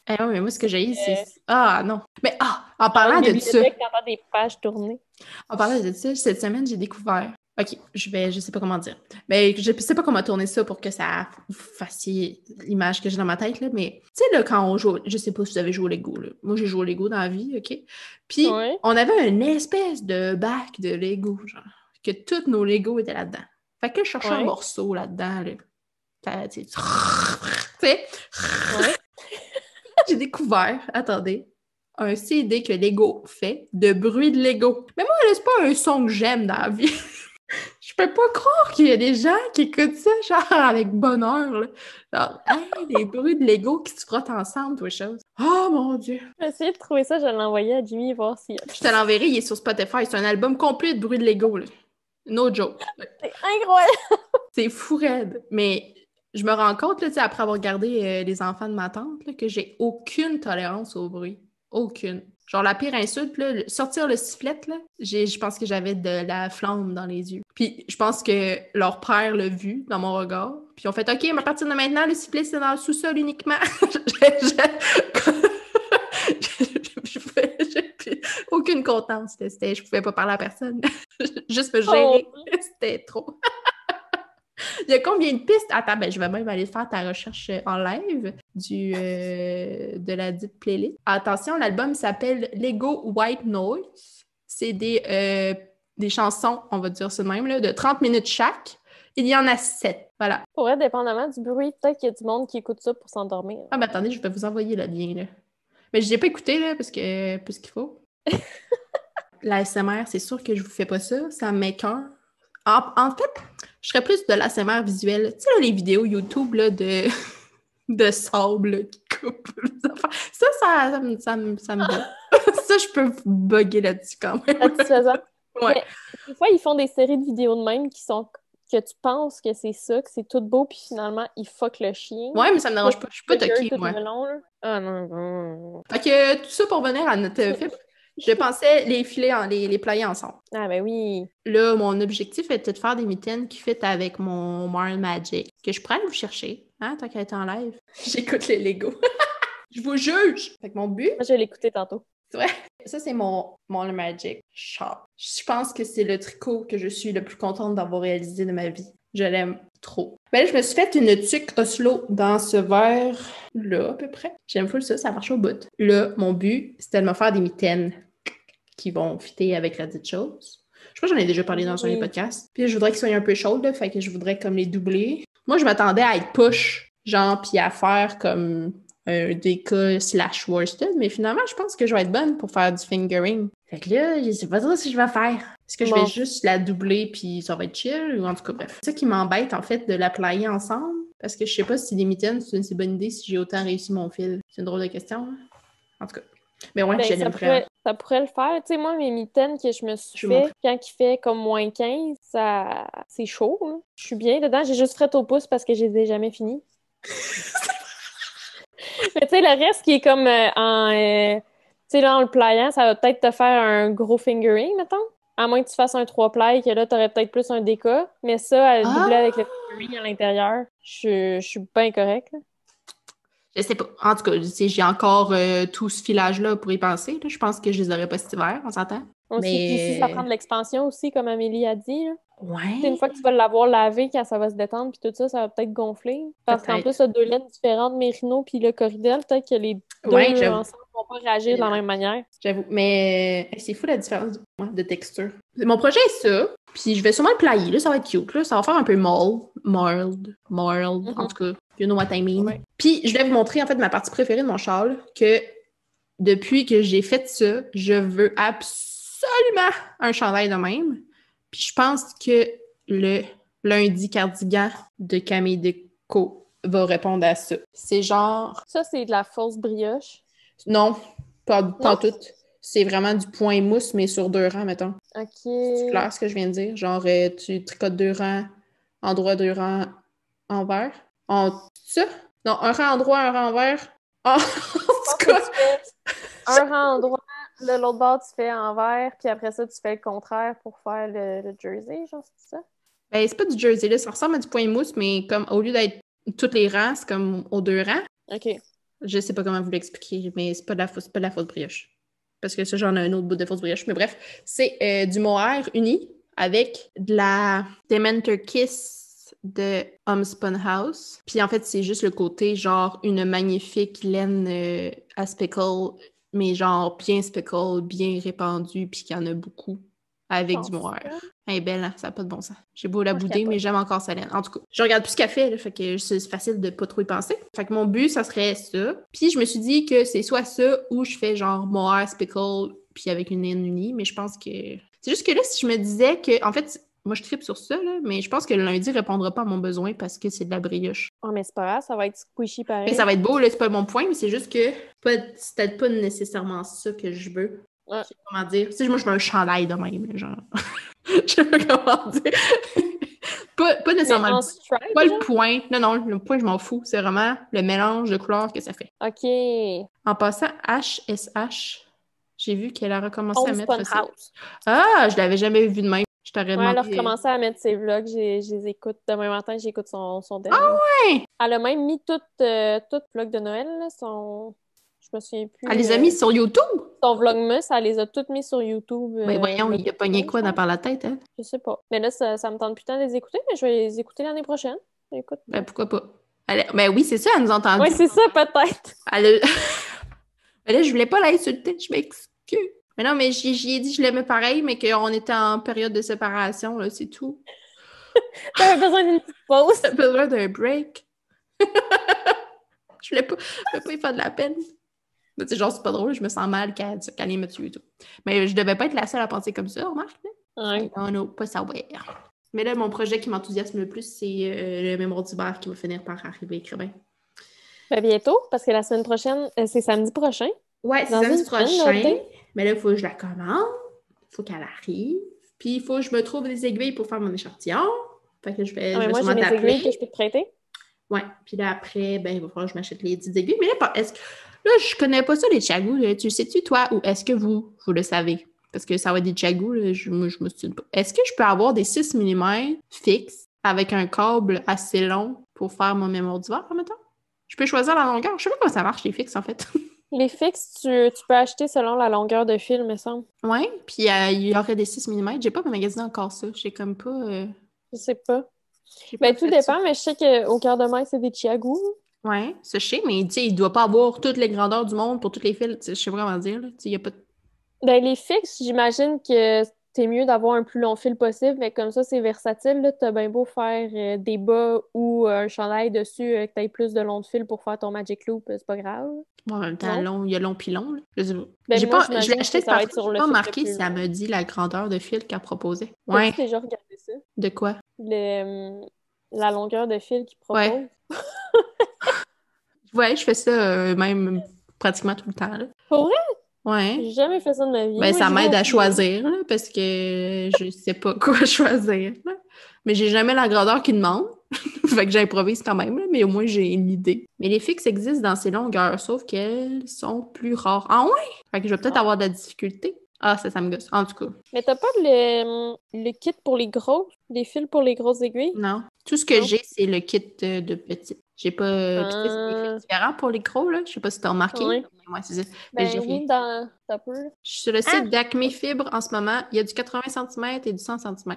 Ah oui, mais moi, ce que j'ai, c'est... Ah, non. Mais, en parlant de ça... T'entends des pages tourner. En parlant de ça, cette semaine, j'ai découvert... OK, je sais pas comment dire. Mais je sais pas comment tourner ça pour que ça fasse l'image que j'ai dans ma tête, là. Mais, tu sais, là, quand on joue... Je sais pas si vous avez joué au Lego, là. Moi, j'ai joué au Lego dans la vie, OK? Puis, on avait une espèce de bac de Lego, genre, que tous nos Legos étaient là-dedans. Fait que je cherchais un morceau là-dedans, là. Tu sais... J'ai découvert, attendez, un CD que Lego fait de bruit de Lego. Mais moi, là, c'est pas un son que j'aime dans la vie. Je peux pas croire qu'il y a des gens qui écoutent ça, genre, avec bonheur, là. Genre, hey, des bruits de Lego qui se frottent ensemble, toutes choses. Oh, mon Dieu! J'ai essayé de trouver ça, je l'ai envoyé à Jimmy voir si... Je te l'enverrai, il est sur Spotify. C'est un album complet de bruits de Lego, là. No joke. C'est incroyable! C'est fou raide, mais... Je me rends compte, là, après avoir regardé les enfants de ma tante, là, que j'ai aucune tolérance au bruit. Aucune. Genre, la pire insulte, là, sortir le sifflet, là, je pense que j'avais de la flamme dans les yeux. Puis, je pense que leur père l'a vu dans mon regard. Puis, ils ont fait « OK, mais à partir de maintenant, le sifflet, c'est dans le sous-sol uniquement. » Aucune contenance. Je pouvais pas parler à personne. Juste me gérer. C'était trop. Il y a combien de pistes? Attends, je vais même aller faire ta recherche en live de la dite playlist. Attention, l'album s'appelle Lego White Noise. C'est des chansons, on va dire ça de même, là, de 30 minutes chaque. Il y en a 7. Voilà. Pour être dépendamment du bruit, peut-être qu'il y a du monde qui écoute ça pour s'endormir. Ah, ben attendez, je vais vous envoyer le lien, là. Mais je l'ai pas écouté, là, parce qu'il faut. L'ASMR, c'est sûr que je vous fais pas ça. Ça m'écoeure. En fait, je serais plus de l'ASMR visuel. Tu sais, là, les vidéos YouTube là, de sable là, qui coupent les affaires. Ça me va. Ça, je peux bugger là-dessus quand même. Satisfaisant. Ouais. Mais, des fois, ils font des séries de vidéos de même que tu penses que c'est ça, que c'est tout beau, puis finalement, ils fuck le chien. Ouais, mais ça me dérange pas. Je suis pas toquée, moi. Ah non. Fait que tout ça pour venir à notre fibre. Je pensais les plier ensemble. Ah ben oui. Là, mon objectif était de faire des mitaines qui fit avec mon Marl Magic, que je pourrais aller vous chercher, hein, tant qu'elle est en live. J'écoute les Legos. Je vous juge! Fait que mon but... Moi, je vais l'écouter tantôt. Ouais. Ça, c'est mon Marl Magic shop. Je pense que c'est le tricot que je suis le plus contente d'avoir réalisé de ma vie. Je l'aime trop. Ben là, je me suis fait une tuque Oslo dans ce verre-là, à peu près. J'aime full ça marche au bout. Là, mon but, c'était de me faire des mitaines qui vont fitter avec la dite chose. Je crois que j'en ai déjà parlé dans un des podcasts. Puis je voudrais qu'ils soient un peu chaudes, là, fait que je voudrais comme les doubler. Moi, je m'attendais à être push, genre, puis à faire comme un DK / worsted, mais finalement, je pense que je vais être bonne pour faire du fingering. Fait que là, je sais pas trop ce que je vais faire. Est-ce que je vais juste la doubler puis ça va être chill? Ou en tout cas, bref. C'est ça qui m'embête, en fait, de la plier ensemble. Parce que je sais pas si des mitaines, c'est une bonne idée si j'ai autant réussi mon fil. C'est une drôle de question, hein? En tout cas. Mais ouais, je l'aime vraiment. Ça pourrait le faire. Tu sais, moi, mes mitaines que je me suis fait, quand il fait comme moins 15, c'est chaud. Hein. Je suis bien dedans. J'ai juste fait au pouce parce que je les ai jamais finis. Mais tu sais, le reste qui est comme tu sais, là, en le pliant, ça va peut-être te faire un gros fingering, mettons. À moins que tu fasses un 3-ply, que là, t'aurais peut-être plus un DK. Mais ça, à doubler avec le fingering à l'intérieur, je suis bien correcte. Là. Je sais pas. En tout cas, j'ai encore tout ce filage-là pour y penser. Là. Je pense que je les aurais pas cet hiver, on s'entend. Puis si ça prend de l'expansion aussi, comme Amélie a dit. Là. Ouais. Une fois que tu vas l'avoir lavé, quand ça va se détendre, puis tout ça, ça va peut-être gonfler. Parce qu'en plus, il y a deux laines différentes, Mérino puis le Corridel, peut-être que les deux ensemble vont pas réagir de la même manière. J'avoue. Mais c'est fou la différence de texture. Mon projet est ça. Puis je vais sûrement le plier. Là, ça va être cute. Là. Ça va faire un peu mild. En tout cas, you know what I mean. Ouais. Puis je vais vous montrer, en fait, ma partie préférée de mon châle, que depuis que j'ai fait ça, je veux absolument un chandail de même. Puis je pense que le lundi cardigan de Camille Déco va répondre à ça. C'est genre... Ça, c'est de la fausse brioche. Non, pas Non? tout. C'est vraiment du point mousse, mais sur 2 rangs, mettons. OK. C'est clair ce que je viens de dire? Genre, tu tricotes 2 rangs, en droit, 2 rangs envers. Ça? Non, un rang en droit, un rang envers. En tout cas... Un rang en droit, l'autre bord, tu fais envers, puis après ça, tu fais le contraire pour faire le jersey, genre, c'est ça? Ben, c'est pas du jersey, là. Ça ressemble à du point mousse, mais comme au lieu d'être tous les rangs, c'est comme aux 2 rangs. OK. Je sais pas comment vous l'expliquer, mais c'est pas de la fausse brioche. Parce que ça, j'en ai un autre bout de fausse brioche. Mais bref, c'est du mohair uni avec de la Dementor Kiss de Homespun House. Puis en fait, c'est juste le côté, genre, une magnifique laine à speckle, mais genre bien speckle, bien répandue, puis qu'il y en a beaucoup. Avec du mohair. Elle est belle, hein? Ça n'a pas de bon sens. J'ai beau la bouder, mais j'aime encore sa laine. En tout cas, je regarde plus ce qu'elle fait, là, fait que c'est facile de pas trop y penser. Fait que mon but, ça serait ça. Puis je me suis dit que c'est soit ça ou je fais genre mohair, speckle, puis avec une laine unie, mais je pense que... C'est juste que là, si je me disais que... En fait, moi, je tripe sur ça, là, mais je pense que le lundi ne répondra pas à mon besoin parce que c'est de la brioche. Oh, mais c'est pas grave, ça va être squishy pareil. Mais ça va être beau, là, c'est pas mon point, mais c'est juste que c'est peut-être pas nécessairement ça que je veux. Ouais. Je sais pas comment dire. Tu sais, moi, je veux un chandail de même, là, genre... Je sais pas comment dire. pas nécessairement stripe, pas le point. Non, le point, je m'en fous. C'est vraiment le mélange de couleurs que ça fait. OK. En passant, HSH, j'ai vu qu'elle a recommencé à mettre ça. House. Ah, je l'avais jamais vu de même. Je t'aurais demandé... elle a recommencé à mettre ses vlogs. Je les écoute. Demain matin, j'écoute son dernier. Ah ouais! Elle a même mis tout vlog de Noël, là, je me souviens plus. Elle les a mis sur YouTube? Son vlogmas, elle les a toutes mis sur YouTube. Mais voyons, il a pogné quoi dans par la tête, hein? Je sais pas. Mais là, ça me tente plus tant de les écouter, mais je vais les écouter l'année prochaine. Écoute. Ben, pourquoi pas? Ben oui, c'est ça, elle nous a entendu. Oui, c'est ça, peut-être. Mais là, je voulais pas l'insulter, je m'excuse. Mais non, mais j'y ai dit que je l'aimais pareil, mais qu'on était en période de séparation, là, c'est tout. T'avais besoin d'une petite pause. J'avais besoin d'un break. Je voulais pas y faire de la peine. Mais tu sais, genre, c'est pas drôle, je me sens mal qu'elle les mette sur YouTube. Mais je devais pas être la seule à penser comme ça, remarque, là. Ouais. Non, pas savoir. Mais là, mon projet qui m'enthousiasme le plus, c'est le mémoire d'hiver qui va finir par arriver, très bien. Ben, bientôt, parce que la semaine prochaine, c'est samedi prochain. Ouais, c'est samedi prochain. Mais là, il faut que je la commande. Il faut qu'elle arrive. Puis, il faut que je me trouve des aiguilles pour faire mon échantillon. Fait que je vais moi, j'ai des aiguilles que je peux te prêter. Ouais. Puis là, après, ben, il va falloir que je m'achète les 10 aiguilles. Mais là, là, je connais pas ça, les chagous. Tu le sais-tu, toi, ou est-ce que vous le savez? Parce que ça va être des chagous, là, je me souviens pas. Est-ce que je peux avoir des 6 mm fixes avec un câble assez long pour faire mon mémoire d'hiver, mettons? Je peux choisir la longueur. Je sais pas comment ça marche, les fixes, en fait. Les fixes, tu peux acheter selon la longueur de fil, me semble. Ouais, puis il y aurait des 6 mm. J'ai pas magasiné encore ça. J'ai comme pas... Je sais pas. Ben, tout dépend, mais je sais qu'au cœur de maille, c'est des chiagous. Ouais, ça je sais, mais tu sais, il doit pas avoir toutes les grandeurs du monde pour toutes les fils. Je sais pas comment dire, là. Tu sais, il y a pas de... Ben, les fixes, j'imagine que c'est mieux d'avoir un plus long fil possible, mais comme ça, c'est versatile, là. T'as bien beau faire des bas ou un chandail dessus, que t'aies plus de long de fil pour faire ton Magic Loop, c'est pas grave. Bon, en même temps, long, il y a long puis long, là. Je sais pas. Ben, Je l'ai acheté par contre, j'ai pas marqué si elle me dit la grandeur de fil qu'elle proposait. Ouais. T'as déjà regardé ça? De quoi? La longueur de fil qu'il propose. Ouais. Ouais, je fais ça même pratiquement tout le temps, là. Pour vrai? Ouais. J'ai jamais fait ça de ma vie. Ben, ça m'aide à choisir, là, parce que je sais pas quoi choisir, là. Mais j'ai jamais la grandeur qu'ils demandent. Fait que j'improvise quand même, là, mais au moins j'ai une idée. Mais les fixes existent dans ces longueurs, sauf qu'elles sont plus rares. Ah ouais? Fait que je vais peut-être avoir de la difficulté. Ah, ça me gosse. En tout cas. Mais t'as pas le kit pour les gros? Les fils pour les grosses aiguilles? Non. Tout ce que j'ai, c'est le kit de petite. J'ai pas... Puis tu sais, c'est des fils différents pour les gros, là. Je sais pas si t'as remarqué. Oui. Ouais, c'est ça. Ben j'ai oui, rien. t'as peu. Je suis sur le site d'Acme Fibre en ce moment. Il y a du 80 cm et du 100 cm.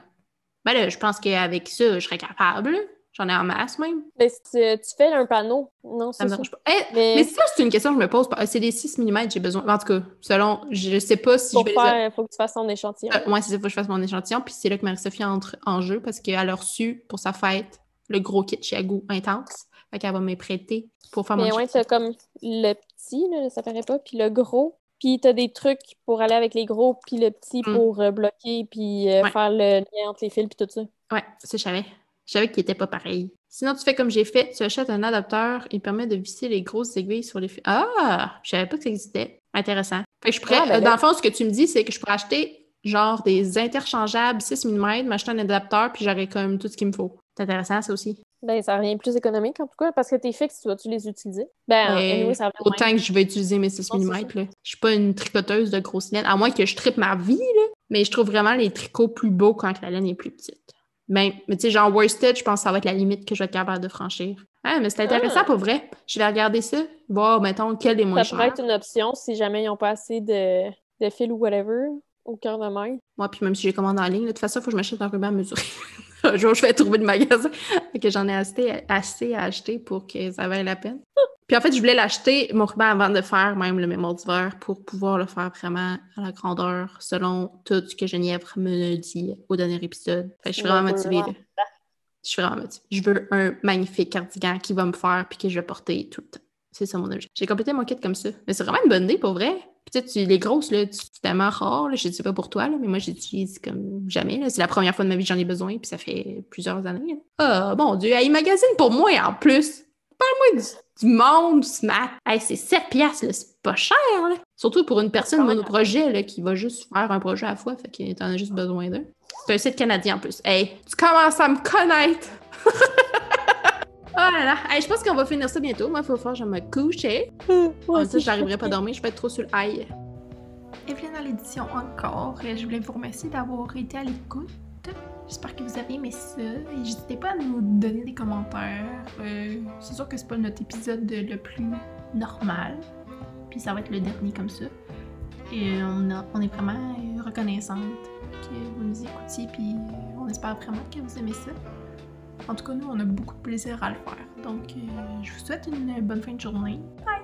Ben là, je pense qu'avec ça, je serais capable. J'en ai en masse même. Mais si tu fais un panneau, non, Ça c'est me ça. dérange pas. Mais ça, c'est une question que je me pose. C'est des 6 mm, j'ai besoin. En tout cas, selon, je sais pas si pour je vais faire, faut que tu fasses ton échantillon. Ouais, c'est ça, faut que je fasse mon échantillon. Puis c'est là que Marie-Sophie entre en jeu parce qu'elle a reçu pour sa fête le gros kit Chiagou intense. Fait qu'elle va me prêter pour faire mon Mais ouais, échantillon. t'as comme le petit, là, ça paraît pas, puis le gros. Puis t'as des trucs pour aller avec les gros, puis le petit pour bloquer, puis faire le lien entre les fils, puis tout ça. Ouais, ça, je savais. Je savais qu'il était pas pareil. Sinon, tu fais comme j'ai fait, tu achètes un adapteur, il permet de visser les grosses aiguilles sur les fils. Ah! Je savais pas que ça existait. Intéressant. Fait que je pourrais, dans le fond, ce que tu me dis, c'est que je pourrais acheter genre des interchangeables 6 mm, m'acheter un adapteur, puis j'aurais comme tout ce qu'il me faut. C'est intéressant, ça aussi. Ben, ça revient plus économique, en tout cas, parce que tes fixes, tu vas-tu les utiliser? Ben, anyway, ça revient autant que je vais utiliser mes 6 mm, là. Je suis pas une tricoteuse de grosse laine, à moins que je tripe ma vie, là. Mais je trouve vraiment les tricots plus beaux quand la laine est plus petite. Ben, mais tu sais, genre worsted, je pense que ça va être la limite que je vais être capable de franchir. Ah, mais c'est intéressant pour vrai. Je vais regarder ça, voir, mettons, quel est moins cher. Ça pourrait être une option si jamais ils n'ont pas assez de fil ou whatever, au cœur de maille. Moi, puis même si j'ai commandé en ligne, là, de toute façon, il faut que je m'achète un ruban mesuré. Un jour, je vais trouver le magasin que j'en ai assez à acheter pour que ça vaille la peine. Puis en fait, je voulais l'acheter, mon ruban, avant de faire même le mémoire d'hiver pour pouvoir le faire vraiment à la grandeur selon tout ce que Geneviève me dit au dernier épisode. Fait que je suis vraiment motivée. Là. Je suis vraiment motivée. Je veux un magnifique cardigan qui va me faire puis que je vais porter tout le temps. C'est ça mon objet. J'ai complété mon kit comme ça. Mais c'est vraiment une bonne idée pour vrai. Peut-être les grosses, là, c'est tellement rare. Là, je ne sais pas pour toi, là, mais moi, j'utilise comme jamais. Là. C'est la première fois de ma vie que j'en ai besoin, puis ça fait plusieurs années. Ah, mon Dieu, il magasine pour moi en plus. Parle-moi du monde, du Smack. Hey, c'est 7 $, là, c'est pas cher. Là. Surtout pour une personne monoprojet là, qui va juste faire un projet à la fois, fait que t'en as juste besoin d'un. C'est un site canadien en plus. Hey, tu commences à me connaître! Oh là là! Hey, je pense qu'on va finir ça bientôt. Moi, il faut faire, je vais me coucher. Ça, j'arriverai pas à dormir, je vais être trop sur le high. Evelyne dans l'édition encore. Je voulais vous remercier d'avoir été à l'écoute. J'espère que vous avez aimé ça. Et n'hésitez pas à nous donner des commentaires. C'est sûr que c'est pas notre épisode le plus normal. Puis ça va être le dernier comme ça. Et on est vraiment reconnaissante que vous nous écoutiez. Puis on espère vraiment que vous aimez ça. En tout cas, nous, on a beaucoup de plaisir à le faire. Donc, je vous souhaite une bonne fin de journée. Bye!